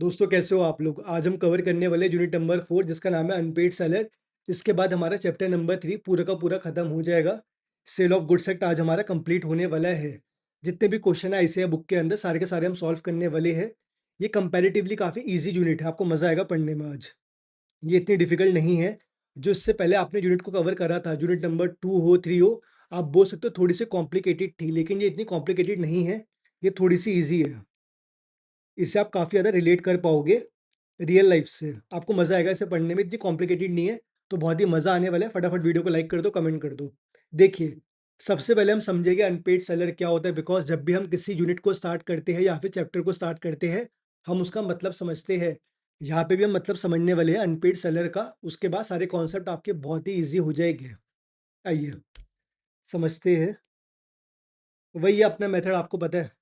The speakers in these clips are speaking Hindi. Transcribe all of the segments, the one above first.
दोस्तों कैसे हो आप लोग? आज हम कवर करने वाले यूनिट नंबर 4 जिसका नाम है अनपेड सेलर। इसके बाद हमारा चैप्टर नंबर 3 पूरा का पूरा खत्म हो जाएगा। सेल ऑफ गुड्स एक्ट आज हमारा कंप्लीट होने वाला है। जितने भी क्वेश्चन आए इसे बुक के अंदर सारे के सारे हम सॉल्व करने वाले हैं। ये कंपैरेटिवली काफ़ी ईज़ी यूनिट है, आपको मज़ा आएगा पढ़ने में आज। ये इतनी डिफ़िकल्ट नहीं है, जो इससे पहले आपने यूनिट को कवर करा था, यूनिट नंबर 2 हो, 3 हो, आप बोल सकते हो थोड़ी-सी कॉम्प्लिकेटेड थी, लेकिन ये इतनी कॉम्प्लिकेटेड नहीं है, ये थोड़ी-सी ईज़ी है। इससे आप काफ़ी ज़्यादा रिलेट कर पाओगे रियल लाइफ से। आपको मज़ा आएगा इसे पढ़ने में, इतनी कॉम्प्लिकेटेड नहीं है, तो बहुत ही मज़ा आने वाला है। फटाफट वीडियो को लाइक कर दो, कमेंट कर दो। देखिए, सबसे पहले हम समझेंगे अनपेड सेलर क्या होता है बिकॉज़ जब भी हम किसी यूनिट को स्टार्ट करते हैं या फिर चैप्टर को स्टार्ट करते हैं, हम उसका मतलब समझते हैं। यहाँ पे भी हम मतलब समझने वाले हैं अनपेड सेलर का, उसके बाद सारे कॉन्सेप्ट आपके बहुत ही ईज़ी हो जाएँगे। आइए, समझते हैं। वही अपना मेथड आपको पता है,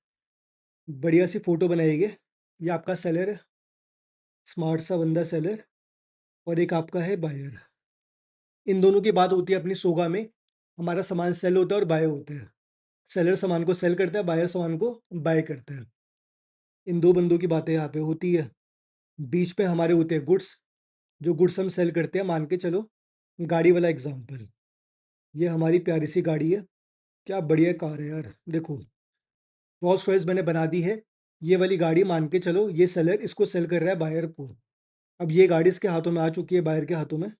बढ़िया सी फ़ोटो बनाइए। ये आपका सेलर है, स्मार्ट सा बंदा सेलर और एक आपका है बायर। इन दोनों की बात होती है अपनी सोगा में। हमारा सामान सेल होता है और बाय होता है। सेलर सामान को सेल करता है, बायर सामान को बाय करता है। इन दो बंदों की बातें यहाँ पे होती है। बीच में हमारे होते हैं गुड्स, जो गुड्स हम सेल करते हैं। मान के चलो गाड़ी वाला एग्जाम्पल, ये हमारी प्यारी सी गाड़ी है। क्या बढ़िया कार है यार, देखो रोल्स रॉयस मैंने बना दी है। ये वाली गाड़ी मान के चलो ये सेलर इसको सेल कर रहा है बायर को। अब ये गाड़ी इसके हाथों में आ चुकी है, बायर के हाथों में।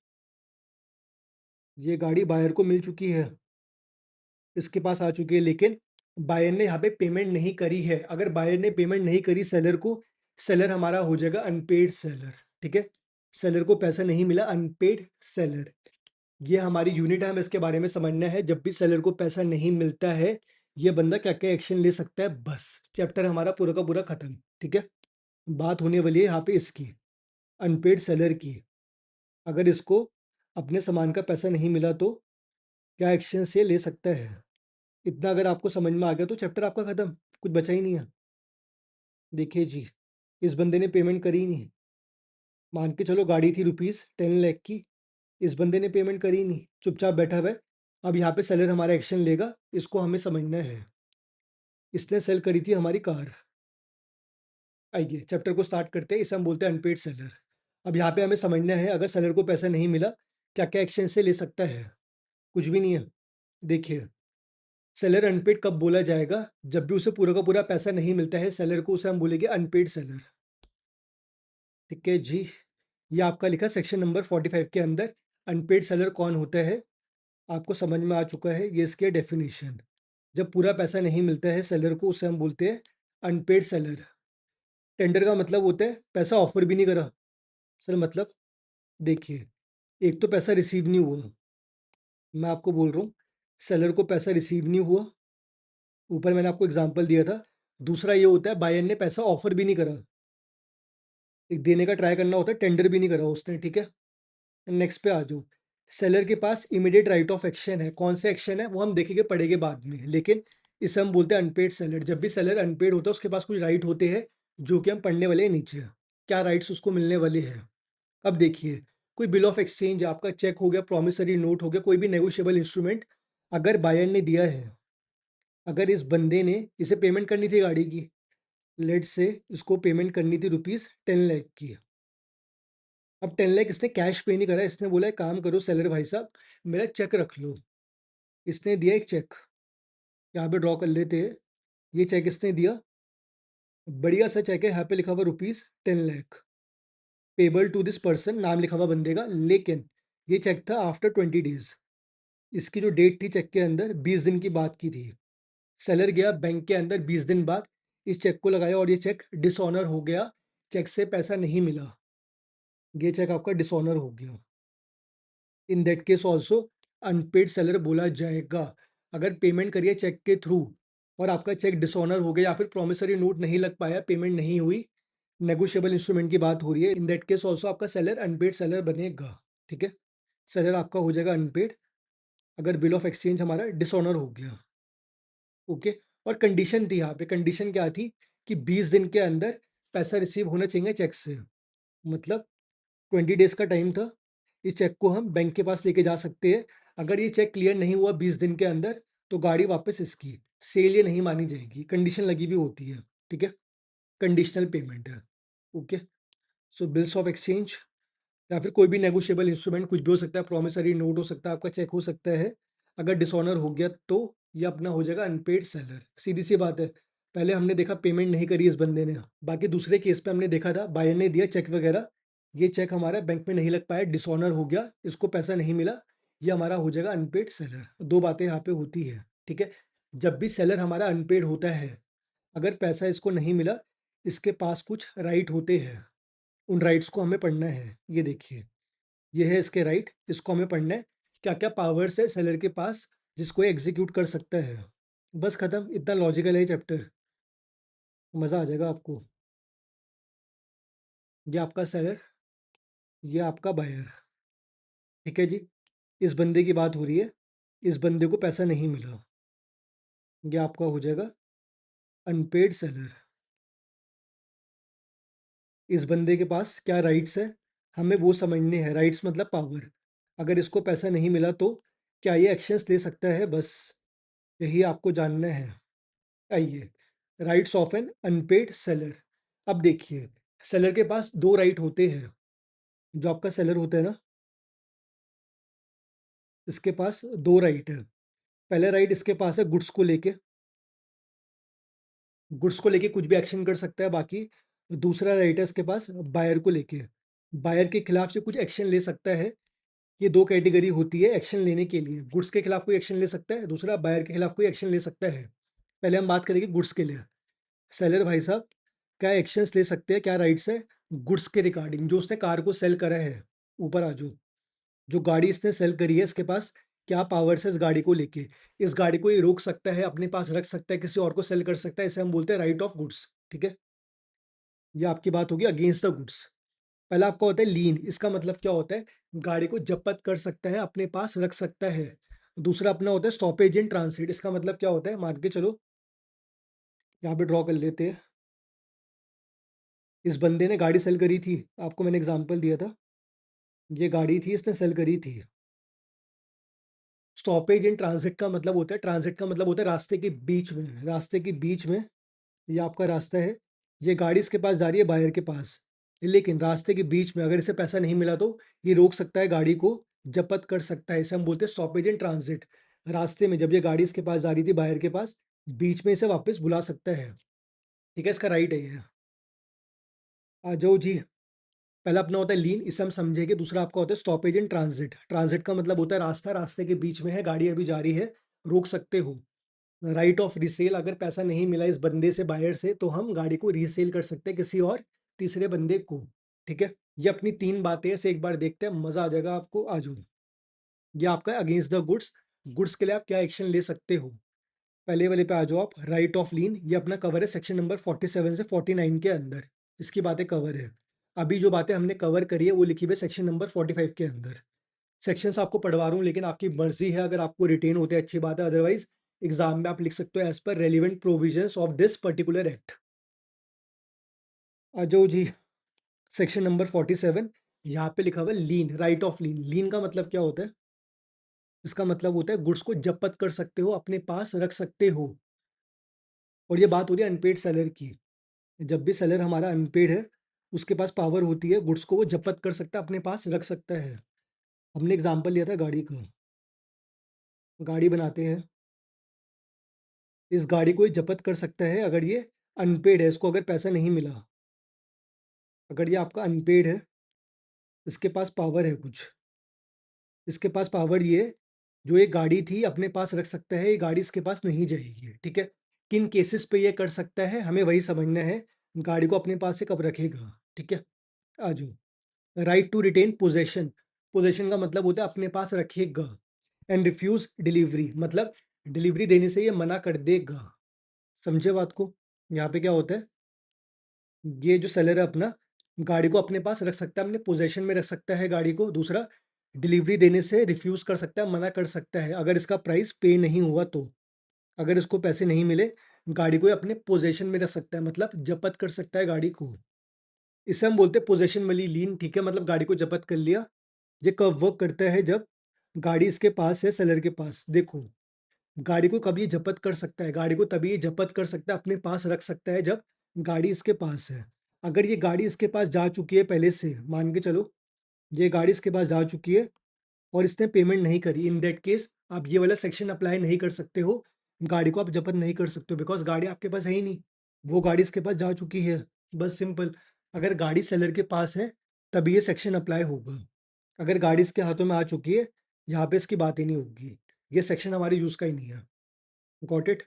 ये गाड़ी बायर को मिल चुकी है, इसके पास आ चुकी है, लेकिन बायर ने यहाँ पे पेमेंट नहीं करी है। अगर बायर ने पेमेंट नहीं करी सेलर को, सेलर हमारा हो जाएगा अनपेड सेलर। ठीक है, सेलर को पैसा नहीं मिला, अनपेड सेलर। ये हमारी यूनिट है, हमें इसके बारे में समझना है। जब भी सेलर को पैसा नहीं मिलता है, ये बंदा क्या क्या एक्शन ले सकता है, बस चैप्टर हमारा पूरा का पूरा खत्म। ठीक है, बात होने वाली है यहाँ पे इसकी, अनपेड सेलर की। अगर इसको अपने सामान का पैसा नहीं मिला तो क्या एक्शन से ले सकता है। इतना अगर आपको समझ में आ गया तो चैप्टर आपका खत्म, कुछ बचा ही नहीं है। देखिए जी, इस बंदे ने पेमेंट करी ही नहीं। मान के चलो गाड़ी थी ₹10 लाख की, इस बंदे ने पेमेंट करी ही नहीं, चुपचाप बैठा हुआ है। अब यहाँ पे सेलर हमारा एक्शन लेगा, इसको हमें समझना है। इसने सेल करी थी हमारी कार। आइए चैप्टर को स्टार्ट करते हैं, इसे हम बोलते हैं अनपेड सेलर। अब यहाँ पे हमें समझना है अगर सेलर को पैसा नहीं मिला, क्या क्या एक्शन से ले सकता है। कुछ भी नहीं है। देखिए, सेलर अनपेड कब बोला जाएगा, जब भी उसे पूरा का पूरा पैसा नहीं मिलता है सेलर को, उसे हम बोलेंगे अनपेड सेलर। ठीक है जी, ये आपका लिखा सेक्शन नंबर 45 के अंदर अनपेड सेलर कौन होता है, आपको समझ में आ चुका है। ये इसके डेफिनेशन, जब पूरा पैसा नहीं मिलता है सेलर को, उसे हम बोलते हैं अनपेड सेलर। टेंडर का मतलब होता है पैसा ऑफर भी नहीं करा। सर मतलब, देखिए, एक तो पैसा रिसीव नहीं हुआ, मैं आपको बोल रहा हूँ सेलर को पैसा रिसीव नहीं हुआ, ऊपर मैंने आपको एग्जांपल दिया था। दूसरा ये होता है बायर ने पैसा ऑफर भी नहीं करा, एक देने का ट्राई करना होता है, टेंडर भी नहीं करा उसने। ठीक है, नेक्स्ट पे आ जाओ। सेलर के पास इमीडिएट राइट ऑफ एक्शन है। कौन से एक्शन है वो हम देखेंगे, पढ़ेंगे बाद में, लेकिन इसे हम बोलते हैं अनपेड सेलर। जब भी सेलर अनपेड होता है उसके पास कुछ राइट होते हैं, जो कि हम पढ़ने वाले हैं नीचे, क्या राइट्स उसको मिलने वाले हैं। अब देखिए, कोई बिल ऑफ एक्सचेंज, आपका चेक हो गया, प्रॉमिसरी नोट हो गया, कोई भी नेगोशिएबल इंस्ट्रूमेंट अगर बायर ने दिया है, अगर इस बंदे ने इसे पेमेंट करनी थी गाड़ी की, लेट से इसको पेमेंट करनी थी ₹10 लाख की। अब 10 लाख इसने कैश पे नहीं करा, इसने बोला एक काम करो सेलर भाई साहब, मेरा चेक रख लो। इसने दिया एक चेक, यहाँ पे ड्रॉ कर लेते हैं। ये चेक इसने दिया, बढ़िया सा चेक है, यहाँ पे लिखा हुआ ₹10 lakh payable to this person, नाम लिखा हुआ बंदे का। लेकिन ये चेक था आफ्टर 20 डेज। इसकी जो डेट थी चेक के अंदर 20 दिन की बात की थी। सेलर गया बैंक के अंदर 20 दिन बाद, इस चेक को लगाया और ये चेक डिसऑनर हो गया, चेक से पैसा नहीं मिला, ये चेक आपका डिसऑनर हो गया। In that case also unpaid seller बोला जाएगा। अगर पेमेंट करिए चेक के थ्रू और आपका चेक डिसऑनर हो गया या फिर प्रॉमिसरी नोट नहीं लग पाया, पेमेंट नहीं हुई, नेगोशिएबल इंस्ट्रूमेंट की बात हो रही है, इन दैट केस ऑल्सो आपका सेलर अनपेड सेलर बनेगा। ठीक है, सेलर आपका हो जाएगा अनपेड अगर बिल ऑफ एक्सचेंज हमारा डिसऑनर हो गया। ओके, और कंडीशन थी यहाँ पे, कंडीशन क्या थी कि 20 दिन के अंदर पैसा रिसीव होना चाहिए चेक से। मतलब 20 डेज का टाइम था, इस चेक को हम बैंक के पास लेके जा सकते हैं। अगर ये चेक क्लियर नहीं हुआ 20 दिन के अंदर, तो गाड़ी वापस इसकी, सेल ये नहीं मानी जाएगी। कंडीशन लगी भी होती है। ठीक है, कंडीशनल पेमेंट है। Okay. So bills of exchange या फिर कोई भी नेगोशिएबल इंस्ट्रूमेंट कुछ भी हो सकता है, प्रॉमिसरी नोट हो सकता है, आपका चेक हो सकता है। अगर डिसऑनर हो गया तो ये अपना हो जाएगा अनपेड सेलर। सीधी सी बात है। पहले हमने देखा पेमेंट नहीं करी इस बंदे ने। बाकी दूसरे केस पे हमने देखा था बायर ने दिया चेक वगैरह, ये चेक हमारा बैंक में नहीं लग पाया, डिसऑनर हो गया, इसको पैसा नहीं मिला, ये हमारा हो जाएगा अनपेड सेलर। दो बातें यहाँ पे होती है, ठीक है। जब भी सेलर हमारा अनपेड होता है, अगर पैसा इसको नहीं मिला, इसके पास कुछ राइट होते हैं, उन राइट्स को हमें पढ़ना है। ये देखिए, ये है इसके राइट, इसको हमें पढ़ना है। क्या-क्या पावर्स है सेलर के पास जिसको ये एग्ज़ीक्यूट कर सकता है। बस खत्म, इतना लॉजिकल है ये चैप्टर, मज़ा आ जाएगा आपको। ये आपका सेलर, ये आपका बायर, ठीक है जी। इस बंदे की बात हो रही है, इस बंदे को पैसा नहीं मिला, ये आपका हो जाएगा अनपेड सेलर। इस बंदे के पास क्या राइट्स है, हमें वो समझने हैं। राइट्स मतलब पावर। अगर इसको पैसा नहीं मिला तो क्या ये एक्शंस ले सकता है, बस यही आपको जानना है। आइए, rights of an unpaid seller. अब देखिए, सेलर के पास दो राइट होते हैं। जो आपका सेलर होता है ना, इसके पास दो राइट है। पहला राइट इसके पास है गुड्स को लेके कुछ भी एक्शन कर सकता है। बाकी दूसरा राइट है इसके पास बायर को लेके, बायर के खिलाफ से कुछ एक्शन ले सकता है। ये दो कैटेगरी होती है एक्शन लेने के लिए। गुड्स के खिलाफ कोई एक्शन ले सकता है, दूसरा बायर के खिलाफ कोई एक्शन ले सकता है। पहले हम बात करेंगे गुड्स के लिए। सेलर भाई साहब क्या एक्शंस ले सकते हैं, क्या राइट्स है गुड्स के रिगार्डिंग। जो उसने कार को सेल करा है, ऊपर आ जाओ। जो गाड़ी इसने सेल करी है, इसके पास क्या पावर्स है इस गाड़ी को लेके। इस गाड़ी को ये रोक सकता है, अपने पास रख सकता है, किसी और को सेल कर सकता है। इसे हम बोलते हैं राइट ऑफ गुड्स, ठीक है। ये आपकी बात होगी अगेंस्ट द गुड्स। पहला आपका होता है लीन। इसका मतलब क्या होता है, गाड़ी को जब्त कर सकता है, अपने पास रख सकता है। दूसरा अपना होता है स्टॉपेज इन ट्रांसिट। इसका मतलब क्या होता है, मान के चलो, यहाँ पे ड्रॉ कर लेते हैं। इस बंदे ने गाड़ी सेल करी थी, आपको मैंने एग्जांपल दिया था। ये गाड़ी थी, इसने सेल करी थी। स्टॉपेज इन ट्रांजिट का मतलब होता है, ट्रांजिट का मतलब होता है रास्ते के बीच में, रास्ते के बीच में। ये आपका रास्ता है, ये गाड़ी इसके पास जा रही है बायर के पास, लेकिन रास्ते के बीच में अगर इसे पैसा नहीं मिला तो ये रोक सकता है, गाड़ी को जब्त कर सकता है। इसे हम बोलते हैं स्टॉपेज इन ट्रांजिट। रास्ते में जब ये गाड़ी इसके पास जा रही थी बायर के पास, बीच में इसे वापस बुला सकता है, ठीक है। इसका राइट है ये। आ जाओ जी। पहला अपना होता है लीन, इसे हम समझेंगे। दूसरा आपका होता है स्टॉपेज इन ट्रांजिट। ट्रांजिट का मतलब होता है रास्ता, रास्ते के बीच में है, गाड़ी अभी जा रही है, रोक सकते हो। राइट ऑफ रीसेल, अगर पैसा नहीं मिला इस बंदे से, बायर से, तो हम गाड़ी को रीसेल कर सकते हैं किसी और तीसरे बंदे को, ठीक है। ये अपनी तीन बातें हैं, इसे एक बार देखते हैं, मजा आ जाएगा आपको। आ जाओ। ये आपका अगेंस्ट द गुड्स। गुड्स के लिए आप क्या एक्शन ले सकते हो, पहले वाले पे आ जाओ आप। राइट ऑफ लीन, ये अपना कवर है सेक्शन नंबर 47 से 49 के अंदर, इसकी बातें कवर है। अभी जो बातें हमने कवर करी है वो लिखी हुई है सेक्शन नंबर 45 के अंदर। सेक्शंस आपको पढ़वा रहा हूँ, लेकिन आपकी मर्जी है, अगर आपको रिटेन होते हैं अच्छी बात है, अदरवाइज एग्जाम में आप लिख सकते हो as per relevant provisions of this particular act. आ जाओ जी। सेक्शन नंबर 47, यहाँ पे लिखा हुआ है लीन, राइट ऑफ लीन। लीन का मतलब क्या होता है, इसका मतलब होता है गुड्स को जब्त कर सकते हो, अपने पास रख सकते हो। और ये बात हो रही है अनपेड सेलर की। जब भी सेलर हमारा अनपेड है, उसके पास पावर होती है, गुड्स को वो जब्त कर सकता है, अपने पास रख सकता है। हमने एग्जाम्पल लिया था गाड़ी का। गाड़ी बनाते हैं, इस गाड़ी को ये जब्त कर सकता है अगर ये अनपेड है, इसको अगर पैसा नहीं मिला। अगर ये आपका अनपेड है, इसके पास पावर है कुछ, इसके पास पावर ये, जो ये गाड़ी थी अपने पास रख सकता है, ये गाड़ी इसके पास नहीं जाएगी, ठीक है। किन केसेस पे ये कर सकता है, हमें वही समझना है। गाड़ी को अपने पास से कब रखेगा, ठीक है। आ जाओ। Right to retain possession. Possession का मतलब होता है अपने पास रखेगा। एंड रिफ्यूज डिलीवरी, मतलब डिलीवरी देने से ये मना कर देगा। समझे बात को। यहाँ पे क्या होता है, ये जो सेलर है अपना, गाड़ी को अपने पास रख सकता है, अपने पोजेशन में रख सकता है गाड़ी को। दूसरा, डिलीवरी देने से रिफ्यूज कर सकता है, मना कर सकता है, अगर इसका प्राइस पे नहीं हुआ तो। अगर इसको पैसे नहीं मिले, गाड़ी को ये अपने पोजेशन में रख सकता है, मतलब जब्त कर सकता है गाड़ी को। इसे हम बोलते हैं पोजेशन वाली लीन, ठीक है। मतलब गाड़ी को जब्त कर लिया। ये कब वर्क करता है, जब गाड़ी इसके पास है, सेलर के पास। देखो, गाड़ी को कभी जब्त कर सकता है, गाड़ी को तभी जब्त कर सकता है, अपने पास रख सकता है, जब गाड़ी इसके पास है। अगर ये गाड़ी इसके पास जा चुकी है पहले से, मान के चलो ये गाड़ी इसके पास जा चुकी है और इसने पेमेंट नहीं करी, इन दैट केस आप ये वाला सेक्शन अप्लाई नहीं कर सकते हो, गाड़ी को आप जब्त नहीं कर सकते हो बिकॉज़ गाड़ी आपके पास है ही नहीं, वो गाड़ी इसके पास जा चुकी है, बस सिंपल। अगर गाड़ी सेलर के पास है, तभी ये सेक्शन अप्लाई होगा। अगर गाड़ी इसके हाथों में आ चुकी है, यहाँ पे इसकी बात ही नहीं होगी, ये सेक्शन हमारे यूज़ का ही नहीं है। Got it?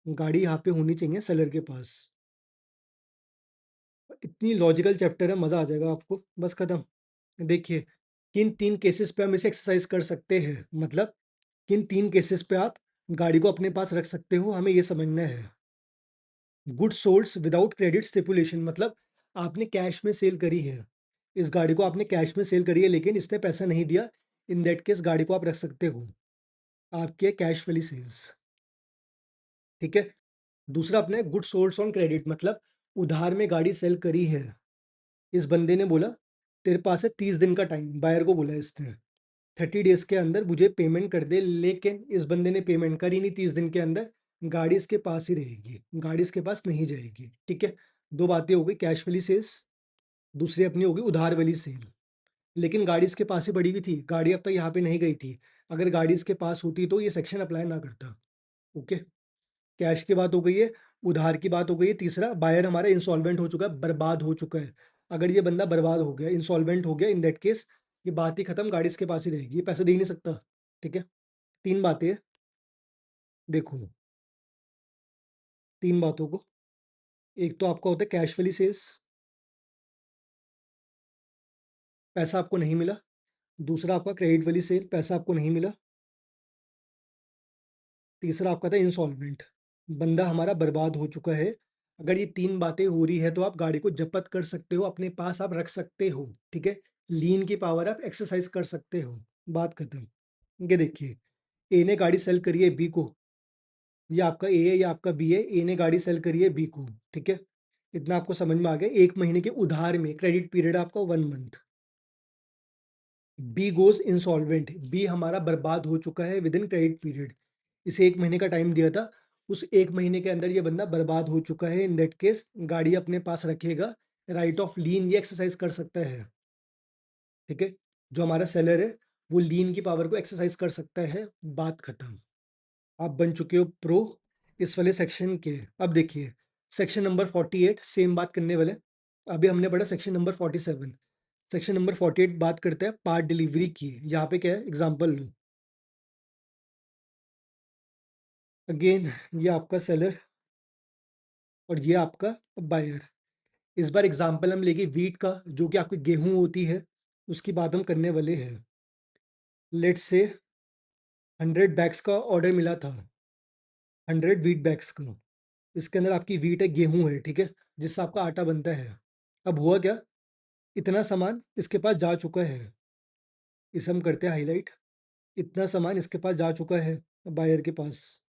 गाड़ी यहाँ पे होनी चाहिए सेलर के पास। इतनी लॉजिकल चैप्टर है, मज़ा आ जाएगा आपको, बस खत्म। देखिए, किन 3 केसेस पे हम इसे एक्सरसाइज़ कर सकते हैं, मतलब किन 3 केसेस पे आप गाड़ी को अपने पास रख सकते हो, हमें ये समझना है। गुड्स सोल्ड्स विदाउट क्रेडिट स्टिपुलेशन, मतलब आपने कैश में सेल करी है। इस गाड़ी को आपने कैश में सेल करी है लेकिन इसने पैसा नहीं दिया, इन दैट केस गाड़ी को आप रख सकते हो। आपकी है कैश वाली सेल्स, ठीक है? दूसरा अपना है गुड्स सोल्ड्स ऑन क्रेडिट, मतलब उधार में गाड़ी सेल करी है। इस बंदे ने बोला तेरे पास है 30 दिन का टाइम, बायर को बोला इसने 30 डेज के अंदर मुझे पेमेंट कर दे, लेकिन इस बंदे ने पेमेंट करी नहीं 30 दिन के अंदर, गाड़ी इसके पास ही रहेगी, गाड़ी इसके पास नहीं जाएगी, ठीक है? दो बातें हो गई, कैश वाली सेल्स, दूसरी अपनी होगी उधार वाली सेल। लेकिन गाड़ी इसके पास ही पड़ी हुई थी, गाड़ी अब तक यहाँ पे नहीं गई थी, अगर गाड़ी इसके पास होती तो ये सेक्शन अप्लाई ना करता। ओके, कैश की बात हो गई है, उधार की बात हो गई है, तीसरा बायर हमारा इंसॉल्वेंट हो चुका है, बर्बाद हो चुका है। अगर ये बंदा बर्बाद हो गया, इंसॉल्वेंट हो गया, इन दैट केस ये बात ही खत्म, गाड़ी इसके पास ही रहेगी, ये पैसे दे ही नहीं सकता, ठीक है? 3 बातें हैं, देखो 3 बातों को, एक तो आपका होता है कैश वाली सेल्स, पैसा आपको नहीं मिला, दूसरा आपका क्रेडिट वाली सेल, पैसा आपको नहीं मिला, तीसरा आपका था इंसॉल्वेंट, बंदा हमारा बर्बाद हो चुका है। अगर ये 3 बातें हो रही है तो आप गाड़ी को जब्त कर सकते हो, अपने पास आप रख सकते हो, ठीक है? लीन की पावर आप एक्सरसाइज कर सकते हो, बात खत्म। ये देखिए, ए ने गाड़ी सेल करी है बी को, ये आपका ए है, ये आपका बी है, ए ने गाड़ी सेल करी है बी को, ठीक है? इतना आपको समझ में आ गया, 1 महीने के उधार में क्रेडिट पीरियड आपका 1 month. B goes insolvent, B हमारा बर्बाद हो चुका है विदिन क्रेडिट पीरियड। इसे 1 महीने का टाइम दिया था, उस 1 महीने के अंदर ये बंदा बर्बाद हो चुका है, इन दैट केस गाड़ी अपने पास रखेगा, राइट ऑफ लीन ये एक्सरसाइज कर सकता है, ठीक है? जो हमारा सेलर है, वो लीन की पावर को एक्सरसाइज कर सकता है, बात खत्म। आप बन चुके हो प्रो इस वाले सेक्शन के। अब देखिए, सेक्शन नंबर 48 सेम बात करने वाले हैं। अभी हमने पढ़ा सेक्शन नंबर 47, सेक्शन नंबर 48 बात करते हैं पार्ट डिलीवरी की। यहाँ पे क्या है, एग्जांपल लो, अगेन ये आपका सेलर और ये आपका बायर। इस बार एग्जांपल हम लेंगे वीट का, जो कि आपकी गेहूं होती है, उसकी बात हम करने वाले हैं। लेट्स से 100 बैग्स का ऑर्डर मिला था, 100 वीट बैग्स का। इसके अंदर आपकी वीट है, गेहूं है, ठीक है, जिससे आपका आटा बनता है। अब हुआ क्या, इतना सामान इसके पास जा चुका है, इसे हम करते हैं हाईलाइट। इतना सामान इसके पास जा चुका है बायर के पास,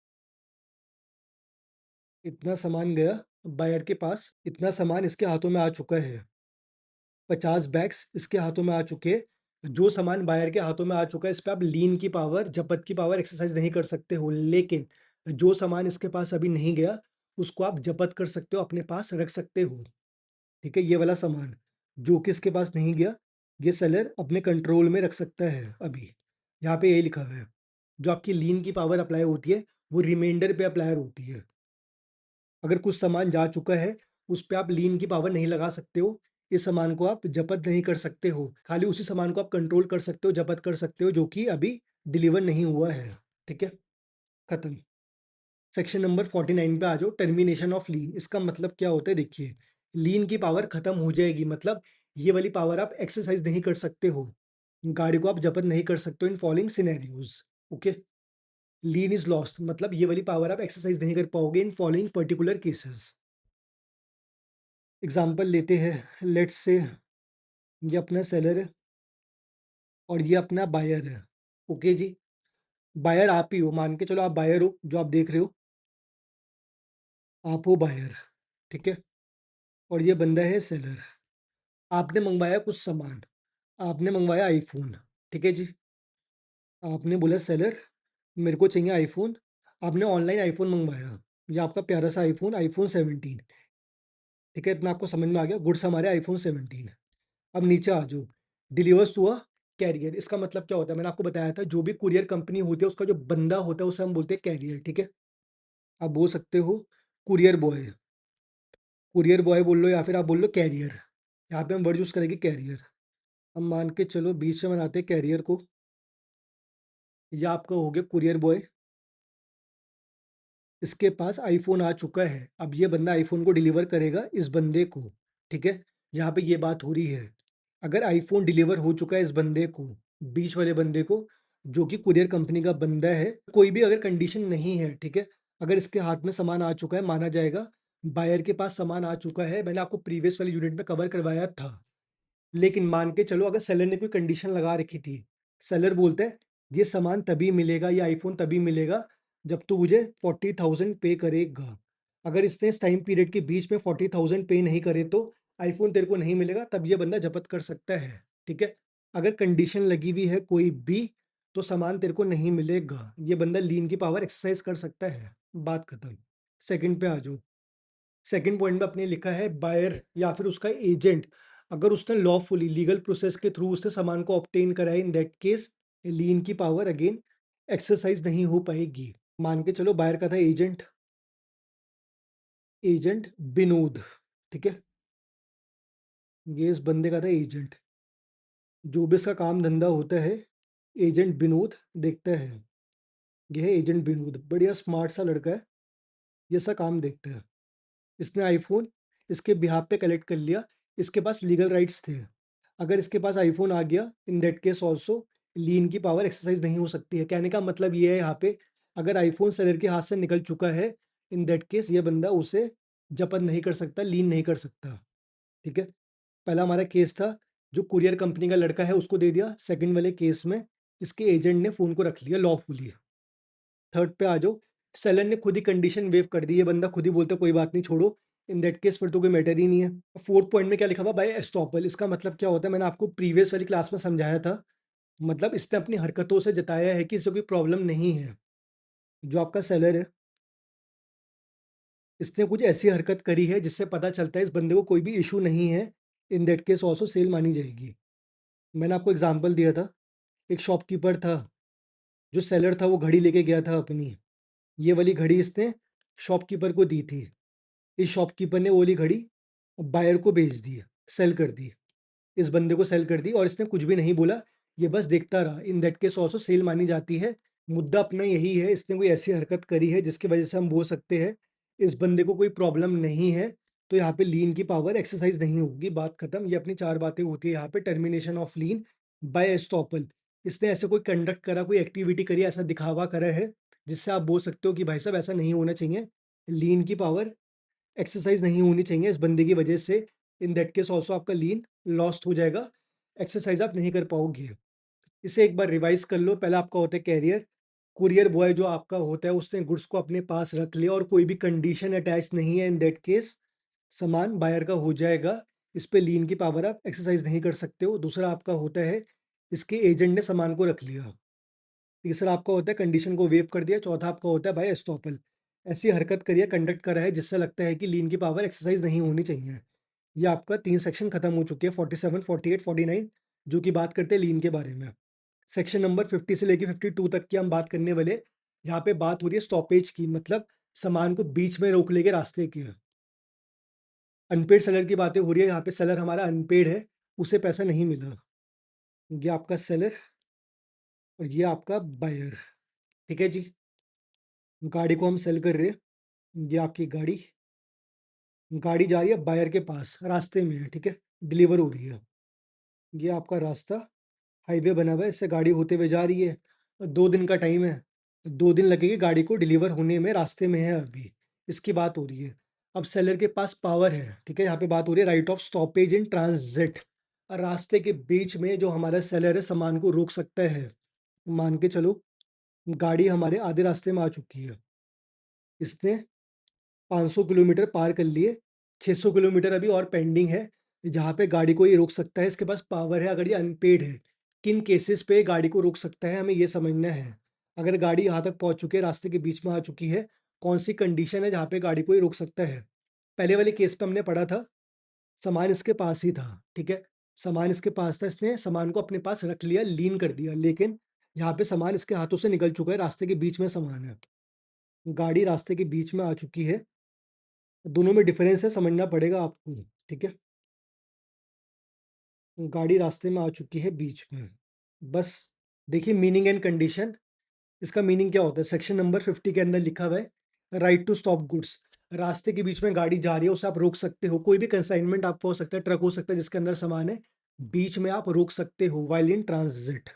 इतना सामान गया बायर के पास, इतना सामान इसके हाथों में आ चुका है, 50 बैग्स इसके हाथों में आ चुके हैं। जो सामान बायर के हाथों में आ चुका है, इस पे आप लीन की पावर, जपत की पावर एक्सरसाइज नहीं कर सकते हो, लेकिन जो सामान इसके पास अभी नहीं गया, उसको आप जपत कर सकते हो, अपने पास रख सकते हो, ठीक है? ये वाला सामान जो कि इसके पास नहीं गया, ये सेलर अपने कंट्रोल में रख सकता है अभी। यहाँ पे ये लिखा हुआ है, जो आपकी लीन की पावर अप्लाई होती है, वो रिमाइंडर पे अप्लाई होती है। अगर कुछ सामान जा चुका है, उस पे आप लीन की पावर नहीं लगा सकते हो, इस सामान को आप जब्त नहीं कर सकते हो, खाली उसी सामान को आप कंट्रोल कर सकते हो, जब्त कर सकते हो, जो कि अभी डिलीवर नहीं हुआ है, ठीक है? खत्म। सेक्शन नंबर 49 पे आ जाओ, टर्मिनेशन ऑफ लीन। इसका मतलब क्या होता है, देखिए, लीन की पावर खत्म हो जाएगी, मतलब ये वाली पावर आप एक्सरसाइज नहीं कर सकते हो, गाड़ी को आप जब्त नहीं कर सकते हो in following scenarios, okay? Lean is lost, मतलब ये वाली पावर आप एक्सरसाइज नहीं कर पाओगे in following particular cases. Example लेते हैं, लेट्स से ये अपना सेलर है और ये अपना बायर है, ओके जी? बायर आप ही हो, मान के चलो आप बायर हो, जो आप देख रहे हो, आप हो बायर, ठीक है? और ये बंदा है सेलर। आपने मंगवाया कुछ सामान, आपने मंगवाया आईफोन, ठीक है जी? आपने बोला सेलर मेरे को चाहिए आईफोन, आपने ऑनलाइन आईफोन मंगवाया, ये आपका प्यारा सा आईफोन, आईफोन 17। ठीक है, इतना आपको समझ में आ गया। गुड्स हमारे आईफोन 17। अब नीचे आ जाओ, डिलीवर्स हुआ कैरियर। इसका मतलब क्या होता है, मैंने आपको बताया था, जो भी कुरियर कंपनी होती है उसका जो बंदा होता है उसे हम बोलते हैं कैरियर। ठीक है, आप बोल सकते हो कुरियर बॉय, कुरियर बॉय बोल लो या फिर आप बोल लो कैरियर। यहाँ पे हम वर्ड यूज करेंगे कैरियर। हम मान के चलो बीच में बनाते हैं कैरियर को, या आपका हो गया कुरियर बॉय। इसके पास आईफोन आ चुका है, अब ये बंदा आईफोन को डिलीवर करेगा इस बंदे को। ठीक है, यहाँ पे ये बात हो रही है। अगर आईफोन डिलीवर हो चुका है इस बंदे को, बीच वाले बंदे को, जो कि कुरियर कंपनी का बंदा है, कोई भी अगर कंडीशन नहीं है, ठीक है, अगर इसके हाथ में सामान आ चुका है, माना जाएगा बायर के पास सामान आ चुका है। मैंने आपको प्रीवियस वाली यूनिट में कवर करवाया था। लेकिन मान के चलो अगर सेलर ने कोई कंडीशन लगा रखी थी, सेलर बोलता है ये सामान तभी मिलेगा, ये आईफोन तभी मिलेगा जब तू मुझे 40,000 पे करेगा। अगर इसने इस टाइम पीरियड के बीच में 40,000 पे नहीं करे तो आईफोन तेरे को नहीं मिलेगा, तब ये बंदा जब्त कर सकता है। ठीक है, अगर कंडीशन लगी हुई है कोई भी तो सामान तेरे को नहीं मिलेगा, ये बंदा लीन की पावर एक्सरसाइज कर सकता है। बात खत्म। सेकंड पे आ जाओ। सेकंड पॉइंट में अपने लिखा है बायर या फिर उसका एजेंट, अगर उसने लॉफुली लीगल प्रोसेस के थ्रू उसने सामान को ऑब्टेन करा है, इन दैट केस लीन की पावर अगेन एक्सरसाइज नहीं हो पाएगी। मान के चलो बायर का था एजेंट, एजेंट विनोद। ठीक है, ये इस बंदे का था एजेंट, जो भी इसका काम धंधा होता है एजेंट विनोद देखता है। ये है एजेंट विनोद, बढ़िया स्मार्ट सा लड़का है, ये सा काम देखता है। इसने आईफ़ोन इसके बिहाफ़ पे कलेक्ट कर लिया, इसके पास लीगल राइट्स थे। अगर इसके पास आईफ़ोन आ गया, इन दैट केस ऑल्सो लीन की पावर एक्सरसाइज़ नहीं हो सकती है। कहने का मतलब ये है यहाँ पे, अगर आईफ़ोन सेलर के हाथ से निकल चुका है, इन दैट केस ये बंदा उसे ज़ब्त नहीं कर सकता, लीन नहीं कर सकता। ठीक है? पहला हमारा केस था, जो कुरियर कंपनी का लड़का है उसको दे दिया। सेकंड वाले केस में इसके एजेंट ने फ़ोन को रख लिया लॉफुली। थर्ड पे आ जाओ, सेलर ने खुद ही कंडीशन वेव कर दी, ये बंदा खुद ही बोलता कोई बात नहीं छोड़ो, इन दैट केस फिर तो कोई मैटर ही नहीं है। फोर्थ पॉइंट में क्या लिखा हुआ, बाय एस्टॉपल। इसका मतलब क्या होता है, मैंने आपको प्रीवियस वाली क्लास में समझाया था। मतलब इसने अपनी हरकतों से जताया है कि इसे कोई प्रॉब्लम नहीं है। जो आपका सेलर है, इसने कुछ ऐसी हरकत करी है जिससे पता चलता है इस बंदे को कोई भी इशू नहीं है, in that case also sale मानी जाएगी। मैंने आपको एग्जाम्पल दिया था, एक शॉपकीपर था, जो सेलर था वो घड़ी लेके गया था अपनी, ये वाली घड़ी इसने शॉपकीपर को दी थी। इस शॉपकीपर ने वो वाली घड़ी बायर को बेच दी, सेल कर दी, इस बंदे को सेल कर दी, और इसने कुछ भी नहीं बोला, ये बस देखता रहा। In that case also sale मानी जाती है। मुद्दा अपना यही है, इसने कोई ऐसी हरकत करी है जिसकी वजह से हम बोल सकते हैं इस बंदे को कोई प्रॉब्लम नहीं है, तो यहाँ पे लीन की पावर एक्सरसाइज नहीं होगी। बात खत्म। ये अपनी चार बातें होती है यहाँ पे। Termination of lined by estoppel, इसने ऐसे कोई कंडक्ट करा, कोई एक्टिविटी करी, ऐसा दिखावा करा है जिससे आप बोल सकते हो कि भाई साहब ऐसा नहीं होना चाहिए, लीन की पावर एक्सरसाइज नहीं होनी चाहिए इस बंदे की वजह से। इन दैट केस ऑल्सो आपका लीन लॉस्ट हो जाएगा, एक्सरसाइज आप नहीं कर पाओगे। इसे एक बार रिवाइज कर लो। पहला आपका होता है कैरियर, कुरियर बॉय जो आपका होता है उसने गुड्स को अपने पास रख लिया और कोई भी कंडीशन अटैच नहीं है, इन दैट केस सामान बायर का हो जाएगा, इस पे लीन की पावर आप एक्सरसाइज नहीं कर सकते हो। दूसरा आपका होता है इसके एजेंट ने सामान को रख लिया। तीसरा आपका होता है कंडीशन को वेव कर दिया। चौथा आपका होता है बाय एस्टॉपल, ऐसी हरकत करिए, कंडक्ट करा है जिससे लगता है कि लीन की पावर एक्सरसाइज नहीं होनी चाहिए। ये आपका 3 सेक्शन खत्म हो चुके हैं, 47, 48, 49, जो कि बात करते हैं लीन के बारे में। सेक्शन नंबर 50 से लेके 52 तक की हम बात करने वाले। यहाँ पे बात हो रही है स्टॉपेज की, मतलब सामान को बीच में रोक लेके रास्ते की। अनपेड सेलर की बातें हो रही है, यहाँ पे सेलर हमारा अनपेड है, उसे पैसा नहीं मिला। ये आपका सेलर और ये आपका बायर। ठीक है जी, गाड़ी को हम सेल कर रहे हैं। ये आपकी गाड़ी, गाड़ी जा रही है बायर के पास, रास्ते में है। ठीक है, डिलीवर हो रही है। ये आपका रास्ता हाईवे बना हुआ है, इससे गाड़ी होते हुए जा रही है। 2 दिन का टाइम है, 2 दिन लगेगी गाड़ी को डिलीवर होने में, रास्ते में है अभी। इसकी बात हो रही है। अब सेलर के पास पावर है। ठीक है, यहाँ पे बात हो रही है right of stoppage in transit. रास्ते के बीच में जो हमारा सेलर है सामान को रोक सकता है। मान के चलो गाड़ी हमारे आधे रास्ते में आ चुकी है, इसने 500 किलोमीटर पार कर लिए, 600 किलोमीटर अभी और पेंडिंग है, जहाँ पे गाड़ी को ये रोक सकता है। इसके पास पावर है। अगर ये अनपेड है, किन केसेस पे गाड़ी को रोक सकता है, हमें ये समझना है। अगर गाड़ी यहाँ तक पहुँच चुकी है, रास्ते के बीच में आ चुकी है, कौन सी कंडीशन है जहाँ पे गाड़ी को ये रोक सकता है। पहले वाले केस पे हमने पढ़ा था, सामान इसके पास ही था, ठीक है? सामान इसके पास था, इसने सामान को अपने पास रख लिया, लीन कर दिया, लेकिन यहाँ पे सामान इसके हाथों से निकल चुका है, रास्ते के बीच में सामान है। गाड़ी रास्ते के बीच में आ चुकी है, दोनों में डिफरेंस है, समझना पड़ेगा आपको, ठीक है? गाड़ी रास्ते में आ चुकी है बीच में। बस देखिए मीनिंग एंड कंडीशन, इसका मीनिंग क्या होता है? सेक्शन नंबर 50 के अंदर लिखा हुआ है, राइट टू स्टॉप गुड्स। रास्ते के बीच में गाड़ी जा रही है, उसे आप रोक सकते हो। कोई भी कंसाइनमेंट आपका हो सकता है, ट्रक हो सकता है जिसके अंदर सामान है, बीच में आप रोक सकते हो व्हाइल इन ट्रांजिट।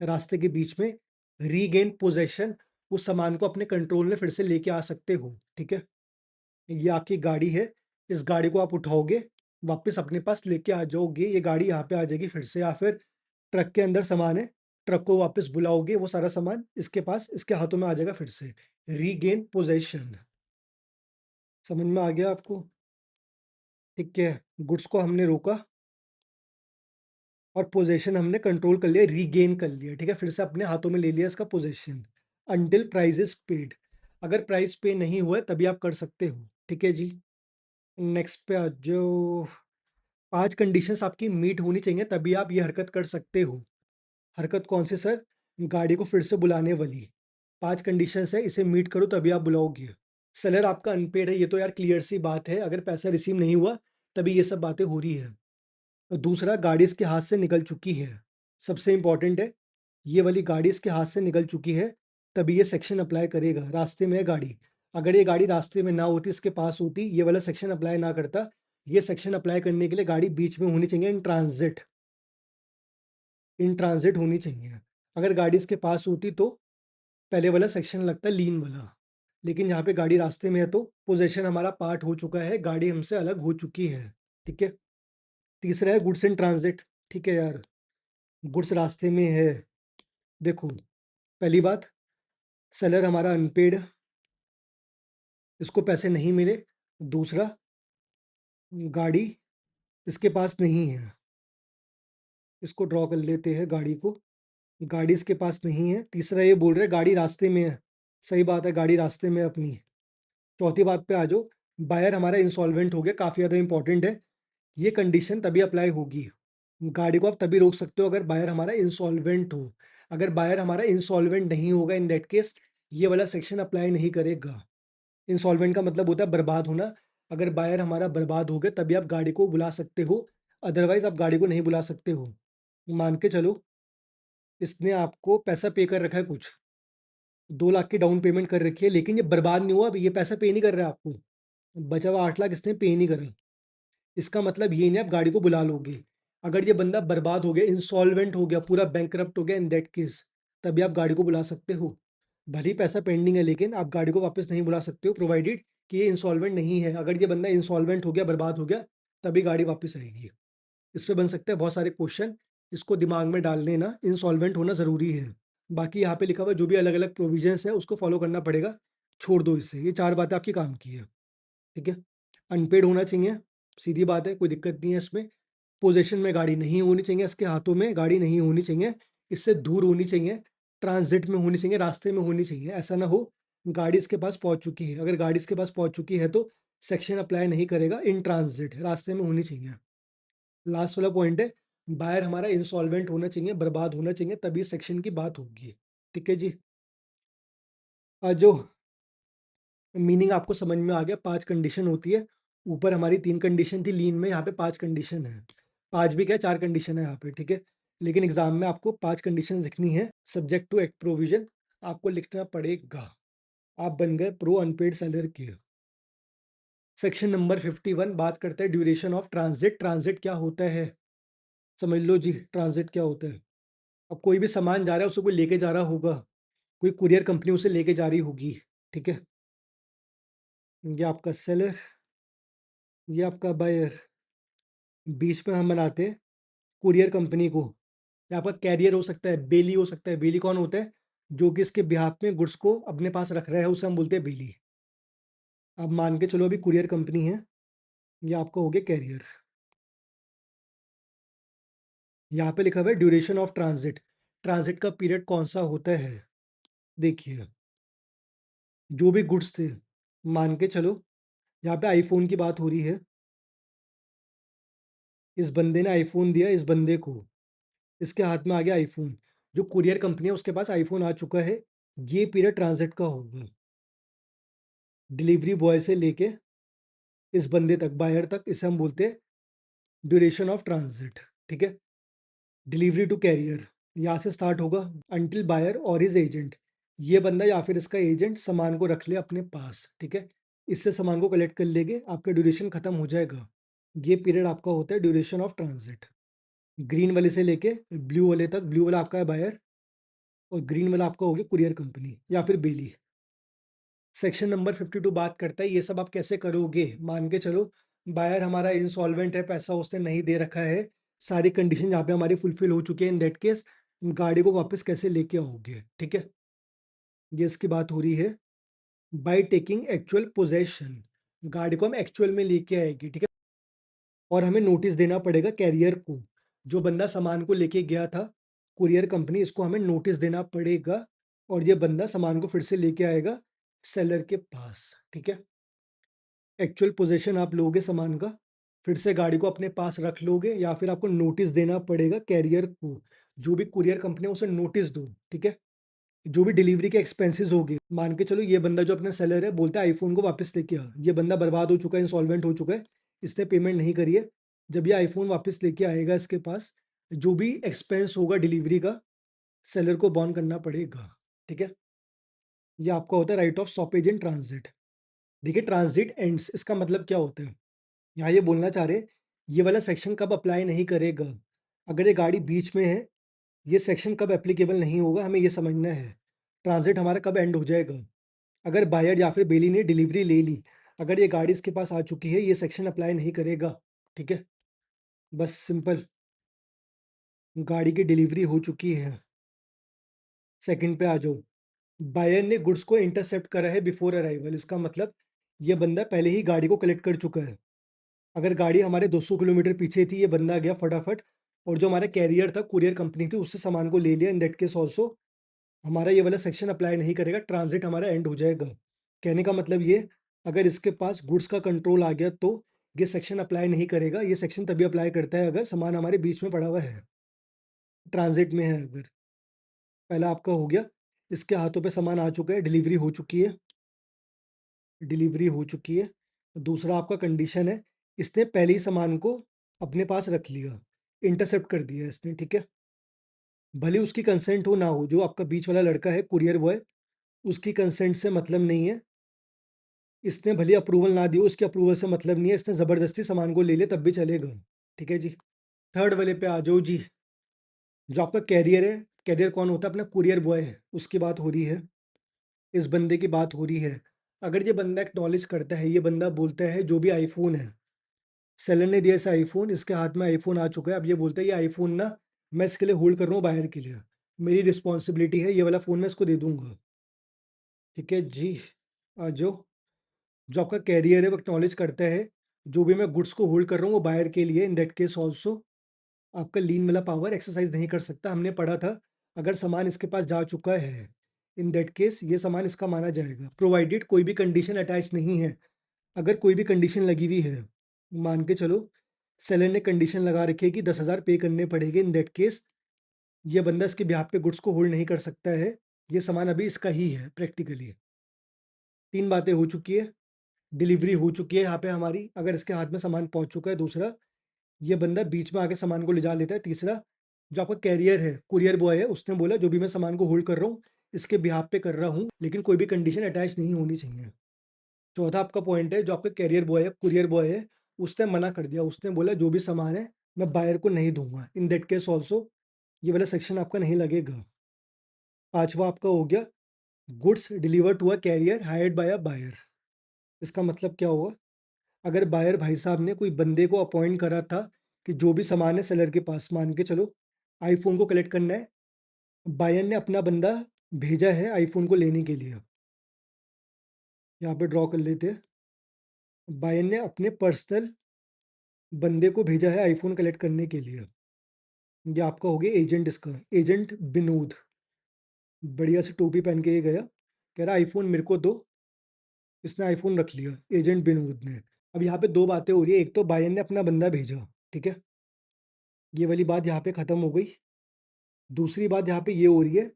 रास्ते के बीच में रीगेन पोजेशन, उस सामान को अपने कंट्रोल में फिर से लेके आ सकते हो, ठीक है? ये आपकी गाड़ी है, इस गाड़ी को आप उठाओगे, वापस अपने पास लेके आ जाओगे, ये गाड़ी यहाँ पे आ जाएगी फिर से, या फिर ट्रक के अंदर सामान है, ट्रक को वापस बुलाओगे, वो सारा सामान इसके पास, इसके हाथों में आ जाएगा फिर से। रीगेन पोजेशन, समझ में आ गया आपको? ठीक है, गुड्स को हमने रोका और पोजेशन हमने कंट्रोल कर लिया, रीगेन कर लिया, ठीक है? फिर से अपने हाथों में ले लिया इसका possession. Until price is paid, अगर प्राइस पे नहीं हुआ है तभी आप कर सकते हो, ठीक है जी? नेक्स्ट पे आ जाओ। 5 कंडीशंस आपकी मीट होनी चाहिए तभी आप ये हरकत कर सकते हो। हरकत कौन सी सर? गाड़ी को फिर से बुलाने वाली। 5 कंडीशंस है, इसे मीट करो तभी आप बुलाओगे। सेलर आपका अनपेड है, ये तो यार क्लियर सी बात है, अगर पैसा रिसीव नहीं हुआ तभी ये सब बातें हो रही है। और दूसरा, गाड़ी इसके हाथ से निकल चुकी है, सबसे इंपॉर्टेंट है, ये वाली गाड़ी इसके हाथ से निकल चुकी है तभी ये सेक्शन अप्लाई करेगा। रास्ते में है गाड़ी, अगर ये गाड़ी रास्ते में ना होती, इसके पास होती, ये वाला सेक्शन अप्लाई ना करता। ये सेक्शन अप्लाई करने के लिए गाड़ी बीच में होनी चाहिए, इन ट्रांजिट होनी चाहिए। अगर गाड़ी इसके पास होती तो पहले वाला सेक्शन लगता, लीन वाला, लेकिन यहाँ पे गाड़ी रास्ते में है तो पोजेशन हमारा पार्ट हो चुका है, गाड़ी हमसे अलग हो चुकी है, ठीक है? तीसरा है गुड्स इन ट्रांजिट। ठीक है यार, गुड्स रास्ते में है। देखो, पहली बात, सेलर हमारा अनपेड, इसको पैसे नहीं मिले। दूसरा, गाड़ी इसके पास नहीं है, इसको ड्रॉ कर लेते हैं गाड़ी को, गाड़ी इसके पास नहीं है। तीसरा ये बोल रहे हैं गाड़ी रास्ते में है, सही बात है, गाड़ी रास्ते में है अपनी। चौथी बात पे आ जाओ, बायर हमारा इंसॉल्वेंट हो गया, काफ़ी ज़्यादा इंपॉर्टेंट है। ये कंडीशन तभी अप्लाई होगी, गाड़ी को आप तभी रोक सकते हो अगर बायर हमारा इंसॉल्वेंट हो। अगर बायर हमारा इंसॉल्वेंट नहीं होगा, इन दैट केस ये वाला सेक्शन अप्लाई नहीं करेगा। इंसॉल्वेंट का मतलब होता है बर्बाद होना। अगर बायर हमारा बर्बाद हो गया तभी आप गाड़ी को बुला सकते हो, अदरवाइज आप गाड़ी को नहीं बुला सकते हो। मान के चलो इसने आपको पैसा पे कर रखा है, कुछ 2 लाख की डाउन पेमेंट कर रखी है, लेकिन ये बर्बाद नहीं हुआ, अभी ये पैसा पे नहीं कर रहा है आपको, बचा हुआ 8 लाख इसने पे नहीं करा। इसका मतलब ये नहीं आप गाड़ी को बुला लोगे। अगर ये बंदा बर्बाद हो गया, इंसॉल्वेंट हो गया, पूरा बैंकरप्ट हो गया, इन दैट केस तभी आप गाड़ी को बुला सकते हो। भले ही पैसा पेंडिंग है, लेकिन आप गाड़ी को वापस नहीं बुला सकते हो, प्रोवाइडेड कि ये इंसॉल्वेंट नहीं है। अगर ये बंदा इंसॉल्वेंट हो गया, बर्बाद हो गया, तभी गाड़ी वापस आएगी। इस पे बन सकते हैं बहुत सारे क्वेश्चन, इसको दिमाग में डाल लेना, इंसॉल्वेंट होना ज़रूरी है। बाकी यहाँ पे लिखा हुआ जो भी अलग-अलग प्रोविजंस है उसको फॉलो करना पड़ेगा, छोड़ दो इसे, ये 4 बातें आपकी काम की है, ठीक है? अनपेड होना चाहिए, सीधी बात है, कोई दिक्कत नहीं है इसमें। पोज़ीशन में गाड़ी नहीं होनी चाहिए, इसके हाथों में गाड़ी नहीं होनी चाहिए, इससे दूर होनी चाहिए, ट्रांज़िट में होनी चाहिए, रास्ते में होनी चाहिए। ऐसा ना हो गाड़ी इसके पास पहुँच चुकी है, अगर गाड़ी इसके पास पहुँच चुकी है तो सेक्शन अप्लाई नहीं करेगा, इन ट्रांज़िट रास्ते में होनी चाहिए। लास्ट वाला पॉइंट है, बायर हमारा इंसॉल्वेंट होना चाहिए, बर्बाद होना चाहिए, तभी सेक्शन की बात होगी। ठीक है जी? जो मीनिंग आपको समझ में आ गया, 5 कंडीशन होती है। ऊपर हमारी 3 कंडीशन थी लीन में, यहाँ पे 5 कंडीशन है। 5 भी क्या, 4 कंडीशन है यहाँ पे, ठीक है? लेकिन एग्ज़ाम में आपको 5 कंडीशन लिखनी है, सब्जेक्ट टू एक्ट प्रोविज़न आपको लिखना पड़ेगा। आप बन गए प्रो अनपेड सेलर के। सेक्शन नंबर 51 बात करता है ड्यूरेशन ऑफ ट्रांज़िट। ट्रांज़िट क्या होता है? समझ लो जी, ट्रांज़िट क्या होता है? अब कोई भी सामान जा रहा है, उसे कोई लेके जा रहा होगा, कोई कुरियर कंपनी उसे लेके जा रही होगी, ठीक है? ये आपका सेलर, ये आपका बायर, बीच में हम बनाते हैं कुरियर कंपनी को। ये आपका कैरियर हो सकता है, बेली हो सकता है। बेली कौन होता है? जो कि इसके बिहाफ में गुड्स को अपने पास रख रहा है, उसे हम बोलते हैं बेली। अब मान के चलो अभी कुरियर कंपनी है, ये आपका हो गया कैरियर। यहाँ पे लिखा हुआ है ड्यूरेशन ऑफ ट्रांजिट, ट्रांजिट का पीरियड कौन सा होता है? देखिए, जो भी गुड्स थे, मान के चलो यहाँ पे आईफोन की बात हो रही है। इस बंदे ने आईफोन दिया इस बंदे को, इसके हाथ में आ गया आईफोन। जो कुरियर कंपनी है उसके पास आईफोन आ चुका है। ये पीरियड ट्रांजिट का होगा, डिलीवरी बॉय से लेके इस बंदे तक, बायर तक, इसे हम बोलते हैं ड्यूरेशन ऑफ ट्रांजिट। ठीक है। डिलीवरी टू कैरियर यहाँ से स्टार्ट होगा अंटिल बायर और हिज एजेंट, ये बंदा या फिर इसका एजेंट सामान को रख ले अपने पास। ठीक है। इससे सामान को कलेक्ट कर लेंगे, आपका ड्यूरेशन खत्म हो जाएगा। ये पीरियड आपका होता है ड्यूरेशन ऑफ ट्रांजिट। ग्रीन वाले से लेके ब्लू वाले तक, ब्लू वाला आपका है बायर और ग्रीन वाला आपका हो गया कुरियर कंपनी या फिर बेली। सेक्शन नंबर 52 बात करता है ये सब आप कैसे करोगे। मान के चलो बायर हमारा इंसॉल्वेंट है, पैसा उसने नहीं दे रखा है, सारी कंडीशन यहाँ पे हमारी फुलफिल हो चुकी है। इन दैट केस गाड़ी को वापस कैसे लेके आओगे। ठीक है। ये इसकी बात हो रही है। बाय टेकिंग एक्चुअल पोजेशन, गाड़ी को हम एक्चुअल में लेके आएगी। ठीक है। और हमें नोटिस देना पड़ेगा कैरियर को, जो बंदा सामान को लेके गया था कुरियर कंपनी, इसको हमें नोटिस देना पड़ेगा और ये बंदा सामान को फिर से लेके आएगा सेलर के पास। ठीक है। एक्चुअल पोजीशन आप लोगे सामान का, फिर से गाड़ी को अपने पास रख लोगे या फिर आपको नोटिस देना पड़ेगा कैरियर को, जो भी कुरियर कंपनी है उसे नोटिस दो। ठीक है। जो भी डिलीवरी के एक्सपेंसेस होंगे, मान के चलो ये बंदा जो अपना सेलर है बोलता है आईफोन को वापस लेके आ, ये बंदा बर्बाद हो चुका है, इंसॉल्वेंट हो चुका है, इसने पेमेंट नहीं करी है। जब ये आईफोन वापस लेके आएगा इसके पास, जो भी एक्सपेंस होगा डिलीवरी का सेलर को बॉर्न करना पड़ेगा। ठीक है। ये आपका होता है right of stoppage in transit. देखिए ट्रांजिट एंड्स, इसका मतलब क्या होता है, यहाँ ये बोलना चाह रहे हैं ये वाला सेक्शन कब अप्लाई नहीं करेगा। अगर ये गाड़ी बीच में है, ये सेक्शन कब एप्लीकेबल नहीं होगा, हमें ये समझना है। ट्रांजिट हमारा कब एंड हो जाएगा, अगर बायर या फिर बेली ने डिलीवरी ले ली, अगर ये गाड़ी इसके पास आ चुकी है, ये सेक्शन अप्लाई नहीं करेगा। ठीक है। बस सिंपल, गाड़ी की डिलीवरी हो चुकी है। सेकंड पे आ जाओ। बायर ने गुड्स को इंटरसेप्ट करा है बिफोर अराइवल, इसका मतलब ये बंदा पहले ही गाड़ी को कलेक्ट कर चुका है। अगर गाड़ी हमारे 200 किलोमीटर पीछे थी, ये बंदा गया फटाफट और जो हमारा कैरियर था कुरियर कंपनी थी उससे सामान को ले लिया। इन दैट केस ऑल्सो हमारा ये वाला सेक्शन अप्लाई नहीं करेगा, ट्रांजिट हमारा एंड हो जाएगा। कहने का मतलब ये, अगर इसके पास गुड्स का कंट्रोल आ गया तो ये सेक्शन अप्लाई नहीं करेगा। ये सेक्शन तभी अप्लाई करता है अगर सामान हमारे बीच में पड़ा हुआ है, ट्रांजिट में है अगर। पहला आपका हो गया, इसके हाथों पे सामान आ चुका है, डिलीवरी हो चुकी है, डिलीवरी हो चुकी है। दूसरा आपका कंडीशन है, इसने पहले ही सामान को अपने पास रख लिया, इंटरसेप्ट कर दिया इसने। ठीक है। भले उसकी कंसेंट हो ना हो, जो आपका बीच वाला लड़का है कुरियर बॉय, उसकी कंसेंट से मतलब नहीं है। इसने भले अप्रूवल ना दी हो, उसके अप्रूवल से मतलब नहीं है, इसने ज़बरदस्ती सामान को ले ले तब भी चलेगा। ठीक है जी। थर्ड वाले पे आ जाओ जी। जो आपका कैरियर है, कैरियर कौन होता है, अपना कुरियर बॉय है, उसकी बात हो रही है। इस बंदे की बात हो रही है। अगर ये बंदा एक्नॉलेज करता है, ये बंदा बोलता है जो भी आईफोन है, सेलर ने दिया इसे आईफोन, इसके हाथ में आईफोन आ चुका है, अब ये बोलता है ये आईफोन ना मैं इसके लिए होल्ड कर रहा हूँ बायर के लिए, मेरी रिस्पॉन्सिबिलिटी है, ये वाला फ़ोन मैं इसको दे दूंगा। ठीक है जी। आ जाओ। जो आपका कैरियर है वो एक्नॉलेज करता है जो भी मैं गुड्स को होल्ड कर रहा हूँ वो बायर के लिए। इन दैट केस ऑल्सो आपका लीन वाला पावर एक्सरसाइज नहीं कर सकता। हमने पढ़ा था अगर सामान इसके पास जा चुका है, इन दैट केस ये सामान इसका माना जाएगा, प्रोवाइडेड कोई भी कंडीशन अटैच नहीं है। अगर कोई भी कंडीशन लगी हुई है, मान के चलो सेलर ने कंडीशन लगा रखी है कि 10,000 पे करने पड़ेंगे, इन दैट केस ये बंदा इसके बिहाफ पे गुड्स को होल्ड नहीं कर सकता है। ये सामान अभी इसका ही है प्रैक्टिकली। तीन बातें हो चुकी है, डिलीवरी हो चुकी है यहाँ पे हमारी, अगर इसके हाथ में सामान पहुँच चुका है। दूसरा, ये बंदा बीच में आके सामान को ले जा लेता है। तीसरा, जो आपका कैरियर है, कुरियर बॉय है, उसने बोला जो भी मैं सामान को होल्ड कर रहा हूँ इसके बिहाफ पे कर रहा हूँ, लेकिन कोई भी कंडीशन अटैच नहीं होनी चाहिए। चौथा आपका पॉइंट है, जो आपका कैरियर बॉय है, कुरियर बॉय है, उसने मना कर दिया, उसने बोला जो भी सामान है मैं बायर को नहीं दूंगा। इन दैट केस ऑल्सो ये वाला सेक्शन आपका नहीं लगेगा। पांचवा आपका हो गया, goods deliver to a carrier hired by a buyer. इसका मतलब क्या हुआ, अगर बायर भाई साहब ने कोई बंदे को अपॉइंट करा था कि जो भी सामान है सेलर के पास, मान के चलो आईफोन को कलेक्ट करना है, बायर ने अपना बंदा भेजा है आईफोन को लेने के लिए। यहाँ पे ड्रॉ कर लेते हैं, बायर ने अपने पर्सनल बंदे को भेजा है आईफोन कलेक्ट करने के लिए। ये आपका हो गया एजेंट, इसका एजेंट विनोद, बढ़िया से टोपी पहन के ये गया, कह रहा आईफोन मेरे को दो, इसने आईफ़ोन रख लिया, एजेंट विनोद ने। अब यहाँ पे 2 बातें हो रही है, एक तो बायन ने अपना बंदा भेजा, ठीक है? ये वाली बात यहाँ पे ख़त्म हो गई। दूसरी बात यहाँ पे ये हो रही है,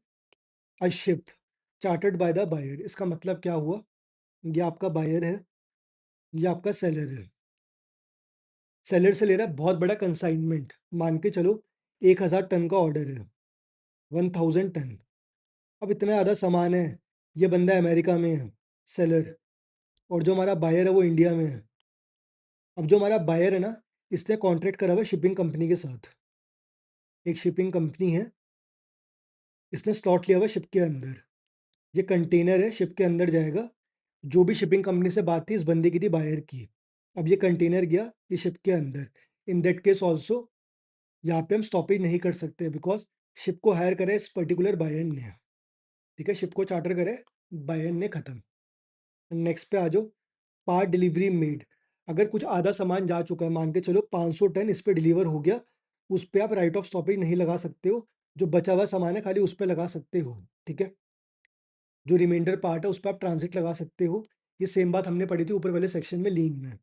a ship chartered by the buyer. इसका मतलब क्या हुआ? ये आपका बायर है, ये आपका सेलर है। सेलर से ले रहा है बहुत बड़ा कंसाइनमेंट, मान के चलो 1000 टन का ऑर्डर है, 1000 टन। अब इतना ज़्यादा सामान है, ये बंदा अमेरिका में है, सेलर, और जो हमारा बायर है वो इंडिया में है। अब जो हमारा बायर है ना, इसने कॉन्ट्रैक्ट करा हुआ है शिपिंग कंपनी के साथ। एक शिपिंग कंपनी है, इसने स्लॉट लिया हुआ है शिप के अंदर। ये कंटेनर है, शिप के अंदर जाएगा। जो भी शिपिंग कंपनी से बात थी इस बंदे की थी बायर की। अब ये कंटेनर गया ये शिप के अंदर। इन दैट केस ऑल्सो यहाँ पे हम स्टॉपेज नहीं कर सकते बिकॉज शिप को हायर करा है इस पर्टिकुलर बायर ने। ठीक है, शिप को चार्टर करा है बायर ने, खत्म। नेक्स्ट पे आ जाओ, पार्ट डिलीवरी मेड। अगर कुछ आधा सामान जा चुका है, मान के चलो 500 टन इस पे डिलीवर हो गया, उस पे आप राइट ऑफ स्टॉपेज नहीं लगा सकते हो। जो बचा हुआ सामान है खाली उस पे लगा सकते हो, ठीक है? जो रिमाइंडर पार्ट है उस पे आप ट्रांजिट लगा सकते हो। ये सेम बात हमने पढ़ी थी ऊपर वाले सेक्शन में लीन में।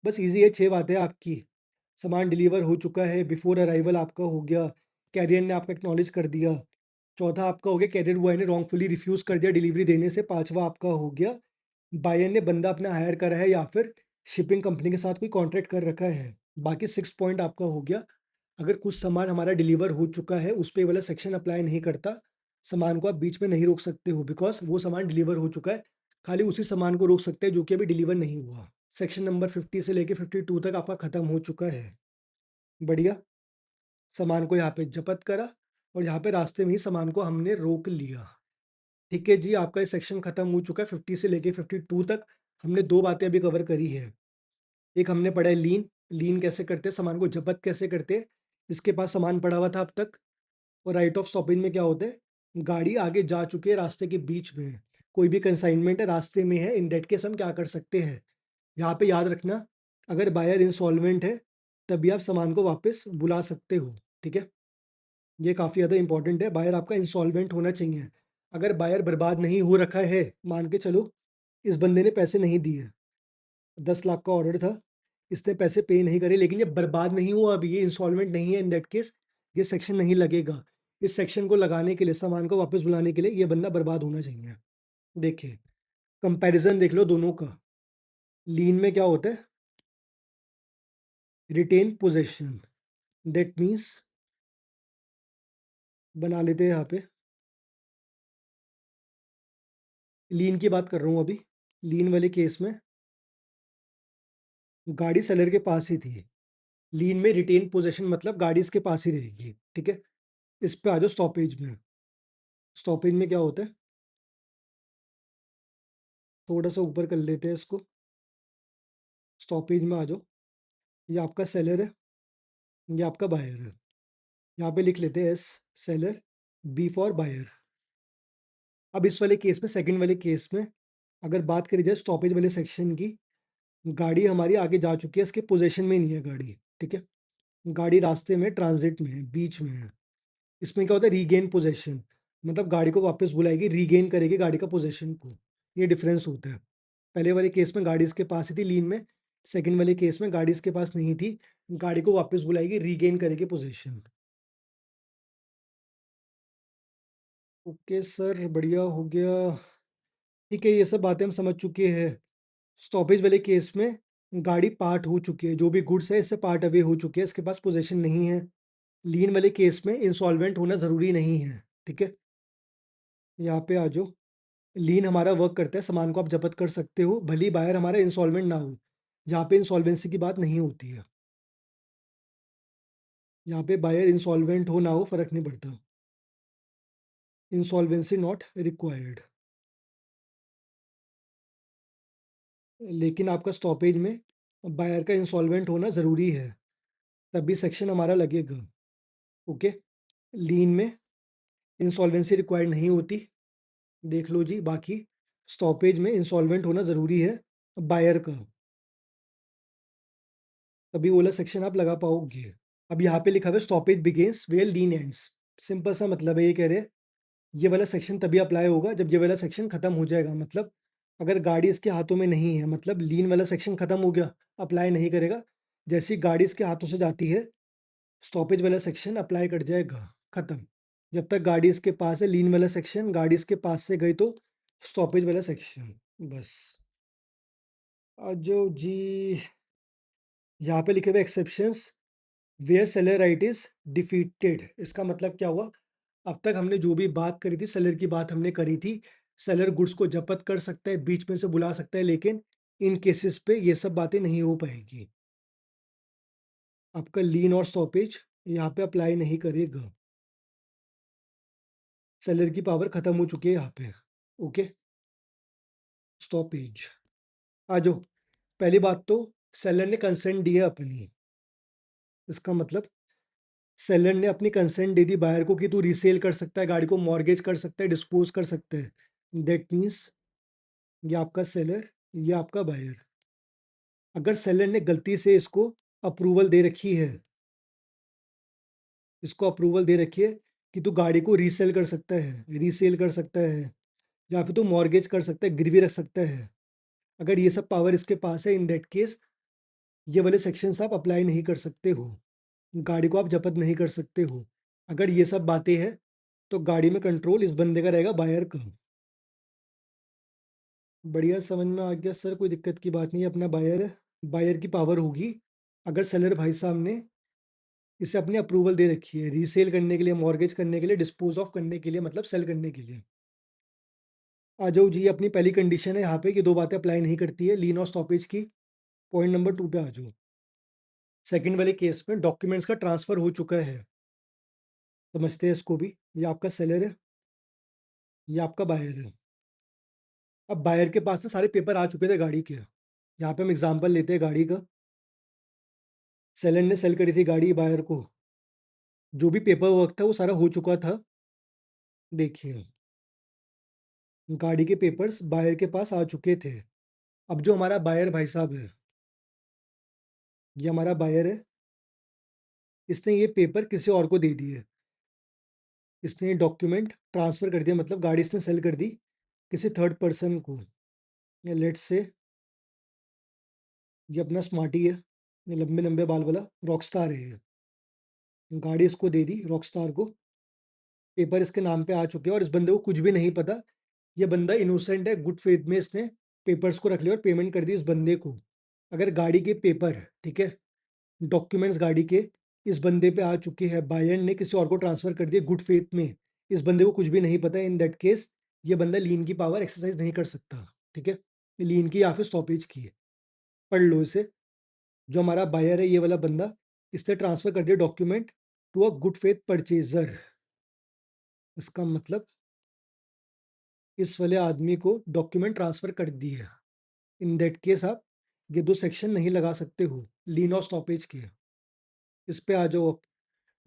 बस ईज़ी है, 6 बातें आपकी। सामान डिलीवर हो चुका है, बिफोर अराइवल आपका हो गया, कैरियर ने आपका एक्नॉलेज कर दिया। चौथा आपका हो गया कैरियर बॉय ने रॉन्गफुली रिफ्यूज़ कर दिया डिलीवरी देने से। पाँचवा आपका हो गया बायर ने बंदा अपना हायर करा है या फिर शिपिंग कंपनी के साथ कोई कॉन्ट्रैक्ट कर रखा है। बाकी 6 पॉइंट आपका हो गया। अगर कुछ सामान हमारा डिलीवर हो चुका है, उस पे ये वाला सेक्शन अप्लाई नहीं करता। सामान को आप बीच में नहीं रोक सकते हो बिकॉज़ वो सामान डिलीवर हो चुका है। खाली उसी सामान को रोक सकते हैं जो कि अभी डिलीवर नहीं हुआ। सेक्शन नंबर 50 से लेके 52 तक आपका खत्म हो चुका है। बढ़िया। सामान को यहाँ पे ज़ब्त करा और यहाँ पे रास्ते में ही सामान को हमने रोक लिया। ठीक है जी, आपका ये सेक्शन खत्म हो चुका है 50 से लेके 52 तक। हमने 2 बातें अभी कवर करी है। एक हमने पढ़ा है लीन, लीन कैसे करते हैं, सामान को ज़ब्त कैसे करते हैं। इसके पास सामान पड़ा हुआ था अब तक। और राइट ऑफ स्टॉपेज में क्या होता है, गाड़ी आगे जा चुकी है रास्ते के बीच में, कोई भी कंसाइनमेंट है रास्ते में है, इन दैट केस हम क्या कर सकते हैं, यहाँ पे याद रखना, अगर बायर इंसॉल्वेंट है तभी आप सामान को वापस बुला सकते हो। ठीक है, ये काफ़ी ज़्यादा इंपॉर्टेंट है, बायर आपका इंसॉल्वेंट होना चाहिए। अगर बायर बर्बाद नहीं हो रखा है, मान के चलो इस बंदे ने पैसे नहीं दिए, 10 लाख का ऑर्डर था, इसने पैसे पे नहीं करे, लेकिन ये बर्बाद नहीं हुआ, अभी ये इंस्टॉलमेंट नहीं है, इन दैट केस ये सेक्शन नहीं लगेगा। इस सेक्शन को लगाने के लिए, सामान को वापस बुलाने के लिए ये बंदा बर्बाद होना चाहिए। देखिए, कंपैरिजन देख लो दोनों का। लीन में क्या होता है, रिटेन पोजेशन, दैट मीन्स बना लेते हैं यहाँ पे, लीन की बात कर रहा हूँ अभी। लीन वाले केस में गाड़ी सेलर के पास ही थी। लीन में रिटेन पोजेशन मतलब गाड़ी इसके पास ही रहेगी। ठीक है, इस पे आ जाओ स्टॉपेज में। स्टॉपेज में क्या होता है, थोड़ा सा ऊपर कर लेते हैं इसको। स्टॉपेज में आ जाओ, ये आपका सेलर है, ये आपका बायर है। यहाँ पे लिख लेते हैं as seller, B for buyer. अब इस वाले केस में, सेकंड वाले केस में अगर बात करी जाए स्टॉपेज वाले सेक्शन की, गाड़ी हमारी आगे जा चुकी है, इसके पोजेशन में नहीं है गाड़ी। ठीक है, गाड़ी रास्ते में, ट्रांजिट में है, बीच में है। इसमें क्या होता है, रीगेन पोजेशन, मतलब गाड़ी को वापस बुलाएगी, रीगेन करेगी गाड़ी का पोजेशन को। ये डिफरेंस होता है। पहले वाले केस में गाड़ी इसके पास ही थी लीन में, सेकंड वाले केस में गाड़ी इसके पास नहीं थी, गाड़ी को वापस बुलाएगी, रीगेन करेगी पोजीशन। ओके सर, बढ़िया हो गया। ठीक है, ये सब बातें हम समझ चुके हैं। स्टॉपेज वाले केस में गाड़ी पार्ट हो चुकी है, जो भी गुड्स है इससे पार्ट अवे हो चुके हैं, इसके पास पोजीशन नहीं है। लीन वाले केस में इंसॉल्वेंट होना ज़रूरी नहीं है। ठीक है, यहाँ पे आ जाओ। लीन हमारा वर्क करता है, सामान को आप जब्त कर सकते हो भले ही बायर हमारा इंसॉल्वेंट ना हो। यहाँ पे इंसॉल्वेंसी की बात नहीं होती है। यहाँ पे बायर इंसॉल्वेंट हो ना हो फ़र्क नहीं पड़ता। Insolvency not required. लेकिन आपका स्टॉपेज में बायर का इंसॉल्वेंट होना ज़रूरी है, तभी सेक्शन हमारा लगेगा। ओके, लीन में इंसॉल्वेंसी रिक्वायर्ड नहीं होती, देख लो जी। बाकी स्टॉपेज में इंसॉल्वेंट होना ज़रूरी है बायर का, तभी वो वाला सेक्शन आप लगा पाओगे। अब यहाँ पे लिखा हुआ है stoppage begins where lien ends. Simple सा मतलब है, ये कह रहे हैं ये वाला सेक्शन तभी अप्लाई होगा जब ये वाला सेक्शन खत्म हो जाएगा। मतलब अगर गाड़ी इसके हाथों में नहीं है मतलब लीन वाला सेक्शन खत्म हो गया, अप्लाई नहीं करेगा। जैसे ही गाड़ी इसके हाथों से जाती है, स्टॉपेज वाला सेक्शन अप्लाई कर जाएगा, खत्म। जब तक गाड़ी इसके पास है लीन वाला सेक्शन, गाड़ी इसके पास से गई तो स्टॉपेज वाला सेक्शन, बस। जो जी, यहाँ पे लिखे हुए exceptions, where seller right is defeated, इसका मतलब क्या हुआ? अब तक हमने जो भी बात करी थी, सेलर की बात हमने करी थी। सेलर गुड्स को जब्त कर सकता है, बीच में से बुला सकता है, लेकिन इन केसेस पे ये सब बातें नहीं हो पाएगी। आपका लीन और स्टॉपेज यहाँ पे अप्लाई नहीं करेगा। सेलर की पावर खत्म हो चुकी है यहाँ पे। ओके, स्टॉपेज आ जाओ। पहली बात तो सेलर ने कंसेंट दिया अपनी, इसका मतलब सेलर ने अपनी कंसेंट दे दी बायर को कि तू रीसेल कर सकता है, गाड़ी को मॉर्गेज कर सकता है, डिस्पोज कर सकता है। दैट मीन्स ये आपका सेलर, ये आपका बायर। अगर सेलर ने गलती से इसको अप्रूवल दे रखी है, इसको अप्रूवल दे रखी है कि तू गाड़ी को रीसेल कर सकता है, रीसेल कर सकता है, या फिर तू मॉर्गेज कर सकता है, गिरवी रख सकता है, अगर ये सब पावर इसके पास है, इन दैट केस ये वाले सेक्शंस आप अप्लाई नहीं कर सकते हो, गाड़ी को आप जब्त नहीं कर सकते हो। अगर ये सब बातें हैं तो गाड़ी में कंट्रोल इस बंदे का रहेगा, बायर का। बढ़िया, समझ में आ गया सर, कोई दिक्कत की बात नहीं है, अपना बायर है। बायर की पावर होगी अगर सेलर भाई साहब ने इसे अपनी अप्रूवल दे रखी है रीसेल करने के लिए, मॉर्गेज करने के लिए, डिस्पोज ऑफ करने के लिए, मतलब सेल करने के लिए। आ जाओ जी, अपनी पहली कंडीशन है यहाँ पे कि दो बातें अप्लाई नहीं करती है, लीन और स्टॉपेज की। पॉइंट नंबर 2 पे आ जाओ। सेकंड वाले केस में डॉक्यूमेंट्स का ट्रांसफर हो चुका है, समझते हैं इसको भी। ये आपका सेलर है, ये आपका बायर है। अब बायर के पास ना सारे पेपर आ चुके थे गाड़ी के। यहाँ पे हम एग्जांपल लेते हैं गाड़ी का। सेलर ने सेल करी थी गाड़ी बायर को, जो भी पेपर वर्क था वो सारा हो चुका था। देखिए, गाड़ी के पेपर्स बायर के पास आ चुके थे। अब जो हमारा बायर भाई साहब है, ये हमारा बायर है, इसने ये पेपर किसी और को दे दिए। इसने ये डॉक्यूमेंट ट्रांसफ़र कर दिया, मतलब गाड़ी इसने सेल कर दी किसी थर्ड पर्सन को। या लेट्स से ये अपना स्मार्टी है, ये लंबे लंबे बाल वाला रॉकस्टार है, ये गाड़ी इसको दे दी रॉकस्टार को। पेपर इसके नाम पे आ चुके हैं और इस बंदे को कुछ भी नहीं पता। ये बंदा इनोसेंट है, गुड फेथ में इसने पेपर्स को रख लिया और पेमेंट कर दी इस बंदे को। अगर गाड़ी के पेपर, ठीक है, डॉक्यूमेंट्स गाड़ी के इस बंदे पे आ चुके हैं, बायर ने किसी और को ट्रांसफर कर दिए गुड फेथ में, इस बंदे को कुछ भी नहीं पता, इन दैट केस ये बंदा लीन की पावर एक्सरसाइज नहीं कर सकता। ठीक है, लीन की या फिर स्टॉपेज की। पढ़ लो इसे। जो हमारा बायर है, ये वाला बंदा, इसने ट्रांसफर कर दिया document to a good faith purchaser. इसका मतलब इस वाले आदमी को डॉक्यूमेंट ट्रांसफर कर दिए। इन दैट केस आप ये दो सेक्शन नहीं लगा सकते हो लीन और स्टॉपेज के। इस पे आ जाओ।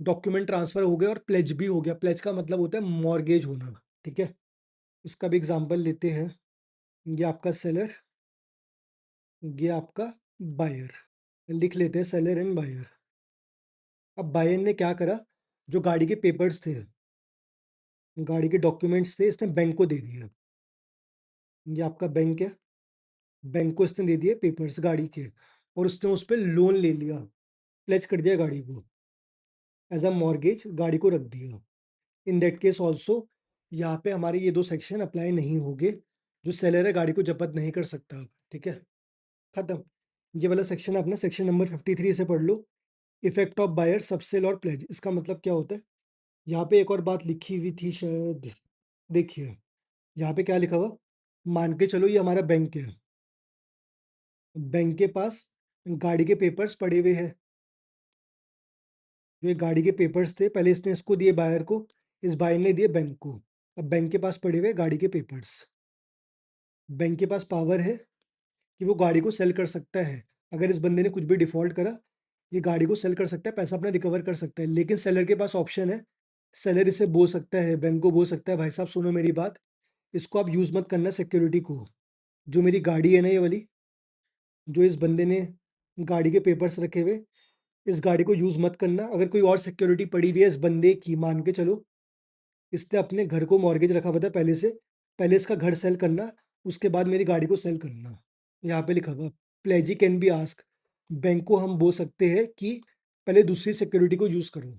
डॉक्यूमेंट ट्रांसफर हो गया और प्लेज भी हो गया। प्लेज का मतलब होता है मॉर्गेज होना। ठीक है, इसका भी एग्जांपल लेते हैं। ये आपका सेलर, ये आपका बायर। लिख लेते हैं सेलर एंड बायर। अब बायर ने क्या करा, जो गाड़ी के पेपर्स थे, गाड़ी के डॉक्यूमेंट्स थे, इसने बैंक को दे दिए। ये आपका बैंक है, बैंक को इसने दे दिए पेपर्स गाड़ी के, और उसने उस पर लोन ले लिया, प्लेज कर दिया गाड़ी को, एज अ मॉर्गेज गाड़ी को रख दिया। इन दैट केस ऑल्सो यहाँ पे हमारे ये दो सेक्शन अप्लाई नहीं होंगे। जो सेलर है गाड़ी को जब्त नहीं कर सकता। ठीक है, खत्म। ये वाला सेक्शन अपना सेक्शन नंबर 53 से पढ़ लो। इफेक्ट ऑफ बायर, सबसेल और प्लेज। इसका मतलब क्या होता है? यहाँ पे एक और बात लिखी हुई थी शायद, देखिए यहाँ पे क्या लिखा हुआ। मान के चलो ये हमारा बैंक है, बैंक के पास गाड़ी के पेपर्स पड़े हुए हैं। जो ये गाड़ी के पेपर्स थे, पहले इसने इसको दिए बायर को, इस बायर ने दिए बैंक को। अब बैंक के पास पड़े हुए गाड़ी के पेपर्स, बैंक के पास पावर है कि वो गाड़ी को सेल कर सकता है। अगर इस बंदे ने कुछ भी डिफ़ॉल्ट करा, ये गाड़ी को सेल कर सकता है, पैसा अपना रिकवर कर सकता है। लेकिन सेलर के पास ऑप्शन है, सेलर इसे बोल सकता है, बैंक को बोल सकता है, भाई साहब सुनो मेरी बात, इसको आप यूज़ मत करना सिक्योरिटी को। जो मेरी गाड़ी है ना ये वाली, जो इस बंदे ने गाड़ी के पेपर्स रखे हुए, इस गाड़ी को यूज़ मत करना। अगर कोई और सिक्योरिटी पड़ी हुई है इस बंदे की, मान के चलो इसने अपने घर को मॉर्गेज रखा हुआ था पहले से, पहले इसका घर सेल करना, उसके बाद मेरी गाड़ी को सेल करना। यहाँ पे लिखा हुआ प्लेजी कैन बी आस्क, बैंक को हम बोल सकते हैं कि पहले दूसरी सिक्योरिटी को यूज़ करो,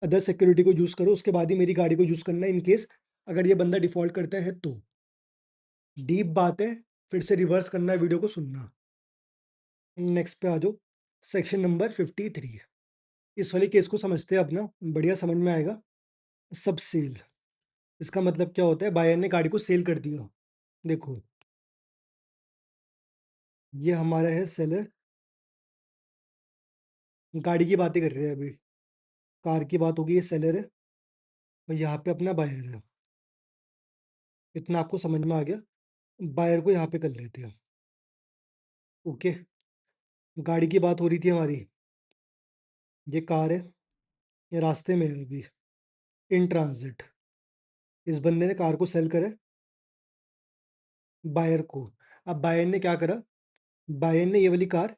अदर सिक्योरिटी को यूज़ करो, उसके बाद ही मेरी गाड़ी को यूज़ करना इन केस अगर ये बंदा डिफ़ॉल्ट करता है तो। डीप बात है, फिर से रिवर्स करना है, वीडियो को सुनना। नेक्स्ट पे आ जाओ, सेक्शन नंबर 53। इस वाले केस को समझते हैं अपना, बढ़िया समझ में आएगा। सब सेल, इसका मतलब क्या होता है, बायर ने गाड़ी को सेल कर दिया। देखो, ये हमारा है सेलर, गाड़ी की बातें कर रहे हैं अभी, कार की बात होगी, ये सेलर है और यहाँ पे अपना बायर है। इतना आपको समझ में आ गया। बायर को यहाँ पे कर लेते हैं। ओके, गाड़ी की बात हो रही थी हमारी, ये कार है, ये रास्ते में है अभी, इन ट्रांजिट। इस बंदे ने कार को सेल करा बायर को। अब बायर ने क्या करा, बायर ने ये वाली कार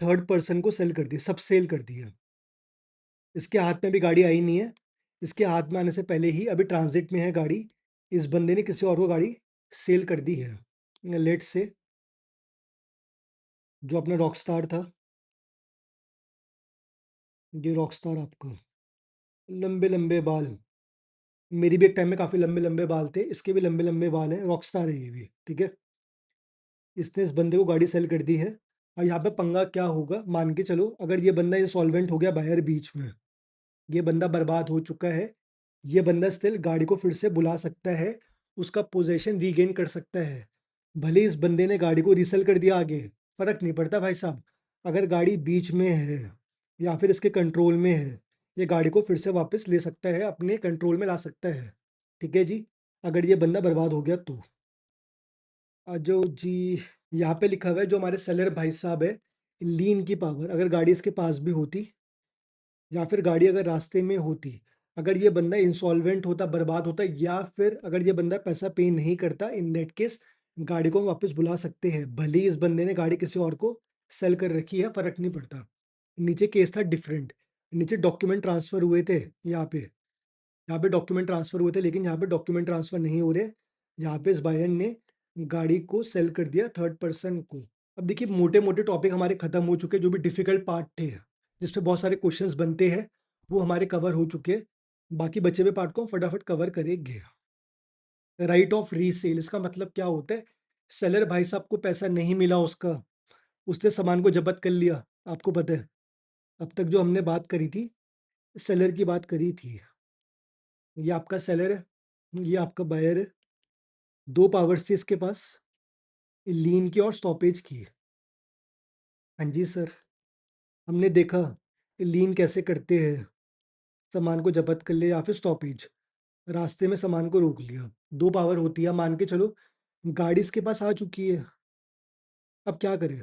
थर्ड पर्सन को सेल कर दी, सब सेल कर दी है। इसके हाथ में अभी गाड़ी आई नहीं है, इसके हाथ में आने से पहले ही अभी ट्रांजिट में है गाड़ी, इस बंदे ने किसी और को गाड़ी सेल कर दी है। लेट से जो अपना रॉकस्टार था, ये रॉकस्टार आपका, लंबे लंबे बाल, मेरी भी एक टाइम में काफ़ी लंबे लंबे बाल थे, इसके भी लंबे लंबे बाल हैं, रॉकस्टार है ये भी, ठीक है। इसने इस बंदे को गाड़ी सेल कर दी है और यहाँ पे पंगा क्या होगा, मान के चलो अगर ये बंदा इंसॉल्वेंट हो गया बाहर बीच में, ये बंदा बर्बाद हो चुका है, ये बंदा स्टिल गाड़ी को फिर से बुला सकता है, उसका पोजेशन रीगेन कर सकता है। भले इस बंदे ने गाड़ी को रीसेल कर दिया आगे, फर्क नहीं पड़ता भाई साहब। अगर गाड़ी बीच में है या फिर इसके कंट्रोल में है, ये गाड़ी को फिर से वापस ले सकता है, अपने कंट्रोल में ला सकता है, ठीक है जी। अगर ये बंदा बर्बाद हो गया तो जो जी यहाँ पे लिखा हुआ है, जो हमारे सेलर भाई साहब है, लीन की पावर, अगर गाड़ी इसके पास भी होती या फिर गाड़ी अगर रास्ते में होती, अगर ये बंदा इंसॉल्वेंट होता, बर्बाद होता, या फिर अगर ये बंदा पैसा पे नहीं करता, इन दैट केस गाड़ी को हम वापस बुला सकते हैं, भले ही इस बंदे ने गाड़ी किसी और को सेल कर रखी है, फर्क नहीं पड़ता। नीचे केस था डिफरेंट, नीचे डॉक्यूमेंट ट्रांसफर हुए थे, यहाँ पे डॉक्यूमेंट ट्रांसफर हुए थे, लेकिन यहाँ पे डॉक्यूमेंट ट्रांसफर नहीं हो रहे। यहाँ पे इस बायन ने गाड़ी को सेल कर दिया थर्ड पर्सन को। अब देखिए, मोटे मोटे टॉपिक हमारे खत्म हो चुके हैं, जो भी डिफिकल्ट पार्ट थे जिसपे बहुत सारे क्वेश्चंस बनते हैं, वो हमारे कवर हो चुके हैं। बाकी बचे हुए पार्ट को हम फटाफट कवर करेंगे। राइट ऑफ रीसेल, इसका मतलब क्या होता है, सेलर भाई साहब को पैसा नहीं मिला उसका, उसने सामान को जब्त कर लिया। आपको पता है, अब तक जो हमने बात करी थी, सेलर की बात करी थी। ये आपका सेलर है, ये आपका बायर है, दो पावर्स थी इसके पास, लीन की और स्टॉपेज की। हाँ जी सर, हमने देखा लीन कैसे करते हैं, सामान को जब्त कर लिया या फिर स्टॉपेज, रास्ते में सामान को रोक लिया। दो पावर होती है, मान के चलो गाड़ी इसके पास आ चुकी है, अब क्या करें,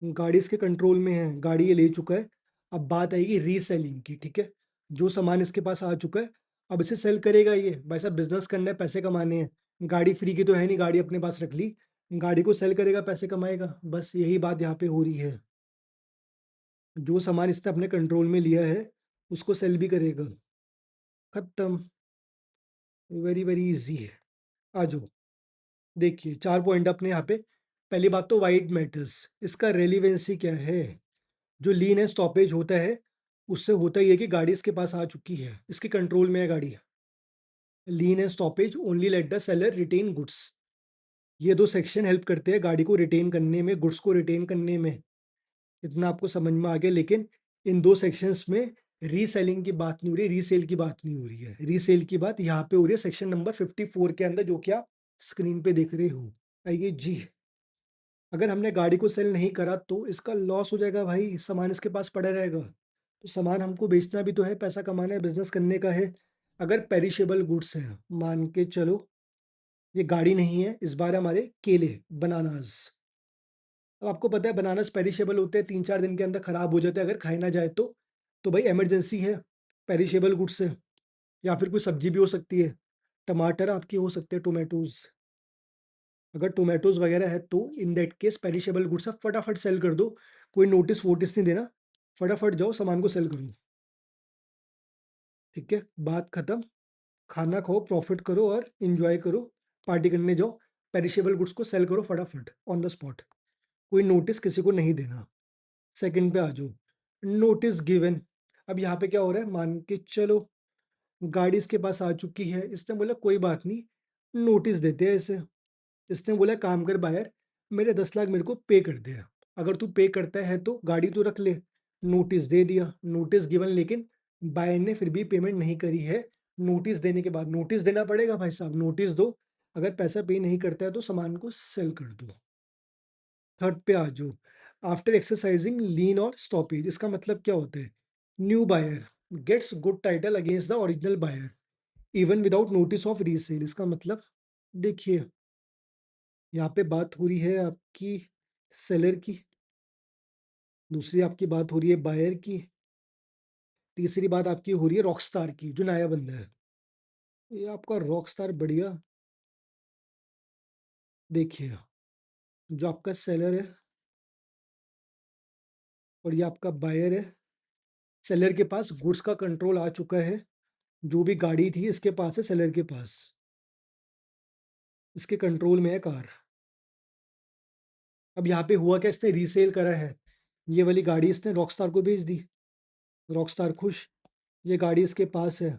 गाड़ी इसके कंट्रोल में है, गाड़ी ये ले चुका है। अब बात आएगी रीसेलिंग की, ठीक है। जो सामान इसके पास आ चुका है, अब इसे सेल करेगा ये, भाई साहब बिजनेस करना है, पैसे कमाने हैं, गाड़ी फ्री की तो है नहीं, गाड़ी अपने पास रख ली, गाड़ी को सेल करेगा, पैसे कमाएगा, बस यही बात यहाँ पे हो रही है। जो सामान इसने अपने कंट्रोल में लिया है, उसको सेल भी करेगा, खत्म, वेरी वेरी इजी है। आ जाओ, देखिए 4 पॉइंट अपने यहाँ पे। पहली बात तो वाइड मैटर्स, इसका रेलिवेंसी क्या है, जो लीन है स्टॉपेज होता है, उससे होता ही है कि गाड़ी इसके पास आ चुकी है, इसके कंट्रोल में है गाड़ी। Lien and stoppage only let the seller retain goods, ये दो सेक्शन हेल्प करते हैं गाड़ी को रिटेन करने में, गुड्स को रिटेन करने में। इतना आपको समझ में आ गया, लेकिन इन दो सेक्शंस में रीसेलिंग की बात नहीं हो रही, रीसेल की बात नहीं हो रही है। रीसेल की बात यहाँ पे हो रही है सेक्शन नंबर 54 के अंदर, जो कि आप स्क्रीन पे देख रहे हो। आइए जी, अगर हमने गाड़ी को सेल नहीं करा तो इसका लॉस हो जाएगा भाई, सामान इसके पास पड़ा रहेगा, तो सामान हमको बेचना भी तो है, पैसा कमाना है, बिजनेस करने का है। अगर पेरिशेबल गुड्स है, मान के चलो ये गाड़ी नहीं है, इस बार हमारे केले, बनानास। अब आपको पता है बनानास पेरिशेबल होते हैं, 3-4 दिन के अंदर खराब हो जाते हैं अगर खाए ना जाए तो भाई इमरजेंसी है, पेरिशेबल गुड्स है, या फिर कोई सब्जी भी हो सकती है, टमाटर आपके हो सकते हैं, टोमेटोज, अगर टोमेटोज वगैरह है तो इन दैट केस पेरिशेबल गुड्स है, फटाफट सेल कर दो, कोई नोटिस वोटिस नहीं देना, फटाफट जाओ सामान को सेल करो, ठीक है, बात खत्म। खाना खाओ, प्रॉफिट करो और इंजॉय करो, पार्टी करने जाओ। पेरिशेबल गुड्स को सेल करो फटाफट ऑन द स्पॉट, कोई नोटिस किसी को नहीं देना। सेकंड पे आ जाओ, नोटिस गिवन। अब यहाँ पे क्या हो रहा है, मान के चलो गाड़ी इसके पास आ चुकी है, इसने बोला कोई बात नहीं, नोटिस देते हैं इसे। इसने बोला काम कर बायर, मेरे 10 लाख मेरे को पे कर दे, अगर तू पे करता है तो गाड़ी तो रख ले। नोटिस दे दिया, नोटिस गिवन, लेकिन बायर ने फिर भी पेमेंट नहीं करी है। नोटिस देने के बाद नोटिस देना पड़ेगा भाई साहब, नोटिस दो। अगर पैसा पे नहीं करता है तो सामान को सेल कर दो। थर्ड पे आ जाओ, आफ्टर एक्सरसाइजिंग लीन और स्टॉपेज। इसका मतलब क्या होता है, new buyer gets good title against the original buyer even without notice of resale. इसका मतलब देखिए, यहाँ पे बात हो रही है आपकी सेलर की, दूसरी आपकी बात हो रही है बायर की, तीसरी बात आपकी हो रही है रॉकस्टार की जो नया बंदा है। ये आपका रॉकस्टार बढ़िया, देखिए जो आपका सेलर है और ये आपका बायर है। सेलर के पास गुड्स का कंट्रोल आ चुका है, जो भी गाड़ी थी इसके पास है, सेलर के पास, इसके कंट्रोल में है कार। अब यहाँ पे हुआ क्या, इसने रीसेल करा है, ये वाली गाड़ी इसने रॉकस्टार को भेज दी, रॉकस्टार खुश, ये गाड़ी इसके पास है।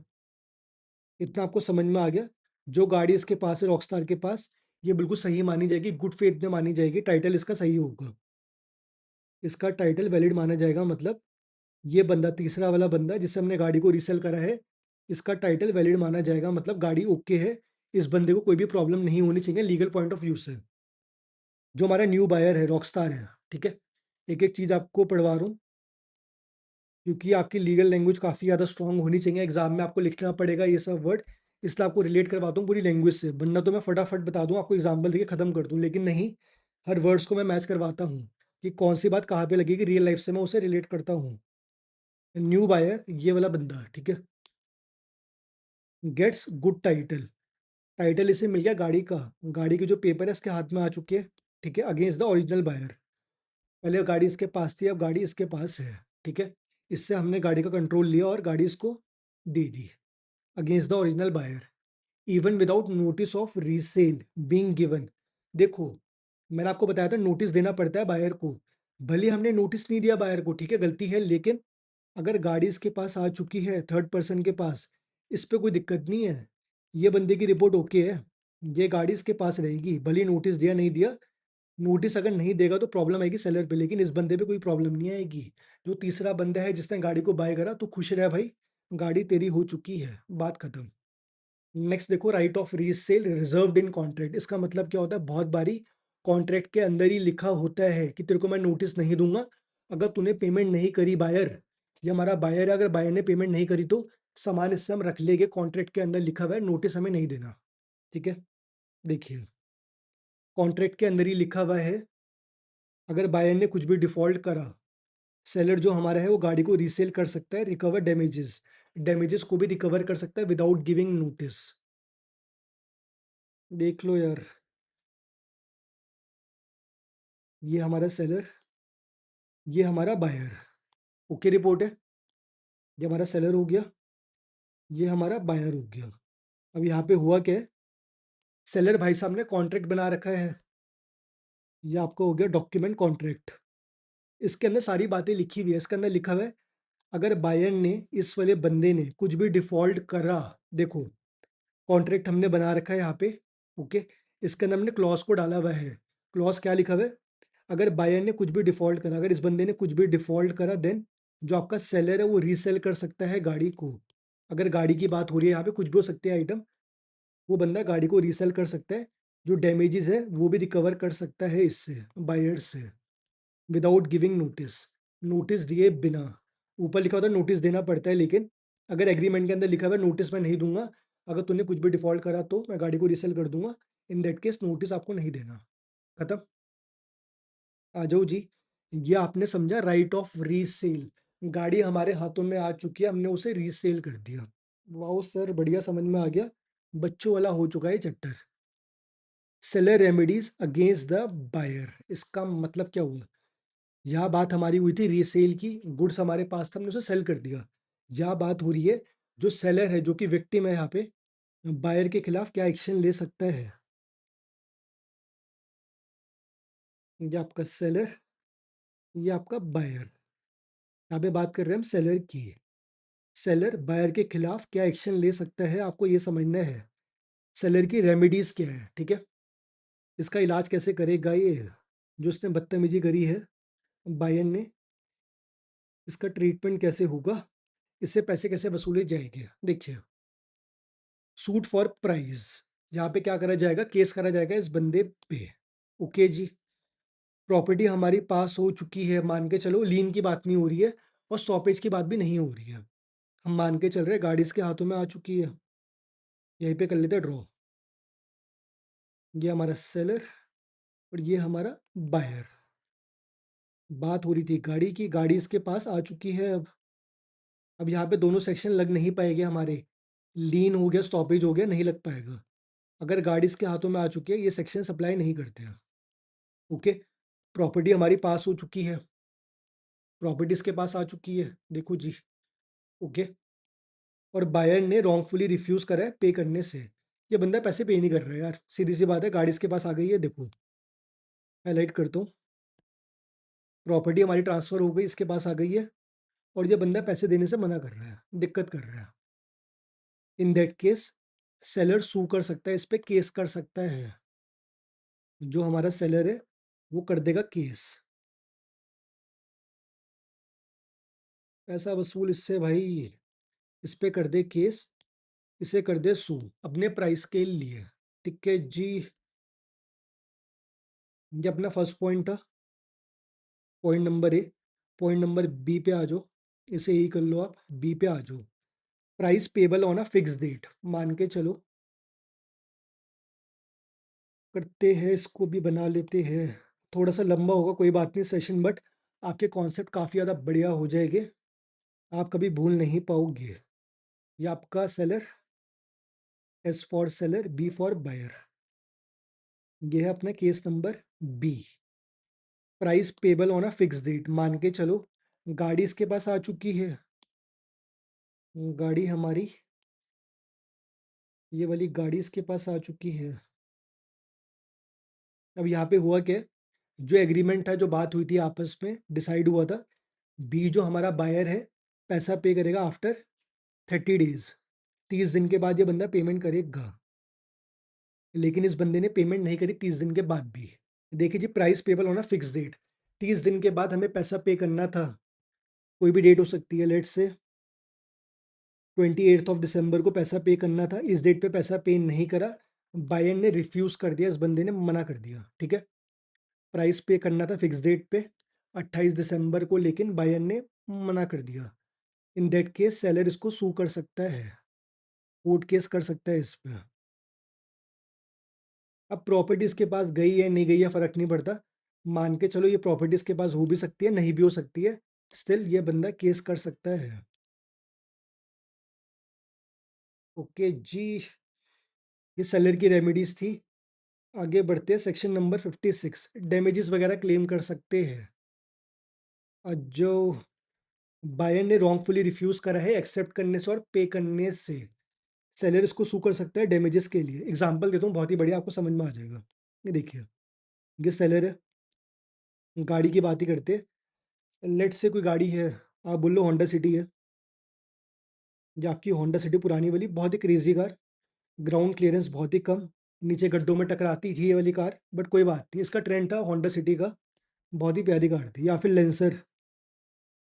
इतना आपको समझ में आ गया, जो गाड़ी इसके पास है रॉकस्टार के पास, ये बिल्कुल सही मानी जाएगी, गुड फेथ में मानी जाएगी, टाइटल इसका सही होगा, इसका टाइटल वैलिड माना जाएगा। मतलब ये बंदा, तीसरा वाला बंदा जिससे हमने गाड़ी को रीसेल करा है, इसका टाइटल वैलिड माना जाएगा, मतलब गाड़ी ओके है, इस बंदे को कोई भी प्रॉब्लम नहीं होनी चाहिए लीगल पॉइंट ऑफ व्यू से। जो हमारा न्यू बायर है रॉकस्टार है, ठीक है, एक एक चीज़ आपको पढ़वा रहा हूँ, क्योंकि आपकी लीगल लैंग्वेज काफ़ी ज़्यादा स्ट्रांग होनी चाहिए, एग्जाम में आपको लिखना पड़ेगा ये सब वर्ड, इसलिए आपको रिलेट करवाता हूँ पूरी लैंग्वेज से, वरना तो मैं फटाफट बता दूँ आपको, एग्जाम्पल देके खत्म कर दूँ, लेकिन नहीं, हर वर्ड्स को मैं मैच करवाता हूँ कि कौन सी बात कहाँ पे लगेगी, रियल लाइफ से मैं उसे रिलेट करता हूँ। न्यू बायर ये वाला बंदा, ठीक है, गेट्स गुड टाइटल, टाइटल इसे मिल गया गाड़ी का, गाड़ी के जो पेपर है इसके हाथ में आ चुके हैं, ठीक है, अगेंस्ट द ओरिजिनल बायर। पहले गाड़ी इसके पास थी, अब गाड़ी इसके पास है, ठीक है, इससे हमने गाड़ी का कंट्रोल लिया और गाड़ी इसको दे दी against the original buyer even without notice of resale being given. देखो, मैंने आपको बताया था नोटिस देना पड़ता है बायर को, भले हमने नोटिस नहीं दिया बायर को, ठीक है, गलती है, लेकिन अगर गाड़ी इसके पास आ चुकी है थर्ड पर्सन के पास, इस पे कोई दिक्कत नहीं है, ये बंदे की रिपोर्ट ओके है, ये गाड़ी इसके पास रहेगी, भले नोटिस दिया नहीं दिया। नोटिस अगर नहीं देगा तो प्रॉब्लम आएगी सेलर पे, लेकिन इस बंदे पे कोई प्रॉब्लम नहीं आएगी। जो तीसरा बंदा है जिसने गाड़ी को बाय करा, तो खुश रह भाई, गाड़ी तेरी हो चुकी है, बात खत्म। नेक्स्ट देखो, right of resale reserved in contract. इसका मतलब क्या होता है, बहुत बारी कॉन्ट्रैक्ट के अंदर ही लिखा होता है कि तेरे को मैं नोटिस नहीं दूंगा, अगर तूने पेमेंट नहीं करी बायर, ये हमारा बायर है, अगर बायर ने पेमेंट नहीं करी तो सामान इससे हम रख लेंगे, कॉन्ट्रैक्ट के अंदर लिखा हुआ है, नोटिस हमें नहीं देना, ठीक है। देखिए, कॉन्ट्रैक्ट के अंदर ही लिखा हुआ है, अगर बायर ने कुछ भी डिफॉल्ट करा, सेलर जो हमारा है वो गाड़ी को रीसेल कर सकता है, रिकवर डैमेजेस, डैमेजेस को भी रिकवर कर सकता है विदाउट गिविंग नोटिस। देख लो यार, ये हमारा सेलर, ये हमारा बायर, ओके रिपोर्ट है, ये हमारा सेलर हो गया, ये हमारा बायर हो गया। अब यहाँ पे हुआ क्या है, सेलर भाई साहब ने कॉन्ट्रैक्ट बना रखा है, ये आपका हो गया डॉक्यूमेंट कॉन्ट्रैक्ट, इसके अंदर सारी बातें लिखी हुई है, इसके अंदर लिखा हुआ है, अगर बायर ने, इस वाले बंदे ने कुछ भी डिफॉल्ट करा, देखो कॉन्ट्रैक्ट हमने बना रखा है यहाँ पे, ओके, इसके अंदर हमने क्लॉज को डाला हुआ है, क्लॉज क्या लिखा हुआ है, अगर बायर ने कुछ भी डिफॉल्ट करा, अगर इस बंदे ने कुछ भी डिफॉल्ट करा, देन जो आपका सेलर है वो रीसेल कर सकता है गाड़ी को। अगर गाड़ी की बात हो रही है, यहाँ पे कुछ भी हो सकते हैं आइटम, वो बंदा गाड़ी को रीसेल कर सकता है, जो डैमेजेस है वो भी रिकवर कर सकता है इससे, बायर से, विदाउट गिविंग नोटिस, नोटिस दिए बिना। ऊपर लिखा होता है नोटिस देना पड़ता है, लेकिन अगर एग्रीमेंट के अंदर लिखा हुआ है नोटिस मैं नहीं दूंगा, अगर तूने कुछ भी डिफॉल्ट करा तो मैं गाड़ी को रीसेल कर दूंगा, इन दैट केस नोटिस आपको नहीं देना। खत्म। आ जाओ जी, ये आपने समझा राइट ऑफ रीसेल, गाड़ी हमारे हाथों में आ चुकी है, हमने उसे रीसेल कर दिया। वाओ सर, बढ़िया, समझ में आ गया, बच्चों वाला हो चुका है chapter. Seller remedies against the buyer, इसका मतलब क्या हुआ, यह बात हमारी हुई थी रीसेल की, गुड्स हमारे पास था, हमने उसे सेल कर दिया। यह बात हो रही है, जो सेलर है, जो कि विक्टिम है यहाँ पे, बायर के खिलाफ क्या एक्शन ले सकता है। ये आपका सेलर, ये आपका बायर। यहाँ पे बात कर रहे हैं हम सेलर की। सेलर बायर के खिलाफ क्या एक्शन ले सकता है, आपको ये समझना है। सेलर की रेमेडीज क्या है, ठीक है। इसका इलाज कैसे करेगा ये जो इसने बदतमीजी करी है बायर ने, इसका ट्रीटमेंट कैसे होगा, इससे पैसे कैसे वसूले जाएंगे। देखिए, सूट फॉर प्राइस, यहाँ पे क्या करा जाएगा, केस करा जाएगा इस बंदे पे। ओके जी। प्रॉपर्टी हमारी पास हो चुकी है, मान के चलो लीन की बात नहीं हो रही है और स्टॉपेज की बात भी नहीं हो रही है। हम मान के चल रहे हैं गाड़ी इसके हाथों में आ चुकी है। यहीं पे कर लेते हैं ड्रॉ। ये हमारा सेलर और ये हमारा बायर। बात हो रही थी गाड़ी की, गाड़ी इसके पास आ चुकी है। अब यहाँ पे दोनों सेक्शन लग नहीं पाएंगे हमारे। लीन हो गया, स्टॉपेज हो गया, नहीं लग पाएगा। अगर गाड़ी इसके हाथों में आ चुकी है, ये सेक्शन सप्लाई नहीं करते हैं। ओके। प्रॉपर्टी हमारी पास हो चुकी है, प्रॉपर्टी इसके पास आ चुकी है, देखो जी। ओके। और बायर ने रॉन्गफुली रिफ्यूज करा है पे करने से। ये बंदा पैसे पे नहीं कर रहा है यार, सीधी सी बात है। गाड़ी इसके पास आ गई है, देखो हाईलाइट करता हूँ। प्रॉपर्टी हमारी ट्रांसफर हो गई, इसके पास आ गई है और ये बंदा पैसे देने से मना कर रहा है, दिक्कत कर रहा है। इन दैट केस सेलर सू कर सकता है, इस पे केस कर सकता है। जो हमारा सेलर है वो कर देगा केस। पैसा वसूल इससे भाई, इस पे कर दे केस, इसे कर दे सू अपने प्राइस के लिए। ठीक है जी। ये अपना फर्स्ट पॉइंट था, point number A. Point number B पे आ जाओ, इसे ही कर लो आप। बी पे आ जाओ। Price payable on a fix date, मान के चलो करते हैं, इसको भी बना लेते हैं। थोड़ा सा लंबा होगा, कोई बात नहीं सेशन, बट आपके कॉन्सेप्ट काफ़ी ज़्यादा बढ़िया हो जाएंगे, आप कभी भूल नहीं पाओगे। ये आपका seller, S for seller, B for buyer. ये है अपना case number B. Price payable on a fix date, मान के चलो गाड़ी इसके पास आ चुकी है। गाड़ी हमारी, ये वाली गाड़ी इसके पास आ चुकी है। अब यहाँ पे हुआ क्या, जो एग्रीमेंट था, जो बात हुई थी आपस में, डिसाइड हुआ था, बी जो हमारा बायर है पैसा पे करेगा आफ्टर 30 डेज। 30 दिन के बाद ये बंदा पेमेंट करेगा। लेकिन इस बंदे ने पेमेंट नहीं करी 30 दिन के बाद भी। देखिए जी, प्राइस पेबल होना फिक्स डेट, 30 दिन के बाद हमें पैसा पे करना था। कोई भी डेट हो सकती है, लेट से 28 दिसंबर को पैसा पे करना था, इस डेट पे पैसा पे नहीं करा। बायर ने रिफ्यूज कर दिया, इस बंदे ने मना कर दिया, ठीक है। प्राइस पे करना था फिक्स डेट पे 28 दिसंबर को, लेकिन बायर ने मना कर दिया। इन दैट केस सेलर इसको सू कर सकता है, कोर्ट केस कर सकता है इस पे। अब प्रॉपर्टी इसके पास गई है नहीं गई है फर्क नहीं पड़ता, मान के चलो ये प्रॉपर्टी इसके पास हो भी सकती है, नहीं भी हो सकती है, स्टिल ये बंदा केस कर सकता है। ओके जी। ये सेलर की रेमेडीज थी। आगे बढ़ते हैं, सेक्शन नंबर 56, डैमेजेस वगैरह क्लेम कर सकते हैं। और जो बायर ने रॉन्गफुली रिफ्यूज करा है एक्सेप्ट करने से और पे करने से, सेलर इसको सू कर सकता है डैमेजेस के लिए। एग्जांपल देता हूँ, बहुत ही बढ़िया, आपको समझ में आ जाएगा। ये देखिए, ये सेलर है, गाड़ी की बात ही करते हैं। लेट से कोई गाड़ी है, आप बोल लो होंडा सिटी है, या आपकी होंडा सिटी पुरानी वाली, बहुत ही क्रेजी कार, ग्राउंड क्लियरेंस बहुत ही कम, नीचे गड्ढों में टकराती थी ये वाली कार, बट कोई बात नहीं, इसका ट्रेंड था होंडा सिटी का। बहुत ही प्यारी कार थी, या फिर लेंसर,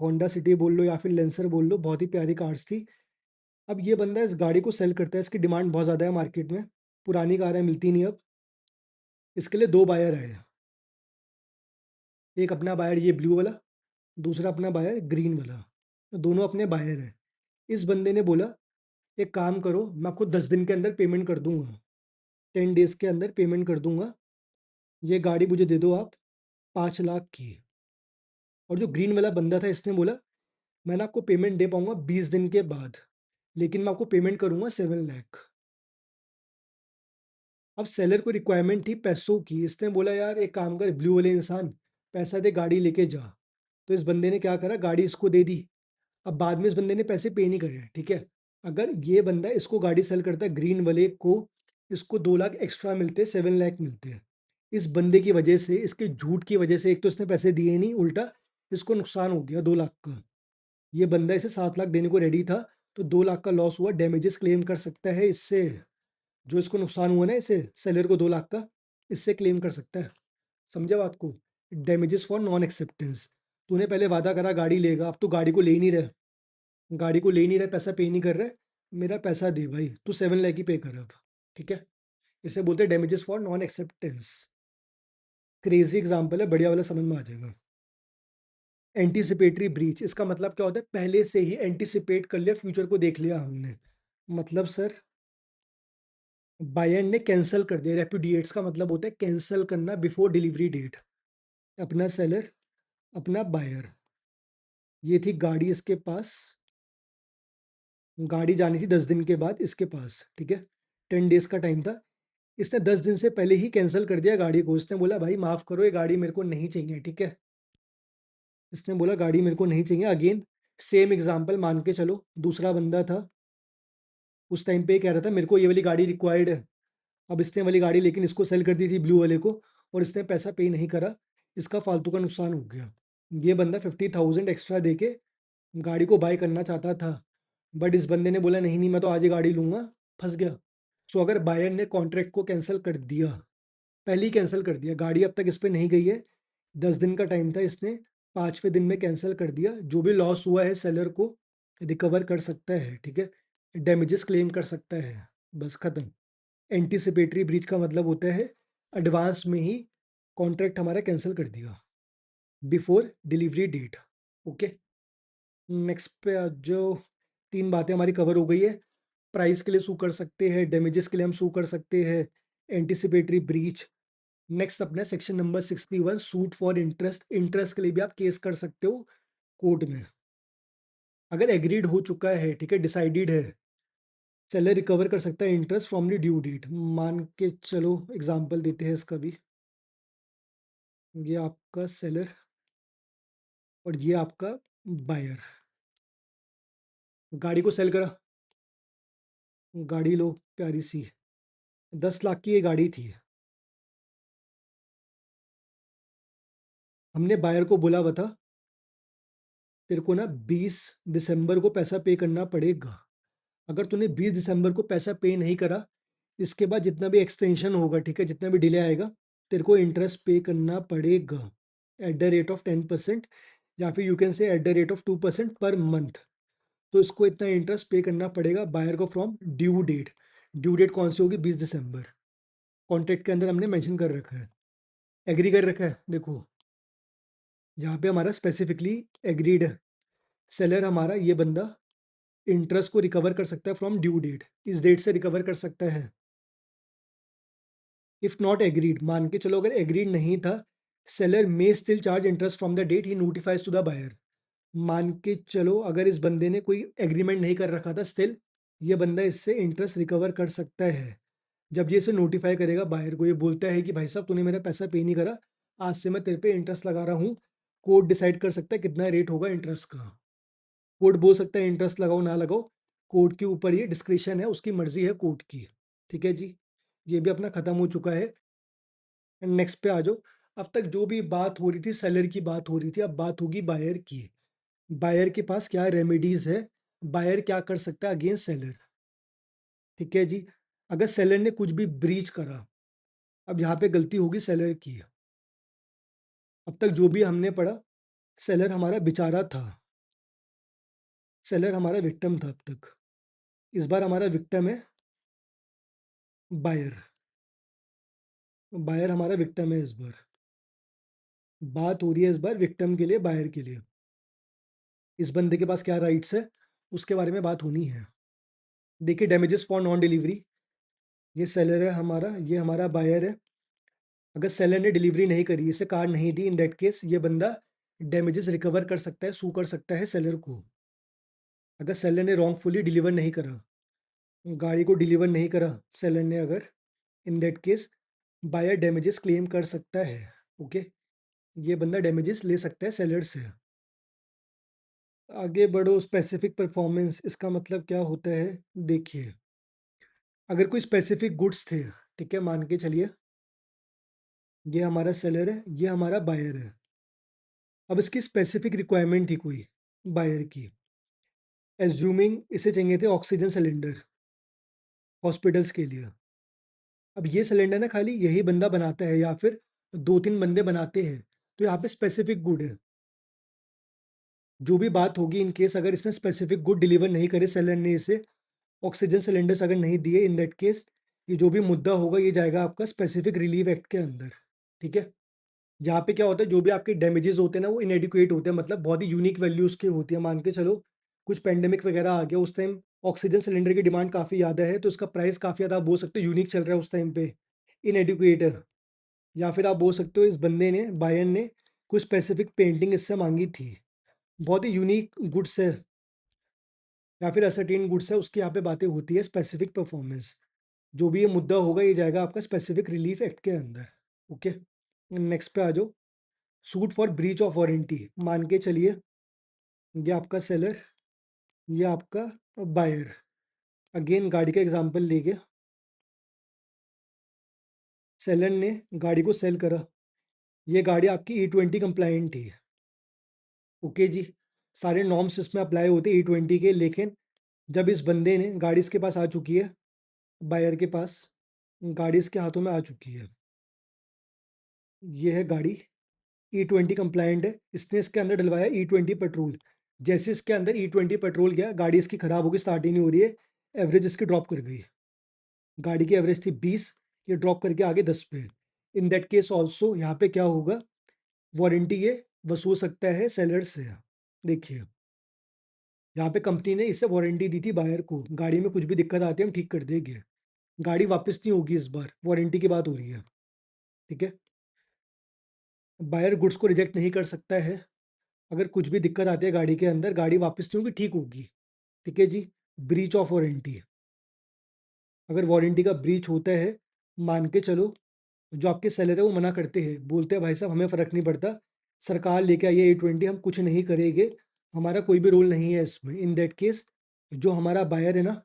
होंडा सिटी बोल लो या फिर लेंसर बोल लो, बहुत ही प्यारी कार्स थी। अब ये बंदा इस गाड़ी को सेल करता है, इसकी डिमांड बहुत ज़्यादा है मार्केट में, पुरानी कार है, मिलती नहीं अब। इसके लिए दो बायर है, एक अपना बायर ये ब्लू वाला, दूसरा अपना बायर ग्रीन वाला, दोनों अपने बायर हैं। इस बंदे ने बोला एक काम करो, मैं आपको 10 दिन के अंदर पेमेंट कर दूंगा, 10 डेज के अंदर पेमेंट कर दूंगा, ये गाड़ी मुझे दे दो आप 5 लाख की। और जो ग्रीन वाला बंदा था, इसने बोला मैं ना आपको पेमेंट दे पाऊंगा 20 दिन के बाद, लेकिन मैं आपको पेमेंट करूंगा 7 लाख। अब सेलर को रिक्वायरमेंट थी पैसों की, इसने बोला यार एक काम कर ब्लू वाले इंसान, पैसा दे गाड़ी लेके जा। तो इस बंदे ने क्या करा, गाड़ी इसको दे दी। अब बाद में इस बंदे ने पैसे पे नहीं करे, ठीक है। अगर ये बंदा इसको गाड़ी सेल करता है ग्रीन वाले को, इसको 2 लाख एक्स्ट्रा मिलते, 7 लाख मिलते हैं। इस बंदे की वजह से, इसके झूठ की वजह से, एक तो इसने पैसे दिए नहीं, उल्टा इसको नुकसान हो गया 2 लाख का। ये बंदा इसे 7 लाख देने को रेडी था, तो 2 लाख का लॉस हुआ, डैमेजेस क्लेम कर सकता है इससे। जो इसको नुकसान हुआ ना, इसे सेलर को 2 लाख का, इससे क्लेम कर सकता है। समझा बात को? Damages for non acceptance. तूने पहले वादा करा गाड़ी लेगा, अब तू गाड़ी को ले ही नहीं रहा, गाड़ी को ले ही नहीं रहा, पैसा पे नहीं कर रहा है। मेरा पैसा दे भाई, तू 7 लाख ही पे कर अब। ठीक है? इसे बोलते हैं damages for non acceptance. Crazy example है, बढ़िया वाला समझ में आ जाएगा। एंटीसिपेटरी ब्रीच, इसका मतलब क्या होता है? पहले से ही एंटीसिपेट कर लिया, फ्यूचर को देख लिया हमने। मतलब सर, बायर ने कैंसिल कर दिया। रेपुडिएट्स का मतलब होता है कैंसिल करना बिफोर डिलीवरी डेट। अपना सेलर, अपना बायर। ये थी गाड़ी इसके पास, गाड़ी जानी थी 10 दिन के बाद इसके पास। ठीक है? 10 डेज का टाइम था। इसने 10 दिन से पहले ही कैंसिल कर दिया गाड़ी को। इसने बोला भाई माफ करो, ये गाड़ी मेरे को नहीं चाहिए। ठीक है? इसने बोला गाड़ी मेरे को नहीं चाहिए। अगेन सेम एग्जांपल मान के चलो, दूसरा बंदा था, उस टाइम पे कह रहा था मेरे को ये वाली गाड़ी रिक्वायर्ड है। अब इसने वाली गाड़ी लेकिन इसको सेल कर दी थी, ब्लू वाले को, और इसने पैसा पे नहीं करा। इसका फालतू का नुकसान हो गया। ये बंदा 50,000 एक्स्ट्रा दे के गाड़ी को बाय करना चाहता था, बट इस बंदे ने बोला नहीं नहीं, मैं तो आज ही गाड़ी लूंगा। फंस गया। सो अगर बायर ने कॉन्ट्रैक्ट को कैंसिल कर दिया, पहले ही कैंसिल कर दिया, गाड़ी अब तक इस पे नहीं गई है, 10 दिन का टाइम था, इसने 5वें दिन में कैंसिल कर दिया, जो भी लॉस हुआ है सेलर को रिकवर कर सकता है। ठीक है? डैमेजेस क्लेम कर सकता है। बस खत्म। एंटीसिपेटरी ब्रीच का मतलब होता है एडवांस में ही कॉन्ट्रैक्ट हमारा कैंसिल कर दिया, before delivery date. Okay? Next पे आज जो 3 बातें हमारी कवर हो गई है, प्राइस के लिए सू कर सकते हैं, डैमेजेस के लिए हम सू कर सकते हैं, एंटीसिपेटरी ब्रीच। नेक्स्ट अपना section number 61, suit for interest. Interest के लिए भी आप केस कर सकते हो कोर्ट में, अगर एग्रीड हो चुका है। ठीक है? डिसाइडेड है, सेलर रिकवर कर सकता है interest from the due date. मान के चलो एग्जांपल देते हैं इसका भी। ये आपका सेलर और ये आपका बायर। गाड़ी को सेल करा, गाड़ी लो प्यारी सी, 10 लाख की ये गाड़ी थी। हमने बायर को बोला हुआ था तेरे को ना 20 दिसंबर को पैसा पे करना पड़ेगा। अगर तूने 20 दिसंबर को पैसा पे नहीं करा, इसके बाद जितना भी एक्सटेंशन होगा, ठीक है, जितना भी डिले आएगा, तेरे को इंटरेस्ट पे करना पड़ेगा एट द रेट ऑफ 10%, या फिर you can say at the rate of 2% per month. तो इसको इतना इंटरेस्ट पे करना पड़ेगा बायर को from due date. Due date कौन सी होगी? 20 दिसंबर। कॉन्ट्रैक्ट के अंदर हमने मेंशन कर रखा है, एग्री कर रखा है। देखो यहाँ पे हमारा स्पेसिफिकली एग्रीड है, सेलर हमारा ये बंदा इंटरेस्ट को रिकवर कर सकता है फ्रॉम ड्यू डेट, इस डेट से रिकवर कर सकता है। इफ नॉट एग्रीड, मान के चलो अगर एग्रीड नहीं था, seller may still charge interest from the date he notifies to the buyer. मान के चलो अगर इस बंदे ने कोई एग्रीमेंट नहीं कर रखा था, स्टिल ये बंदा इससे इंटरेस्ट रिकवर कर सकता है। जब ये इसे नोटिफाई करेगा बायर को, ये बोलता है कि भाई साहब तूने मेरा पैसा पे नहीं करा, आज से मैं तेरे पे इंटरेस्ट लगा रहा हूँ। कोर्ट डिसाइड कर सकता है कितना रेट होगा इंटरेस्ट का। कोर्ट बोल सकता है इंटरेस्ट लगाओ ना लगाओ, कोर्ट के ऊपर ये डिस्क्रिशन है, उसकी मर्जी है कोर्ट की। ठीक है जी? ये भी अपना खत्म हो चुका है। नेक्स्ट पे आ जाओ। अब तक जो भी बात हो रही थी सेलर की बात हो रही थी, अब बात होगी बायर की। बायर के पास क्या रेमेडीज है, बायर क्या कर सकता है अगेंस्ट सेलर। ठीक है जी? अगर सेलर ने कुछ भी ब्रीच करा, अब यहाँ पे गलती होगी सेलर की। अब तक जो भी हमने पढ़ा, सेलर हमारा बेचारा था, सेलर हमारा विक्टिम था अब तक। इस बार हमारा विक्टिम है बायर। बायर हमारा विक्टिम है इस बार। बात हो रही है इस बार विक्टिम के लिए, बायर के लिए। इस बंदे के पास क्या राइट्स है, उसके बारे में बात होनी है। देखिए डैमेजेस फॉर नॉन डिलीवरी, ये सेलर है हमारा, ये हमारा बायर है। अगर सेलर ने डिलीवरी नहीं करी, इसे कार नहीं दी, इन दैट केस ये बंदा डैमेजेस रिकवर कर सकता है, सू कर सकता है सेलर को। अगर सेलर ने रॉन्गफुली डिलीवर नहीं करा, गाड़ी को डिलीवर नहीं करा सेलर ने अगर, in that case buyer damages claim कर सकता है। ओके? ये बंदा डैमेजेस ले सकता है सेलर से। आगे बढ़ो। स्पेसिफिक परफॉर्मेंस, इसका मतलब क्या होता है? देखिए अगर कोई स्पेसिफिक गुड्स थे, ठीक है, मान के चलिए ये हमारा सेलर है, ये हमारा बायर है। अब इसकी स्पेसिफिक रिक्वायरमेंट थी कोई बायर की, एज्यूमिंग इसे चाहिए थे ऑक्सीजन सिलेंडर हॉस्पिटल्स के लिए। अब ये सिलेंडर ना खाली यही बंदा बनाता है या फिर 2-3 बंदे बनाते हैं, तो यहाँ पे स्पेसिफिक गुड है। जो भी बात होगी इन केस अगर इसने स्पेसिफिक गुड डिलीवर नहीं करे सेलर ने इसे, ऑक्सीजन सिलेंडर्स अगर नहीं दिए, इन दैट केस ये जो भी मुद्दा होगा ये जाएगा आपका स्पेसिफिक रिलीफ एक्ट के अंदर, ठीक है? यहाँ पे क्या होता है, जो भी आपके डैमेजेस होते हैं ना वो इनएडिक्वेट होते हैं, मतलब बहुत ही यूनिक वैल्यूज की होती है। मान के चलो कुछ पेंडेमिक वगैरह आ गया, उस टाइम ऑक्सीजन सिलेंडर की डिमांड काफ़ी ज़्यादा है, तो उसका प्राइस काफ़ी ज़्यादा आप बोल सकते हो यूनिक चल रहा है उस टाइम पे, इनएडिक्वेट है। या फिर आप बोल सकते हो इस बंदे ने, बायर ने कुछ स्पेसिफिक पेंटिंग इससे मांगी थी, बहुत ही यूनिक गुड्स है या फिर असर्टेन गुड्स है, उसकी यहाँ पे बातें होती है स्पेसिफिक परफॉर्मेंस। जो भी ये मुद्दा होगा ये जाएगा आपका स्पेसिफिक रिलीफ एक्ट के अंदर। ओके, नेक्स्ट पे आ जाओ। Suit for breach of warranty, मान के चलिए ये आपका सेलर, ये आपका बायर। अगेन गाड़ी का एग्जांपल लेके सेलर ने गाड़ी को सेल करा, ये गाड़ी आपकी E20 कंप्लाइंट थी। ओके जी, सारे नॉर्म्स इसमें अप्लाई होते हैं E20 के, लेकिन जब इस बंदे ने गाड़ी इसके पास आ चुकी है, बायर के पास गाड़ी इसके हाथों में आ चुकी है, ये है गाड़ी E20 कंप्लायंट है, इसने इसके अंदर डलवाया E20 पेट्रोल। जैसे इसके अंदर E20 पेट्रोल गया, गाड़ी इसकी खराब होगी, स्टार्ट ही नहीं हो रही है, एवरेज इसकी ड्रॉप कर गई। गाड़ी की एवरेज थी 20, ये ड्रॉप करके आगे 10 पे। इन दैट केस ऑल्सो यहाँ पे क्या होगा, वारंटी ये वसूल सकता है सेलर से। देखिए यहाँ पे कंपनी ने इससे वारंटी दी थी बायर को, गाड़ी में कुछ भी दिक्कत आती है हम ठीक कर देंगे, गाड़ी वापस नहीं होगी, इस बार वारंटी की बात हो रही है, ठीक है? बायर गुड्स को रिजेक्ट नहीं कर सकता है, अगर कुछ भी दिक्कत आती है गाड़ी के अंदर, गाड़ी वापस नहीं होगी, ठीक होगी, ठीक है जी? ब्रीच ऑफ वारंटी, अगर वारंटी का ब्रीच होता है, मान के चलो जो आपके सेलर है वो मना करते हैं, बोलते हैं भाई साहब हमें फ़र्क नहीं पड़ता, सरकार लेके आई है E20, हम कुछ नहीं करेंगे, हमारा कोई भी रोल नहीं है इसमें। इन दैट केस जो हमारा बायर है ना,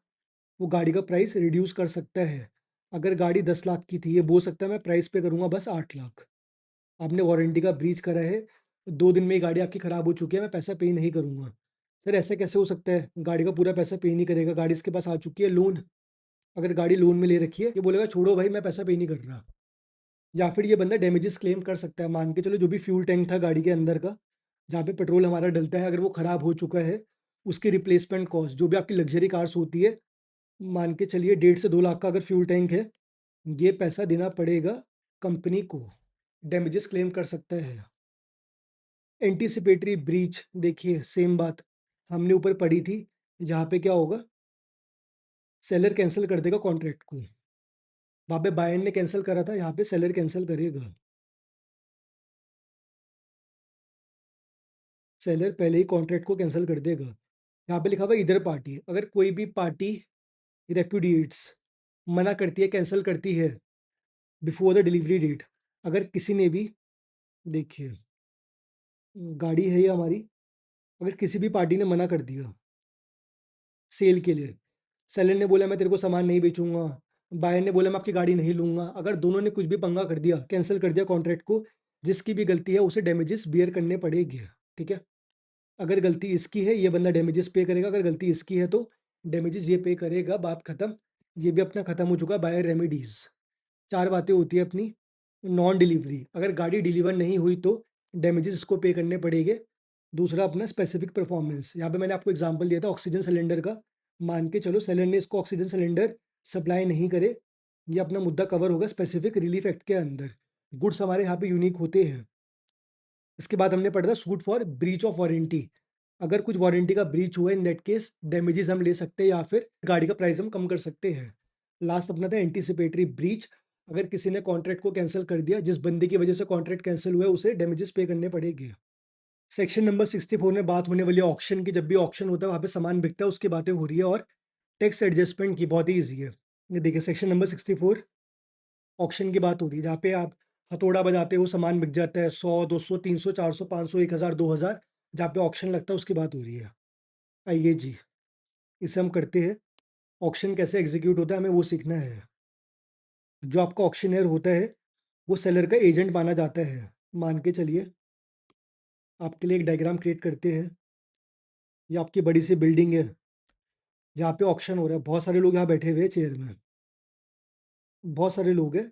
वो गाड़ी का प्राइस रिड्यूस कर सकता है। अगर गाड़ी 10 लाख की थी, ये बोल सकता है मैं प्राइस पे करूँगा बस 8 लाख। आपने वारंटी का ब्रीच करा है, 2 दिन में ही गाड़ी आपकी ख़राब हो चुकी है, मैं पैसा पे नहीं करूँगा। सर ऐसा कैसे हो सकता है? गाड़ी का पूरा पैसा पे नहीं करेगा, गाड़ी इसके पास आ चुकी है, लोन, अगर गाड़ी लोन में ले रखी है, ये बोलेगा छोड़ो भाई मैं पैसा पे नहीं कर रहा। या फिर ये बंदा डैमेजेस क्लेम कर सकता है, मान के चलो जो भी फ्यूल टैंक था गाड़ी के अंदर का, जहाँ पे पेट्रोल हमारा डलता है, अगर वो ख़राब हो चुका है, उसकी रिप्लेसमेंट कॉस्ट, जो भी आपकी लग्ज़री कार्स होती है, मान के चलिए 1.5 से 2 लाख का अगर फ्यूल टैंक है, ये पैसा देना पड़ेगा कंपनी को, डैमेजेस क्लेम कर सकता है। एंटीसिपेटरी ब्रीच, देखिए सेम बात हमने ऊपर पढ़ी थी, यहाँ पे क्या होगा, सेलर कैंसिल कर देगा कॉन्ट्रैक्ट को, वहाँ पे बायर ने कैंसिल करा था, यहाँ पे सेलर कैंसिल करेगा। सेलर पहले ही कॉन्ट्रैक्ट को कैंसिल कर देगा। यहाँ पे लिखा हुआ है इधर पार्टी, अगर कोई भी पार्टी रेपुडिएट्स, मना करती है, कैंसिल करती है बिफोर द डिलीवरी डेट, अगर किसी ने भी, देखिए गाड़ी है ये हमारी, अगर किसी भी पार्टी ने मना कर दिया सेल के लिए, सेलर ने बोला मैं तेरे को सामान नहीं बेचूंगा, बायर ने बोला मैं आपकी गाड़ी नहीं लूंगा, अगर दोनों ने कुछ भी पंगा कर दिया, कैंसिल कर दिया कॉन्ट्रैक्ट को, जिसकी भी गलती है उसे डैमेजेस बियर करने पड़ेगी, ठीक है? अगर गलती इसकी है ये बंदा डैमेजेस पे करेगा, अगर गलती इसकी है तो डैमेजेस ये पे करेगा, बात खत्म। ये भी अपना खत्म हो चुका है बायर रेमेडीज। 4 बातें होती है अपनी। नॉन डिलीवरी, अगर गाड़ी डिलीवर नहीं हुई तो डैमेजेस इसको पे करने पड़ेंगे। दूसरा अपना स्पेसिफिक परफॉर्मेंस, यहाँ पे मैंने आपको एग्जांपल दिया था ऑक्सीजन सिलेंडर का, मान के चलो सेलर ने इसको ऑक्सीजन सिलेंडर सप्लाई नहीं करे, ये अपना मुद्दा कवर होगा स्पेसिफिक रिलीफ एक्ट के अंदर। गुड्स हमारे यहाँ पे यूनिक होते हैं। इसके बाद हमने पढ़ा था suit for breach of warranty, अगर कुछ वारंटी का ब्रीच हुआ इन दैट केस डैमेजेस हम ले सकते हैं या फिर गाड़ी का प्राइस हम कम कर सकते हैं। लास्ट अपना था एंटीसिपेटरी ब्रीच, अगर किसी ने कॉन्ट्रैक्ट को कैंसिल कर दिया, जिस बंदे की वजह से कॉन्ट्रैक्ट कैंसिल हुआ है उसे डैमेजेस पे करने पड़ेंगे। सेक्शन नंबर 64 में बात होने वाली है ऑक्शन की, जब भी ऑक्शन होता है वहाँ पे सामान बिकता है उसकी बातें हो रही है, और टैक्स एडजस्टमेंट की, बहुत ही ईजी है। ये देखिए सेक्शन नंबर 64 ऑक्शन की बात हो रही है, जहाँ पे आप हथौड़ा बजाते हो सामान बिक जाता है, 100 200 300 400 500 1000 2000, जहाँ पे ऑक्शन लगता है उसकी बात हो रही है। आइए जी, इसे हम करते हैं। ऑक्शन कैसे एग्जीक्यूट होता है हमें वो सीखना है। जो आपका ऑक्शनियर होता है वो सेलर का एजेंट माना जाता है। मान के चलिए आपके लिए एक डायग्राम क्रिएट करते हैं। ये आपकी बड़ी सी बिल्डिंग है, यहाँ पे ऑक्शन हो रहा है, बहुत सारे लोग यहाँ बैठे हुए हैं चेयर में, बहुत सारे लोग हैं,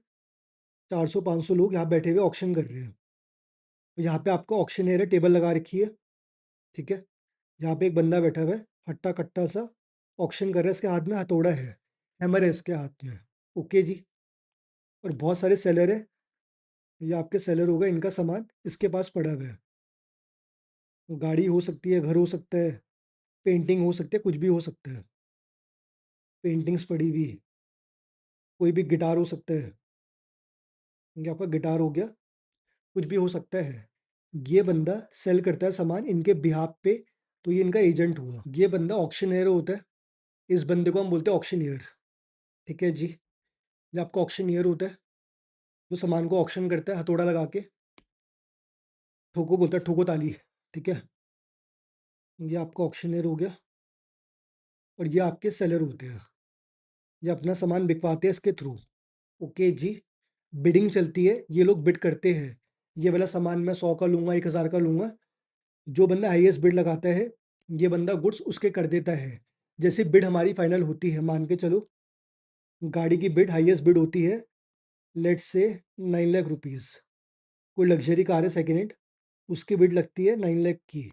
400-500 लोग यहाँ बैठे हुए ऑक्शन कर रहे हैं। तो यहाँ पे आपका ऑक्शनियर है, टेबल लगा रखी है, ठीक है। यहाँ पे एक बंदा बैठा हुआ है, हट्टा कट्टा सा ऑक्शन कर रहा है, इसके हाथ में हथौड़ा है, हैमर है इसके हाथ में। ओके जी। और बहुत सारे सेलर है, ये आपके सेलर होगा, इनका सामान इसके पास पड़ा हुआ है। गाड़ी हो सकती है, घर हो सकता है, पेंटिंग हो सकती है, कुछ भी हो सकता है। पेंटिंग्स पड़ी हुई, कोई भी गिटार हो सकता है, ये आपका गिटार हो गया, कुछ भी हो सकता है। ये बंदा सेल करता है सामान इनके बिहाफ पे, तो ये इनका एजेंट हुआ। ये बंदा ऑक्शनियर होता है, इस बंदे को हम बोलते हैं ऑक्शनियर, ठीक है जी। ये आपका ऑक्शनियर होता है, जो सामान को ऑक्शन करता है हथौड़ा लगा के, ठोको बोलता है, ठोको ताली, ठीक है। ये आपका ऑक्शनियर हो गया। और ये आपके सेलर होते हैं, ये अपना सामान बिकवाते हैं इसके थ्रू। ओके जी। बिडिंग चलती है, ये लोग बिड करते हैं, ये वाला सामान मैं 100 का लूँगा, 1000 का लूँगा। जो बंदा हाईएस्ट बिड लगाता है, ये बंदा गुड्स उसके कर देता है। जैसे बिड हमारी फाइनल होती है, मान के चलो गाड़ी की बिड हाईएस्ट बिड होती है, लेट्स से 9 लाख रुपीज़। कोई लग्जरी कार है सेकंड हैंड, उसकी बिड लगती है 9 लाख की।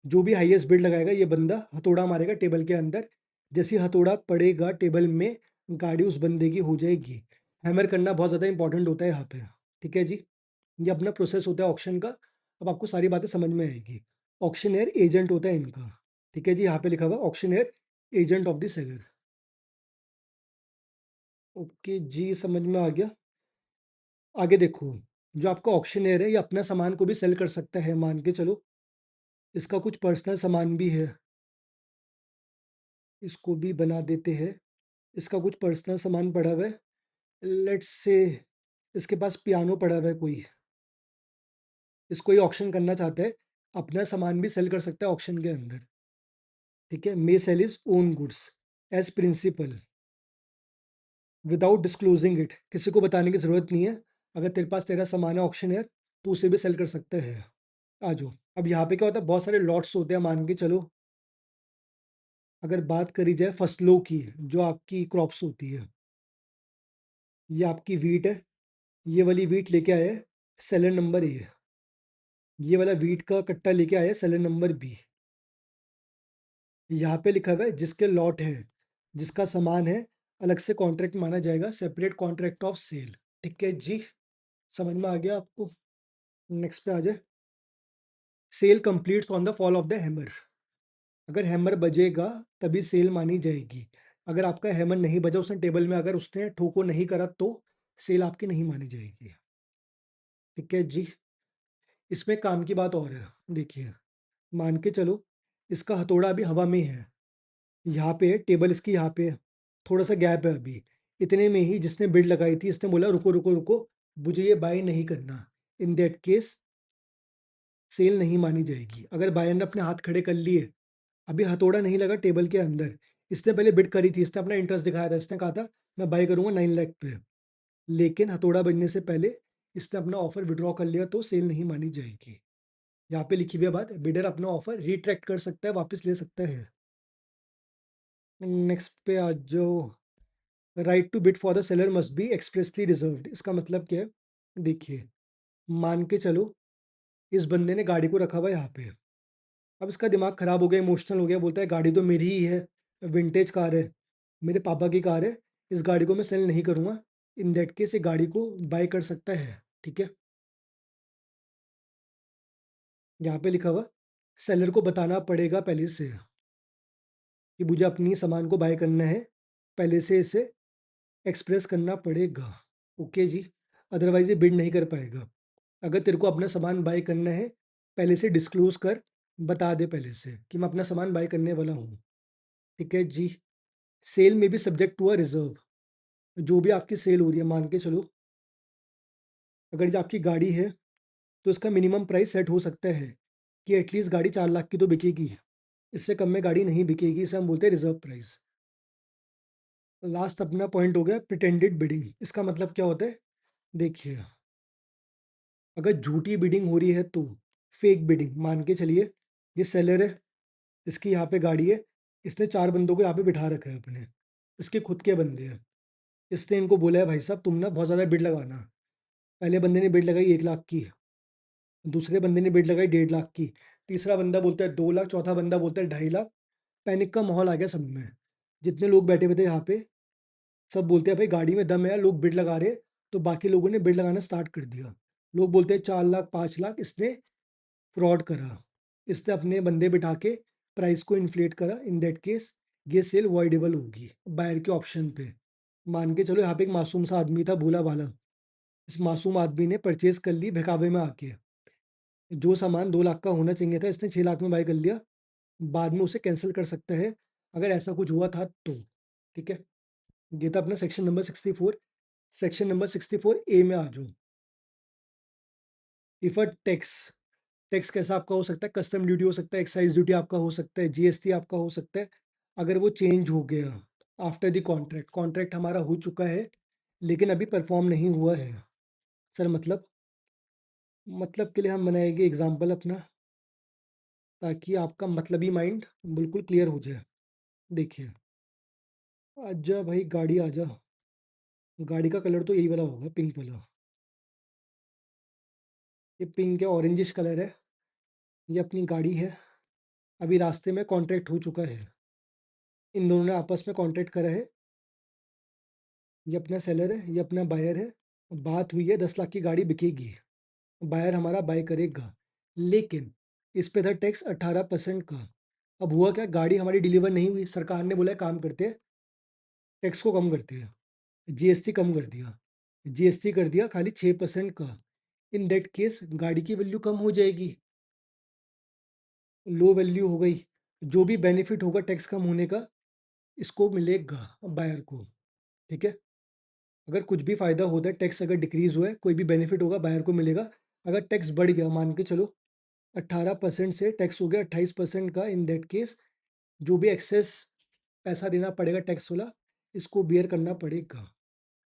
जो भी हाईएस्ट बिड लगाएगा ये बंदा हथौड़ा मारेगा टेबल के अंदर, जैसे ही हथौड़ा पड़ेगा टेबल में, गाड़ी उस बंदे की हो जाएगी। हैमर करना बहुत ज़्यादा इंपॉर्टेंट होता है यहाँ पे, ठीक है जी। ये अपना प्रोसेस होता है ऑक्शन का। अब आपको सारी बातें समझ में आएगी। ऑक्शनियर एजेंट होता है इनका, ठीक है जी। यहाँ पे लिखा हुआ auctioneer agent of the seller. Okay जी, समझ में आ गया। आगे देखो, जो आपका ऑक्शनियर है ये अपना सामान को भी सेल कर सकता है, मान के चलो इसका कुछ पर्सनल सामान भी है, इसको भी बना देते हैं। इसका कुछ पर्सनल सामान पड़ा हुआ है, लेट्स से इसके पास पियानो पड़ा हुआ है कोई, इसको ये ऑक्शन करना चाहता है, अपना सामान भी सेल कर सकता है ऑक्शन के अंदर, ठीक है। May sell is own goods as principal without disclosing it, किसी को बताने की ज़रूरत नहीं है। अगर तेरे पास तेरा सामान है ऑक्शन है तो उसे भी सेल कर सकते हैं। आ जाओ। अब यहाँ पे क्या होता है, बहुत सारे लॉट्स होते हैं, मान के चलो अगर बात करी जाए फसलों की, जो आपकी क्रॉप्स होती है, ये आपकी वीट है, ये वाली वीट लेके आया है सेलर नंबर ए, ये वाला वीट का कट्टा लेके आया है सेलर नंबर बी। यहाँ पे लिखा हुआ है जिसके लॉट है, जिसका सामान है, अलग से कॉन्ट्रैक्ट माना जाएगा, सेपरेट कॉन्ट्रैक्ट ऑफ सेल, ठीक है जी। समझ में आ गया आपको। नेक्स्ट पे आ जाए। Sale completes on the fall of the hammer. अगर हैमर बजेगा तभी सेल मानी जाएगी। अगर आपका हैमर नहीं बजा, उसने टेबल में अगर उसने ठोको नहीं करा, तो सेल आपकी नहीं मानी जाएगी, ठीक है जी। इसमें काम की बात और है, देखिए मान के चलो इसका हथौड़ा अभी हवा में है, यहाँ पे है, टेबल इसकी यहाँ पे है, थोड़ा सा गैप है अभी, इतने में ही जिसने बिड लगाई थी इसने बोला रुको रुको रुको, मुझे ये बाय नहीं करना। इन दैट केस सेल नहीं मानी जाएगी। अगर बायर ने अपने हाथ खड़े कर लिए, अभी हथौड़ा नहीं लगा टेबल के अंदर, इसने पहले बिड करी थी, इसने अपना इंटरेस्ट दिखाया था, इसने कहा था मैं बाय करूंगा 9 लाख पे, लेकिन हथौड़ा बजने से पहले इसने अपना ऑफर विड्रॉ कर लिया, तो सेल नहीं मानी जाएगी। यहाँ पे लिखी हुई है बात, बिडर अपना ऑफर रिट्रैक्ट कर सकता है, वापस ले सकता है। नेक्स्ट पे आ जाओ। Right to bid for the seller must be expressly reserved. इसका मतलब क्या है, देखिए मान के चलो इस बंदे ने गाड़ी को रखा हुआ है यहाँ पे, अब इसका दिमाग खराब हो गया, इमोशनल हो गया, बोलता है गाड़ी तो मेरी ही है, विंटेज कार है, मेरे पापा की कार है, इस गाड़ी को मैं सेल नहीं करूँगा। इन दैट केस ये गाड़ी को बाय कर सकता है, ठीक है। यहाँ पे लिखा हुआ सेलर को बताना पड़ेगा पहले से कि मुझे अपनी सामान को बाय करना है, पहले से इसे एक्सप्रेस करना पड़ेगा। ओके जी। अदरवाइज ये बिड नहीं कर पाएगा। अगर तेरे को अपना सामान बाय करना है, पहले से डिस्क्लोज कर, बता दे पहले से कि मैं अपना सामान बाय करने वाला हूँ, ठीक है जी। सेल में भी सब्जेक्ट टू अ रिजर्व, जो भी आपकी सेल हो रही है, मान के चलो अगर ये आपकी गाड़ी है तो इसका मिनिमम प्राइस सेट हो सकता है कि एटलीस्ट गाड़ी 4 लाख की तो बिकेगी, इससे कम में गाड़ी नहीं बिकेगी, इसे हम बोलते हैं रिजर्व प्राइस। लास्ट अपना पॉइंट हो गया प्रिटेंडेड बिडिंग। इसका मतलब क्या होता है, देखिए अगर झूठी बिडिंग हो रही है तो फेक बिडिंग मान के चलिए, ये सेलर है, इसकी यहाँ पे गाड़ी है, इसने 4 बंदों को यहाँ पे बिठा रखा है अपने, इसके खुद के बंदे हैं। इसने इनको बोला है भाई साहब तुम ना बहुत ज़्यादा बिड लगाना। पहले बंदे ने बिड लगाई 1 लाख की, दूसरे बंदे ने बिड लगाई 1.5 लाख की, तीसरा बंदा बोलता है 2 लाख, चौथा बंदा बोलता है 2.5 लाख। पैनिक का माहौल आ गया सब में। जितने लोग बैठे हुए थे यहाँ पे, सब बोलते हैं भाई गाड़ी में दम है यार, लोग बिड लगा रहे हैं, तो बाकी लोगों ने बिड लगाना स्टार्ट कर दिया। लोग बोलते हैं 4 लाख 5 लाख, इसने फ्रॉड करा, इसने अपने बंदे बिठा के प्राइस को इन्फ्लेट करा। इन दैट केस ये सेल वॉइडेबल होगी बायर के ऑप्शन पे। मान के चलो यहाँ पे एक मासूम सा आदमी था, भोला भाला, इस मासूम आदमी ने परचेज कर ली बहकावे में आके। जो सामान 2 लाख का होना चाहिए था, इसने 6 लाख में बाय कर लिया। बाद में उसे कैंसिल कर सकता है अगर ऐसा कुछ हुआ था तो। ठीक है, ये था अपना सेक्शन नंबर 64। सेक्शन नंबर 64 ए में आ जाओ। इफ अ टैक्स, टैक्स कैसा आपका हो सकता है, कस्टम ड्यूटी हो सकता है, एक्साइज ड्यूटी आपका हो सकता है, जीएसटी आपका हो सकता है। अगर वो चेंज हो गया आफ्टर द कॉन्ट्रैक्ट, कॉन्ट्रैक्ट हमारा हो चुका है लेकिन अभी परफॉर्म नहीं हुआ है। सर मतलब के लिए हम बनाएंगे एग्जाम्पल अपना, ताकि आपका मतलबी माइंड बिल्कुल क्लियर हो जाए। देखिए, आजा भाई गाड़ी आजा। गाड़ी का कलर तो यही वाला होगा, पिंक वाला। ये पिंक है, ऑरेंजिश कलर है। ये अपनी गाड़ी है, अभी रास्ते में कॉन्ट्रैक्ट हो चुका है। इन दोनों ने आपस में कॉन्ट्रैक्ट करा है। ये अपना सेलर है, ये अपना बायर है। बात हुई है 10 लाख की गाड़ी बिकेगी, बायर हमारा बाय करेगा, लेकिन इस पे था टैक्स 18% का। अब हुआ क्या, गाड़ी हमारी डिलीवर नहीं हुई, सरकार ने बोला काम करते हैं, टैक्स को कम करते हैं, जीएसटी कम कर दिया। जीएसटी कर दिया खाली 6% का। इन दैट केस गाड़ी की वैल्यू कम हो जाएगी, लो वैल्यू हो गई। जो भी बेनिफिट होगा टैक्स कम होने का, इसको मिलेगा बायर को। ठीक है, अगर कुछ भी फायदा होता है, टैक्स अगर डिक्रीज हुआ है, कोई भी बेनिफिट होगा बायर को मिलेगा। अगर टैक्स बढ़ गया, मान के चलो 18% से टैक्स हो गया 28% का, इन दैट केस जो भी एक्सेस पैसा देना पड़ेगा टैक्स वाला, इसको बियर करना पड़ेगा।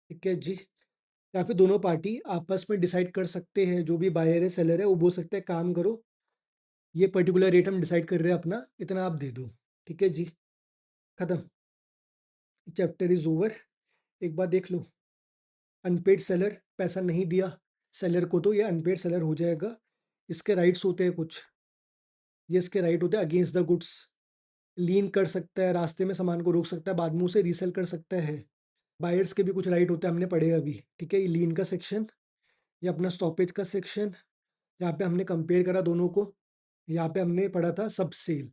ठीक है जी। या फिर दोनों पार्टी आपस में डिसाइड कर सकते हैं, जो भी बायर है सेलर है वो बोल सकते हैं काम करो, ये पर्टिकुलर रेट हम डिसाइड कर रहे हैं अपना, इतना आप दे दो। ठीक है जी, खत्म, चैप्टर इज ओवर। एक बार देख लो, अनपेड सेलर पैसा नहीं दिया सेलर को, तो ये अनपेड सेलर हो जाएगा। इसके राइट्स होते हैं कुछ, ये इसके राइट होते हैं अगेंस्ट द गुड्स। लीन कर सकता है, रास्ते में सामान को रोक सकता है, बाद में उसे रीसेल कर सकता है। बायर्स के भी कुछ राइट होते हैं, हमने पढ़े अभी। ठीक है, ये लीन का सेक्शन, ये अपना स्टॉपेज का सेक्शन। यहाँ पे हमने कंपेयर करा दोनों को। यहाँ पे हमने पढ़ा था सब सेल,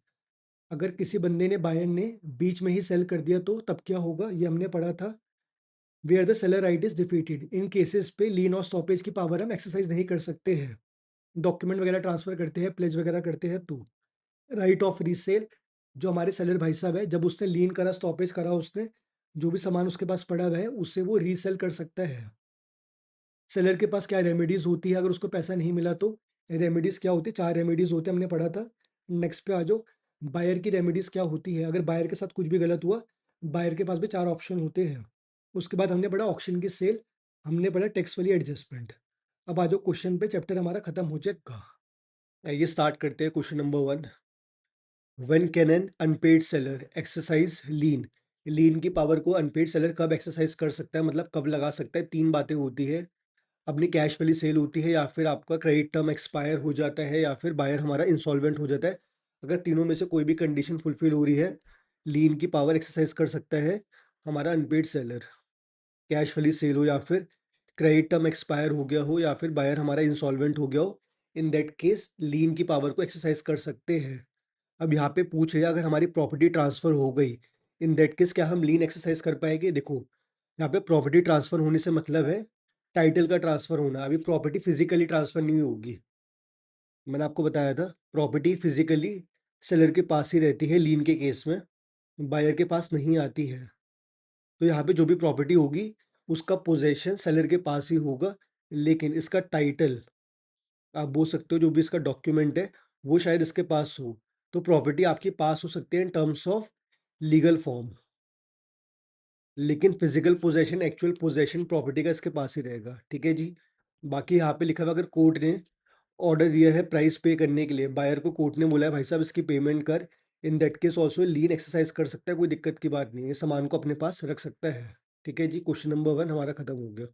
अगर किसी बंदे ने बायर ने बीच में ही सेल कर दिया तो तब क्या होगा, ये हमने पढ़ा था। Where the seller right is defeated, in cases पे लीन और स्टॉपेज की पावर हम एक्सरसाइज नहीं कर सकते हैं। डॉक्यूमेंट वगैरह ट्रांसफर करते हैं, प्लेज वगैरह करते हैं तो। राइट ऑफ रीसेल, जो हमारे सेलर भाई साहब है, जब उसने लीन करा स्टॉपेज करा, उसने जो भी सामान उसके पास पड़ा हुआ है उससे वो रीसेल कर सकता है। सेलर के पास क्या रेमेडीज होती है अगर उसको पैसा नहीं मिला तो। रेमेडीज क्या होती है, 4 रेमेडीज होते हैं, हमने पढ़ा था। नेक्स्ट पे आ जाओ, बायर की रेमेडीज क्या होती है अगर बायर के साथ कुछ भी गलत हुआ। बायर के पास भी 4 ऑप्शन होते हैं। उसके बाद हमने पढ़ा ऑक्शन की सेल, हमने पढ़ा टैक्स वाली एडजस्टमेंट। अब आ जाओ क्वेश्चन पे, चैप्टर हमारा खत्म हो जाएगा। आइए स्टार्ट करते हैं question number 1। When can an unpaid seller exercise lien, lien की पावर को अनपेड सेलर कब एक्सरसाइज कर सकता है, मतलब कब लगा सकता है। 3 बातें होती है, अपनी कैश वाली सेल होती है, या फिर आपका क्रेडिट टर्म एक्सपायर हो जाता है, या फिर बायर हमारा इंसॉल्वेंट हो जाता है। अगर तीनों में से कोई भी कंडीशन फुलफिल हो रही है, लीन की पावर एक्सरसाइज कर सकता है हमारा अनपेड सेलर। कैश वाली सेल हो, या फिर क्रेडिट टर्म एक्सपायर हो गया हो, या फिर बायर हमारा इंसॉल्वेंट हो गया हो, इन दैट केस लीन की पावर को एक्सरसाइज कर सकते हैं। अब यहाँ पे पूछ रहे हैं अगर हमारी प्रॉपर्टी ट्रांसफर हो गई, इन दैट केस क्या हम लीन एक्सरसाइज कर पाएंगे। देखो, यहाँ पे प्रॉपर्टी ट्रांसफर होने से मतलब है टाइटल का ट्रांसफर होना। अभी प्रॉपर्टी फिजिकली ट्रांसफर नहीं होगी। मैंने आपको बताया था प्रॉपर्टी फिजिकली सेलर के पास ही रहती है लीन के केस में, बायर के पास नहीं आती है। तो यहाँ पे जो भी प्रॉपर्टी होगी उसका पोजेशन सेलर के पास ही होगा, लेकिन इसका टाइटल, आप बोल सकते हो जो भी इसका डॉक्यूमेंट है वो शायद इसके पास हो। तो प्रॉपर्टी आपके पास हो सकती है in terms of legal form, लेकिन physical possession, actual possession property का इसके पास ही रहेगा। ठीक है जी। बाकी यहाँ पे लिखा हुआ अगर कोर्ट ने ऑर्डर दिया है प्राइस पे करने के लिए, बायर को कोर्ट ने बोला है भाई साहब इसकी पेमेंट कर, इन that case also lean exercise कर सकता है, कोई दिक्कत की बात नहीं है, सामान को अपने पास रख सकता है। ठीक है जी, क्वेश्चन नंबर 1 हमारा खत्म हो गया।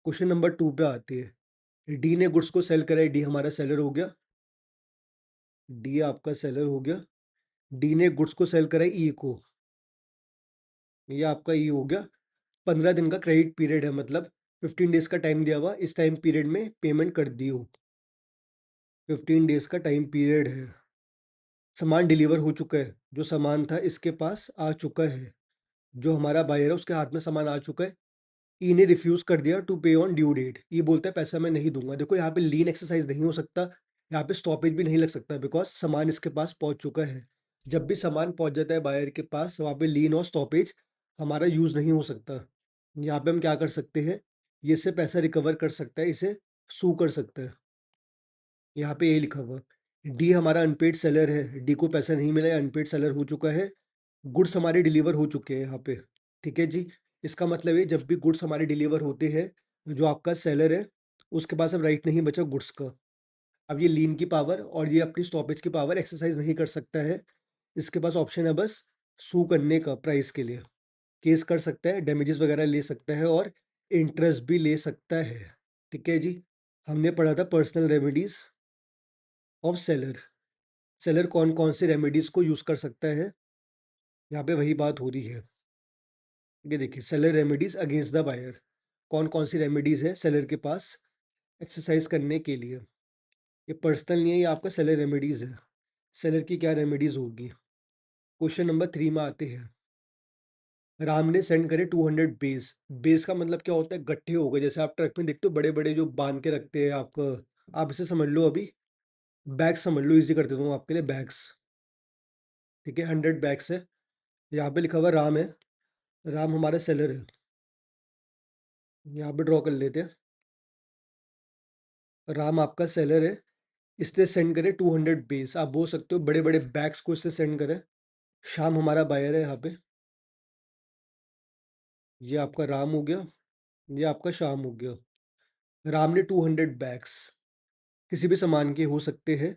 क्वेश्चन नंबर 2 पे आती है। डी ने गुड्स को सेल करा है, डी हमारा सेलर हो गया। डी आपका सेलर हो गया। डी ने गुड्स को सेल करा है ई को, ये आपका ई हो गया। 15 दिन का क्रेडिट पीरियड है, मतलब 15 डेज का टाइम दिया हुआ, इस टाइम पीरियड में पेमेंट कर दी हो। 15 डेज का टाइम पीरियड है। सामान डिलीवर हो चुका है, जो सामान था इसके पास आ चुका है, जो हमारा बायर है उसके हाथ में सामान आ चुका है। ई ने रिफ्यूज कर दिया टू पे ऑन ड्यू डेट, ये बोलता है पैसा मैं नहीं दूंगा। देखो यहाँ पे लीन एक्सरसाइज नहीं हो सकता, यहाँ पे स्टॉपेज भी नहीं लग सकता, बिकॉज सामान इसके पास पहुंच चुका है। जब भी सामान पहुंच जाता है बायर के पास, वहाँ पे लीन और स्टॉपेज हमारा यूज नहीं हो सकता। यहाँ पे हम क्या कर सकते हैं, ये इससे पैसा रिकवर कर सकता है, इसे सू कर सकता है। यहाँ पे ये लिखा हुआ। डी हमारा अनपेड सेलर है, डी को पैसा नहीं मिला है, अनपेड सेलर हो चुका है। गुड्स हमारे डिलीवर हो चुके हैं यहाँ पे। ठीक है जी, इसका मतलब है जब भी गुड्स हमारे डिलीवर होते हैं, जो आपका सेलर है उसके पास अब राइट नहीं बचा गुड्स का। अब ये लीन की पावर और ये अपनी स्टॉपेज की पावर एक्सरसाइज नहीं कर सकता है। इसके पास ऑप्शन है बस सू करने का, प्राइस के लिए केस कर सकता है, डैमेजेस वगैरह ले सकता है और इंटरेस्ट भी ले सकता है। ठीक है जी, हमने पढ़ा था personal remedies of seller. Seller कौन कौन से रेमेडीज को यूज कर सकता है, यहाँ पे वही बात हो रही है। ये देखिए, seller remedies against the buyer, कौन कौन सी रेमेडीज है सेलर के पास एक्सरसाइज करने के लिए। ये पर्सनल नहीं है, ये आपका सेलर रेमेडीज है। सेलर की क्या रेमेडीज होगी। क्वेश्चन नंबर 3 में आते हैं। राम ने सेंड करे 200 बेस। बेस का मतलब क्या होता है, गट्ठे हो गए, जैसे आप ट्रक में देखते हो बड़े बड़े जो बांध के रखते हैं आपका। आप इसे समझ लो अभी, बैग्स समझ लो, इजी कर देता हूँ आपके लिए, बैग्स। ठीक है, 100 बैग्स है। यहाँ पे लिखा हुआ राम है, राम हमारा सेलर है। यहाँ पे ड्रॉ कर लेते हैं, राम आपका सेलर है। इससे सेंड करे 200 बेस, आप बोल सकते हो बड़े बड़े बैग्स को इससे सेंड करे। शाम हमारा बायर है यहाँ पे, ये आपका राम हो गया, ये आपका शाम हो गया। राम ने 200 बैग्स किसी भी सामान के हो सकते हैं,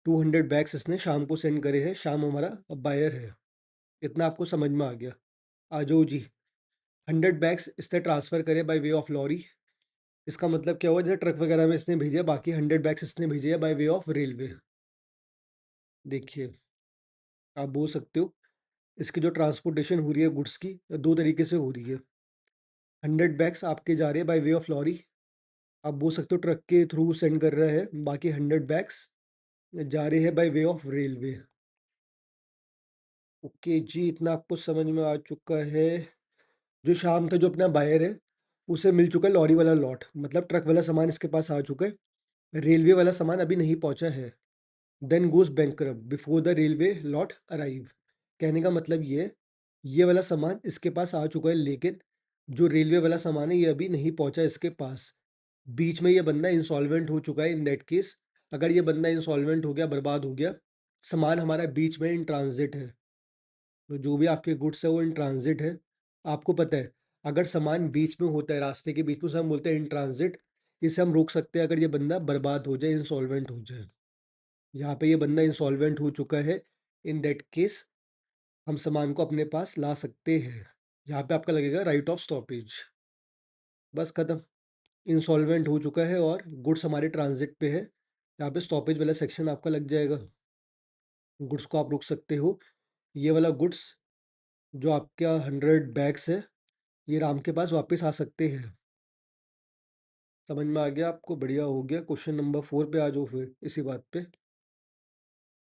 200 बैग्स इसने शाम को सेंड करे हैं, शाम हमारा बायर है। इतना आपको समझ में आ गया। आ जाओ जी। 100 बैग्स इसने ट्रांसफ़र करे बाय वे ऑफ लॉरी। इसका मतलब क्या हुआ, जैसे ट्रक वगैरह में इसने भेजे, बाकी 100 बैग्स इसने भेजे है बाय वे ऑफ रेलवे। देखिए, आप बोल सकते हो इसकी जो ट्रांसपोर्टेशन हो रही है गुड्स की, दो तरीके से हो रही है। 100 बैग्स आपके जा रहे हैं बाय वे ऑफ लॉरी, आप बोल सकते हो ट्रक के थ्रू सेंड कर रहा है। बाकी 100 बैग्स जा रहे हैं by way of railway. Okay जी, इतना आपको समझ में आ चुका है। जो शाम का जो अपना बायर है, उसे मिल चुका है लॉरी वाला लॉट, मतलब ट्रक वाला सामान इसके पास आ चुका है। रेलवे वाला सामान अभी नहीं पहुंचा है। Then goes bankrupt before the railway lot arrive. कहने का मतलब ये वाला सामान इसके पास आ चुका है, लेकिन जो रेलवे वाला सामान है ये अभी नहीं पहुंचा इसके पास। बीच में ये बंदा इंसॉल्वेंट हो चुका है। इन दैट केस, अगर ये बंदा इंसॉल्वेंट हो गया, बर्बाद हो गया, सामान हमारा बीच में इन ट्रांजिट है, तो जो भी आपके गुड्स है वो इन ट्रांजिट है। आपको पता है, अगर सामान बीच में होता है, रास्ते के बीच में, उसे हम बोलते हैं इन ट्रांजिट। इसे हम रोक सकते हैं अगर ये बंदा बर्बाद हो जाए, इंसॉल्वेंट हो जाए। यहाँ पे ये बंदा इंसॉल्वेंट हो चुका है। इन दैट केस हम सामान को अपने पास ला सकते हैं। यहाँ पे आपका लगेगा राइट ऑफ स्टॉपेज। बस खत्म। इंसॉल्वेंट हो चुका है और गुड्स हमारे ट्रांजिट पे है, यहाँ पे स्टॉपेज वाला सेक्शन आपका लग जाएगा। गुड्स को आप रोक सकते हो। ये वाला गुड्स जो आपका 100 बैग्स है, ये राम के पास वापस आ सकते हैं। समझ में आ गया आपको, बढ़िया हो गया। क्वेश्चन नंबर 4 पे आ जाओ फिर इसी बात पे।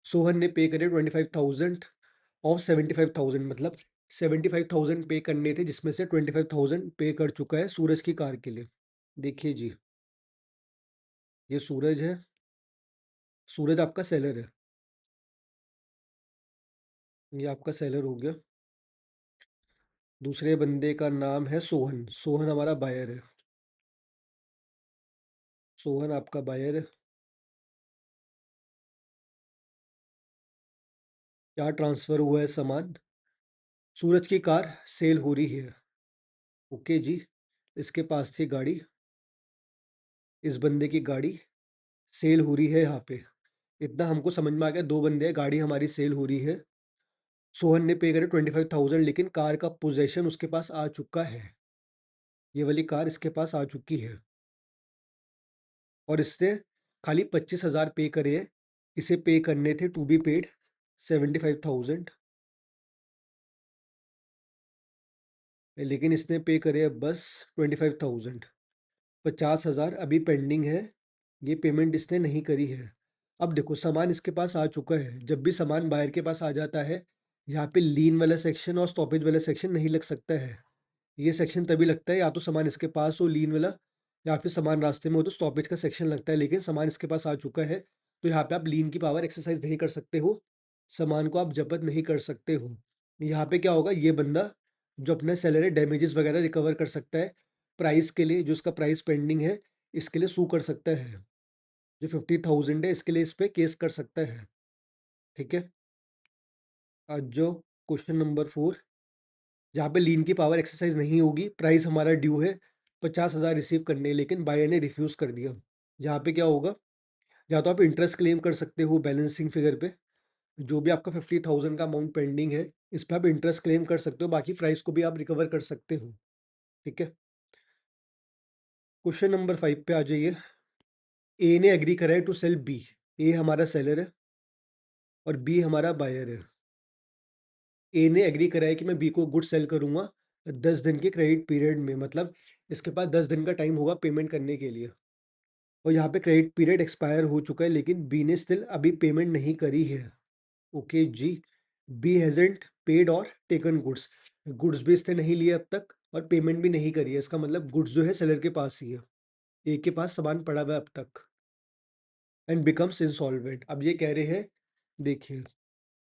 सोहन ने पे करे 25,000 ऑफ 75,000, मतलब 75,000 पे करने थे, जिसमें से 25,000 पे कर चुका है सूरज की कार के लिए। देखिए जी, ये सूरज है, सूरज आपका सेलर है, ये आपका सेलर हो गया। दूसरे बंदे का नाम है सोहन, सोहन हमारा बायर है, सोहन आपका बायर है। क्या ट्रांसफ़र हुआ है सामान, सूरज की कार सेल हो रही है। ओके जी, इसके पास थी गाड़ी, इस बंदे की गाड़ी सेल हो रही है यहाँ पे। इतना हमको समझ में आ गया, 2 बंदे हैं, गाड़ी हमारी सेल हो रही है। सोहन ने पे करे 25,000, लेकिन कार का पोज़ेशन उसके पास आ चुका है। ये वाली कार इसके पास आ चुकी है और इसने खाली 25,000 पे करे हैं। इसे पे करने थे टू बी पेड 75,000, लेकिन इसने पे करे हैं बस 25,000। 50,000 अभी पेंडिंग है, ये पेमेंट इसने नहीं करी है। अब देखो, सामान इसके पास आ चुका है। जब भी सामान बायर के पास आ जाता है, यहाँ पे लीन वाला सेक्शन और स्टॉपेज वाला सेक्शन नहीं लग सकता है। ये सेक्शन तभी लगता है या तो सामान इसके पास हो लीन वाला, या फिर सामान रास्ते में हो तो स्टॉपेज का सेक्शन लगता है। लेकिन सामान इसके पास आ चुका है, तो यहाँ पे आप लीन की पावर एक्सरसाइज नहीं कर सकते हो, सामान को आप जब्त नहीं कर सकते हो। यहाँ पे क्या होगा, ये बंदा जो अपना सेलर है डैमेजेस वगैरह रिकवर कर सकता है। प्राइस के लिए, जो इसका प्राइस पेंडिंग है, इसके लिए सू कर सकता है। जो 50,000 है इसके लिए इस पे केस कर सकता है। ठीक है। आज जो क्वेश्चन नंबर 4, जहाँ पे लीन की पावर एक्सरसाइज नहीं होगी, प्राइस हमारा ड्यू है 50,000 रिसीव करने, लेकिन बायर ने रिफ्यूज़ कर दिया। यहाँ पे क्या होगा, या तो आप इंटरेस्ट क्लेम कर सकते हो बैलेंसिंग फिगर पे, जो भी आपका 50,000 का अमाउंट पेंडिंग है, इस पे आप इंटरेस्ट क्लेम कर सकते हो, बाकी प्राइस को भी आप रिकवर कर सकते हो। ठीक है। क्वेश्चन नंबर 5 पे आ जाइए। ए ने एग्री करा है टू सेल बी। ए हमारा सेलर है और बी हमारा बायर है। ए ने एग्री करा है कि मैं बी को गुड सेल करूंगा 10 दिन के क्रेडिट पीरियड में, मतलब इसके पास 10 दिन का टाइम होगा पेमेंट करने के लिए। और यहाँ पे क्रेडिट पीरियड एक्सपायर हो चुका है, लेकिन बी ने स्टिल अभी पेमेंट नहीं करी है। ओके जी। बी हैजेंट पेड और टेकन गुड्स। गुड्स भी इसने नहीं लिए अब तक और पेमेंट भी नहीं करी है। इसका मतलब गुड्स जो है सेलर के पास ही है, ए के पास सामान पड़ा हुआ है अब तक। And becomes insolvent. अब ये कह रहे हैं, देखिए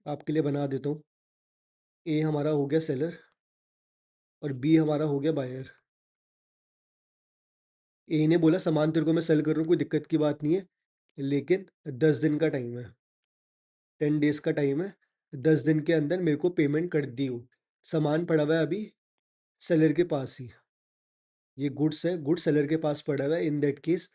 आपके लिए बना देता हूँ। ए हमारा हो गया सेलर और बी हमारा हो गया बायर। ए ने बोला सामान तेरे को मैं सेल कर रहा हूँ, कोई दिक्कत की बात नहीं है, लेकिन 10 दिन का टाइम है, 10 डेज का टाइम है, 10 दिन के अंदर मेरे को पेमेंट कर दियो। सामान पड़ा हुआ है अभी सेलर के पास ही, ये गुड्स है, गुड्स सेलर के पास पड़ा हुआ है। इन दैट केस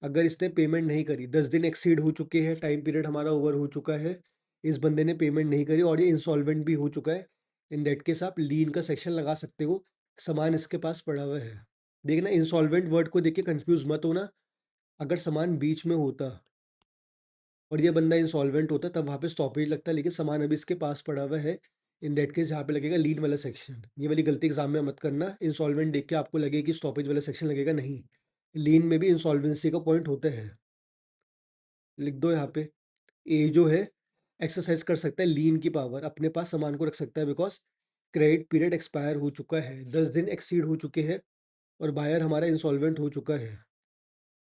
अगर इसने पेमेंट नहीं करी, 10 दिन एक्सीड हो चुके हैं, टाइम पीरियड हमारा ओवर हो चुका है, इस बंदे ने पेमेंट नहीं करी और ये इंसॉल्वेंट भी हो चुका है, इन दैट केस आप लीन का सेक्शन लगा सकते हो, सामान इसके पास पड़ा हुआ है। देखना, इंसॉल्वेंट वर्ड को देख के कंफ्यूज मत होना। अगर सामान बीच में होता और ये बंदा इंसॉल्वेंट होता तब वहाँ पे स्टॉपेज लगता, लेकिन सामान अभी इसके पास पड़ा हुआ है, इन दैट केस यहाँ पे लगेगा लीन वाला सेक्शन। ये वाली गलती एग्जाम में मत करना, इंसॉल्वेंट देख के आपको लगे कि स्टॉपेज वाला सेक्शन लगेगा, नहीं, लीन में भी इंसॉल्वेंसी का पॉइंट होता है। लिख दो यहाँ पे, ए जो है एक्सरसाइज कर सकता है लीन की पावर, अपने पास सामान को रख सकता है, बिकॉज क्रेडिट पीरियड एक्सपायर हो चुका है, 10 दिन एक्सीड हो चुके हैं और बायर हमारा इंसॉल्वेंट हो चुका है।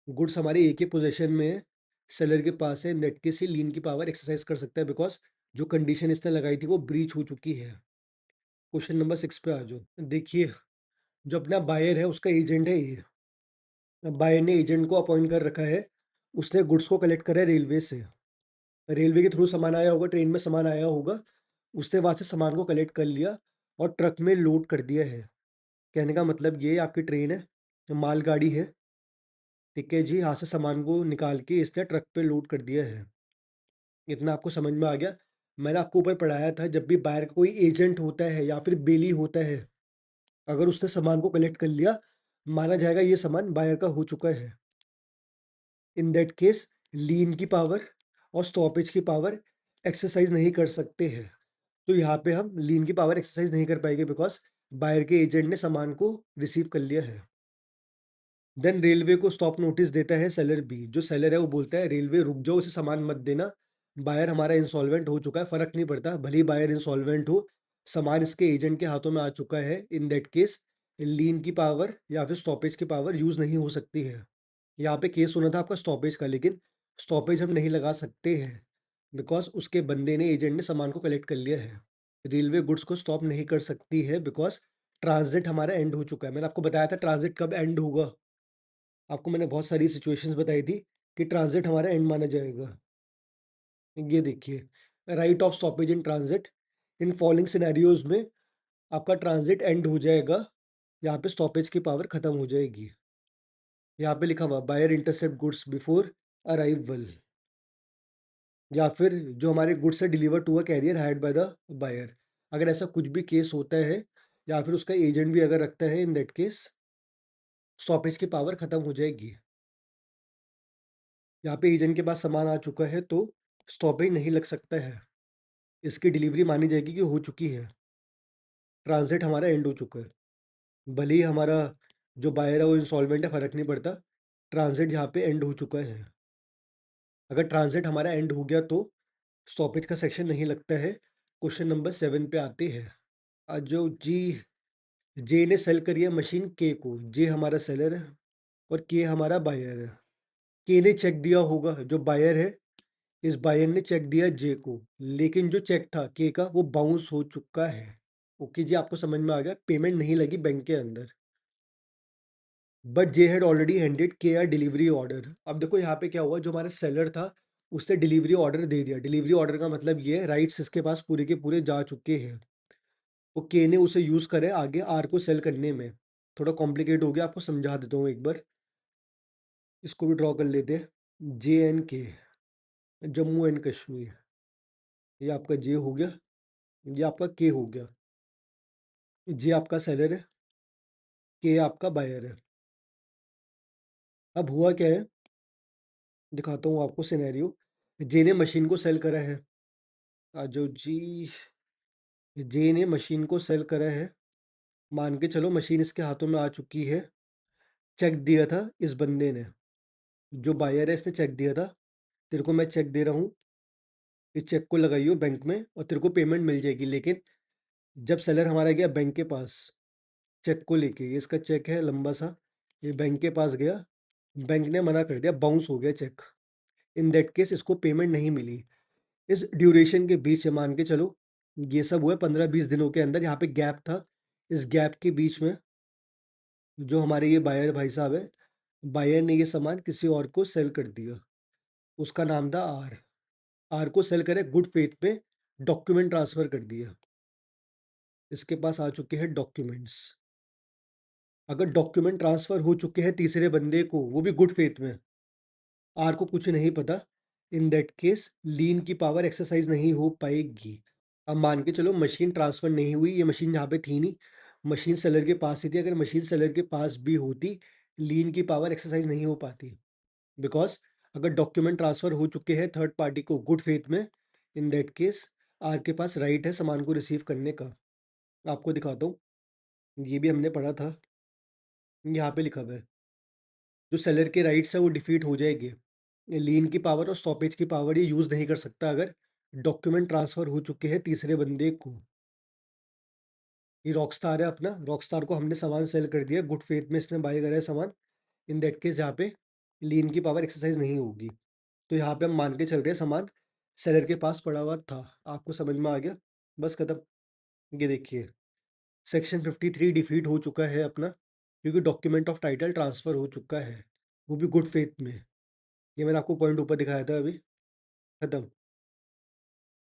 गुड्स हमारे ए के पोजीशन में है, सेलर के पास है, नेट के से लीन की पावर एक्सरसाइज कर सकता है, बिकॉज जो कंडीशन इसने लगाई थी वो ब्रीच हो चुकी है। क्वेश्चन नंबर 6 पे आ जाओ। देखिए, जो अपना बायर है उसका एजेंट है ये। अब बायर ने एजेंट को अपॉइंट कर रखा है, उसने गुड्स को कलेक्ट करा है रेलवे से। रेलवे के थ्रू सामान आया होगा, ट्रेन में सामान आया होगा, उसने वहाँ से सामान को कलेक्ट कर लिया और ट्रक में लोड कर दिया है। कहने का मतलब ये आपकी ट्रेन है, मालगाड़ी है, ठीक है जी, यहाँ से सामान को निकाल के इसने ट्रक पे लोड कर दिया है। इतना आपको समझ में आ गया। मैंने आपको ऊपर पढ़ाया था, जब भी बायर का कोई एजेंट होता है या फिर बेली होता है, अगर उसने सामान को कलेक्ट कर लिया, माना जाएगा ये सामान बायर का हो चुका है। इन दैट केस लीन की पावर और स्टॉपेज की पावर एक्सरसाइज नहीं कर सकते हैं। तो यहाँ पे हम लीन की पावर एक्सरसाइज नहीं कर पाएंगे, बिकॉज बायर के एजेंट ने सामान को रिसीव कर लिया है। देन रेलवे को स्टॉप नोटिस देता है सेलर बी। जो सेलर है वो बोलता है रेलवे रुक जाओ, उसे सामान मत देना, बायर हमारा इंसॉल्वेंट हो चुका है, फर्क नहीं पड़ता भले ही बायर इंसॉल्वेंट हो, सामान इसके एजेंट के हाथों में आ चुका है। इन दैट केस लीन की पावर या फिर स्टॉपेज की पावर यूज नहीं हो सकती है। यहाँ पे केस होना था आपका स्टॉपेज का, लेकिन स्टॉपेज हम नहीं लगा सकते हैं, बिकॉज उसके बंदे ने, एजेंट ने सामान को कलेक्ट कर लिया है। रेलवे गुड्स को स्टॉप नहीं कर सकती है, बिकॉज ट्रांजिट हमारा एंड हो चुका है। मैंने आपको बताया था ट्रांजिट कब एंड होगा, आपको मैंने बहुत सारी सिचुएशंस बताई थी कि ट्रांजिट हमारा एंड माना जाएगा। ये देखिए, right of stoppage in transit, in following scenarios में आपका ट्रांजिट एंड हो जाएगा, यहाँ पे स्टॉपेज की पावर खत्म हो जाएगी। यहाँ पे लिखा हुआ buyer intercept goods before arrival, या फिर जो हमारे गुड्स है deliver to a carrier hired by the buyer. अगर ऐसा कुछ भी केस होता है या फिर उसका एजेंट भी अगर रखता है, इन दैट केस स्टॉपेज की पावर खत्म हो जाएगी। यहाँ पे एजेंट के पास सामान आ चुका है तो स्टॉपेज नहीं लग सकता है, इसकी डिलीवरी मानी जाएगी कि हो चुकी है, ट्रांजिट हमारा एंड हो चुका है। भले ही हमारा जो बायर है वो इंसॉल्वेंट है, फर्क नहीं पड़ता, ट्रांजिट यहाँ पे एंड हो चुका है। अगर ट्रांजिट हमारा एंड हो गया तो स्टॉपेज का सेक्शन नहीं लगता है। क्वेश्चन नंबर 7 पे आते हैं। जो जी जे ने सेल करी है मशीन के को, जे हमारा सेलर है और के हमारा बायर है। के ने चेक दिया होगा, जो बायर है इस बायर ने चेक दिया जे को, लेकिन जो चेक था के का वो बाउंस हो चुका है। ओके जी, आपको समझ में आ गया, पेमेंट नहीं लगी बैंक के अंदर। But J had already handed के आर डिलीवरी ऑर्डर। अब देखो यहाँ पे क्या हुआ, जो हमारा सेलर था उसने डिलीवरी ऑर्डर दे दिया। डिलीवरी ऑर्डर का मतलब ये है राइट्स इसके पास पूरे के पूरे जा चुके हैं, वो के ने उसे यूज़ करे आगे आर को सेल करने में। थोड़ा कॉम्प्लिकेट हो गया, आपको समझा देता हूँ एक बार। इसको भी ड्रॉ कर लेते हैं। जे एंड के, जम्मू एंड कश्मीर, ये आपका जे हो गया, ये आपका के हो गया। जे आपका सेलर है, के आपका बायर है। अब हुआ क्या है, दिखाता हूँ आपको सिनेरियो। जे ने मशीन को सेल करा है, जो जी जे ने मशीन को सेल करा है, मान के चलो मशीन इसके हाथों में आ चुकी है। चेक दिया था इस बंदे ने, जो बायर है इसने चेक दिया था। तेरे को मैं चेक दे रहा हूँ, इस चेक को लगाइयो बैंक में और तेरे को पेमेंट मिल जाएगी। लेकिन जब सेलर हमारा गया बैंक के पास चेक को लेके, ये इसका चेक है लंबा सा, ये बैंक के पास गया, बैंक ने मना कर दिया, बाउंस हो गया चेक। इन दैट केस इसको पेमेंट नहीं मिली। इस ड्यूरेशन के बीच में मान के चलो ये सब हुआ 15-20 दिनों के अंदर, यहाँ पे गैप था। इस गैप के बीच में जो हमारे ये बायर भाई साहब है, बायर ने ये सामान किसी और को सेल कर दिया। उसका नाम था आर। आर को सेल करे गुड फेथ पे, डॉक्यूमेंट ट्रांसफर कर दिया। इसके पास आ चुके हैं डॉक्यूमेंट्स। अगर डॉक्यूमेंट ट्रांसफर हो चुके हैं तीसरे बंदे को, वो भी गुड फेथ में, आर को कुछ नहीं पता, इन दैट केस लीन की पावर एक्सरसाइज नहीं हो पाएगी। अब मान के चलो मशीन ट्रांसफर नहीं हुई, ये मशीन यहाँ पे थी नहीं, मशीन सेलर के पास ही थी। अगर मशीन सेलर के पास भी होती, लीन की पावर एक्सरसाइज नहीं हो पाती, बिकॉज अगर डॉक्यूमेंट ट्रांसफर हो चुके हैं थर्ड पार्टी को गुड फेथ में, इन दैट केस आर के पास राइट है सामान को रिसीव करने का। आपको दिखाता हूँ, ये भी हमने पढ़ा था, यहाँ पे लिखा हुआ है जो सेलर के राइट्स है वो डिफीट हो जाएंगे। लीन की पावर और स्टॉपेज की पावर ये यूज़ नहीं कर सकता अगर डॉक्यूमेंट ट्रांसफ़र हो चुके हैं तीसरे बंदे को। ये रॉकस्टार है अपना, रॉकस्टार को हमने सामान सेल कर दिया, गुड फेथ में इसने बाय करा है सामान। इन दैट केस यहाँ पे लीन की पावर एक्सरसाइज नहीं होगी। तो यहाँ पे हम मान के चल रहे हैं सामान सेलर के पास पड़ा हुआ था। आपको समझ में आ गया, बस खत्म। ये देखिए सेक्शन 53 डिफीट हो चुका है अपना, क्योंकि डॉक्यूमेंट ऑफ टाइटल ट्रांसफ़र हो चुका है, वो भी गुड फेथ में। ये मैंने आपको पॉइंट ऊपर दिखाया था अभी, खत्म।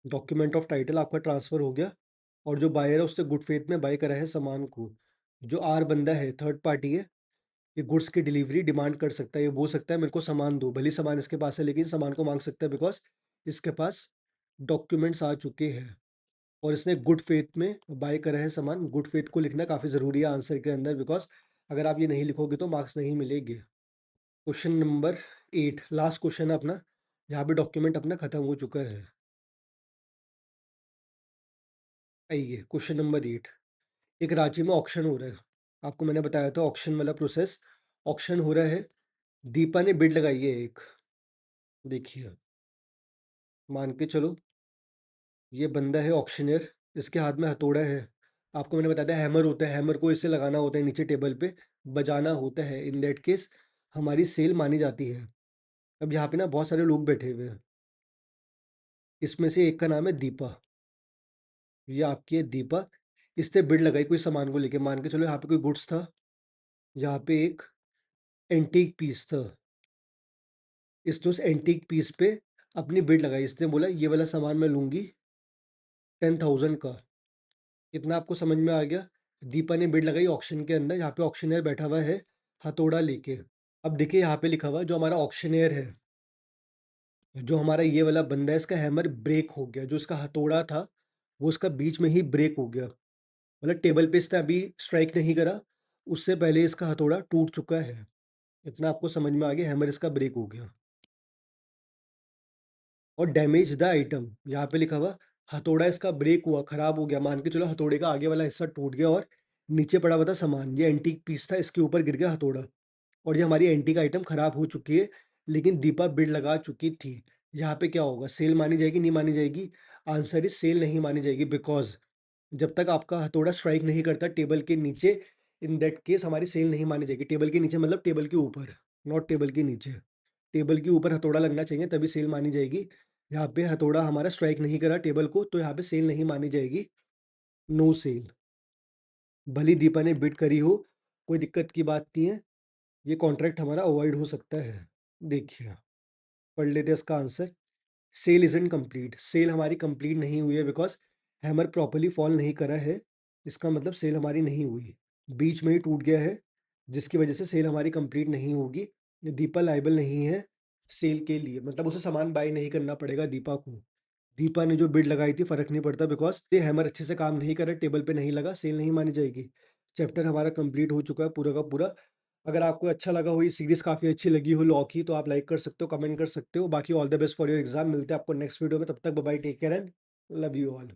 डॉक्यूमेंट ऑफ टाइटल आपका ट्रांसफ़र हो गया और जो बायर है उससे गुड फेथ में बाय करा है सामान को। जो आर बंदा है थर्ड पार्टी है, ये गुड्स की डिलीवरी डिमांड कर सकता है। ये बोल सकता है मेरे को सामान दो, भले ही सामान इसके पास है लेकिन सामान को मांग सकता है, बिकॉज इसके पास डॉक्यूमेंट्स आ चुके हैं और इसने गुड फेथ में बाय करा है सामान। गुड फेथ को लिखना काफ़ी ज़रूरी है आंसर के अंदर, बिकॉज अगर आप ये नहीं लिखोगे तो मार्क्स नहीं मिलेंगे। क्वेश्चन नंबर 8 लास्ट क्वेश्चन है अपना, यहाँ पे डॉक्यूमेंट अपना खत्म हो चुका है। आइए क्वेश्चन नंबर 8। एक रांची में ऑक्शन हो रहा है, आपको मैंने बताया था ऑक्शन वाला प्रोसेस। ऑक्शन हो रहा है, दीपा ने बिड लगाई है एक, देखिए मान के चलो ये बंदा है ऑक्शनियर, इसके हाथ में हथौड़ा है। आपको मैंने बताया था हैमर होता है, हैमर को इसे लगाना होता है नीचे टेबल पे, बजाना होता है। इन दैट केस हमारी सेल मानी जाती है। अब यहाँ पे ना बहुत सारे लोग बैठे हुए हैं, इसमें से एक का नाम है दीपा। ये आपकी है दीपा, इसने बिड लगाई कोई सामान को लेके। मान के चलो यहाँ पे कोई गुड्स था, यहाँ पे एक एंटीक पीस था, इसने उस एंटीक पीस पे अपनी बिड लगाई। इसने बोला ये वाला सामान मैं लूंगी 10,000 का। इतना आपको समझ में आ गया। दीपा ने बिड लगाई ऑक्शन के अंदर, यहाँ पे ऑक्शनर बैठा हुआ है हथौड़ा लेके। अब देखिए यहाँ पे लिखा हुआ है जो हमारा ऑक्शनियर है, जो हमारा ये वाला बंदा है, इसका हैमर ब्रेक हो गया। जो इसका हथौड़ा था, वो इसका बीच में ही ब्रेक हो गया। मतलब टेबल पे इसने अभी स्ट्राइक नहीं करा, उससे पहले इसका हथौड़ा टूट चुका है। इतना आपको समझ में आ गया, हैमर इसका ब्रेक हो गया। और डैमेज द आइटम, यहाँ पे लिखा हुआ हथौड़ा इसका ब्रेक हुआ, खराब हो गया। मान के चलो हथौड़े का आगे वाला हिस्सा टूट गया और नीचे पड़ा हुआ था सामान, ये एंटीक पीस था, इसके ऊपर गिर गया हथौड़ा और ये हमारी एंटीक आइटम खराब हो चुकी है, लेकिन दीपा बिड लगा चुकी थी। यहाँ पे क्या होगा, सेल मानी जाएगी, नहीं मानी जाएगी? आंसर इज सेल नहीं मानी जाएगी, बिकॉज जब तक आपका हथौड़ा स्ट्राइक नहीं करता टेबल के नीचे, इन दैट केस हमारी सेल नहीं मानी जाएगी। टेबल के नीचे मतलब टेबल के ऊपर, नॉट टेबल के नीचे। टेबल के ऊपर हथौड़ा लगना चाहिए तभी सेल मानी जाएगी। यहाँ पे हथौड़ा हमारा स्ट्राइक नहीं करा टेबल को, तो यहाँ पे सेल नहीं मानी जाएगी, नो सेल। भली दीपा ने बिड करी हो, कोई दिक्कत की बात नहीं है, ये कॉन्ट्रैक्ट हमारा अवॉइड हो सकता है। देखिए, पढ़ लेते हैं इसका answer. Sale isn't complete, sale हमारी कंप्लीट नहीं हुई है बिकॉज़ हैमर प्रॉपर्ली फॉल नहीं करा है। इसका मतलब सेल हमारी नहीं हुई, बीच में ही टूट गया है, जिसकी वजह से सेल हमारी कंप्लीट नहीं होगी। दीपा लायबल नहीं है सेल के लिए, मतलब उसे सामान बाय नहीं करना पड़ेगा दीपा को। दीपा ने जो बिड लगाई थी फ़र्क नहीं पड़ता बिकॉज़ ये हैमर अच्छे से काम नहीं कर रहा, टेबल पे नहीं लगा, सेल नहीं मानी जाएगी। चैप्टर हमारा कंप्लीट हो चुका है पूरा का पूरा। अगर आपको अच्छा लगा हो, ये सीरीज़ काफ़ी अच्छी लगी हो लॉ की, तो आप लाइक कर सकते हो, कमेंट कर सकते हो। बाकी all the best for your exam. मिलते हैं आपको नेक्स्ट वीडियो में, तब तक bye bye, take care and love you all.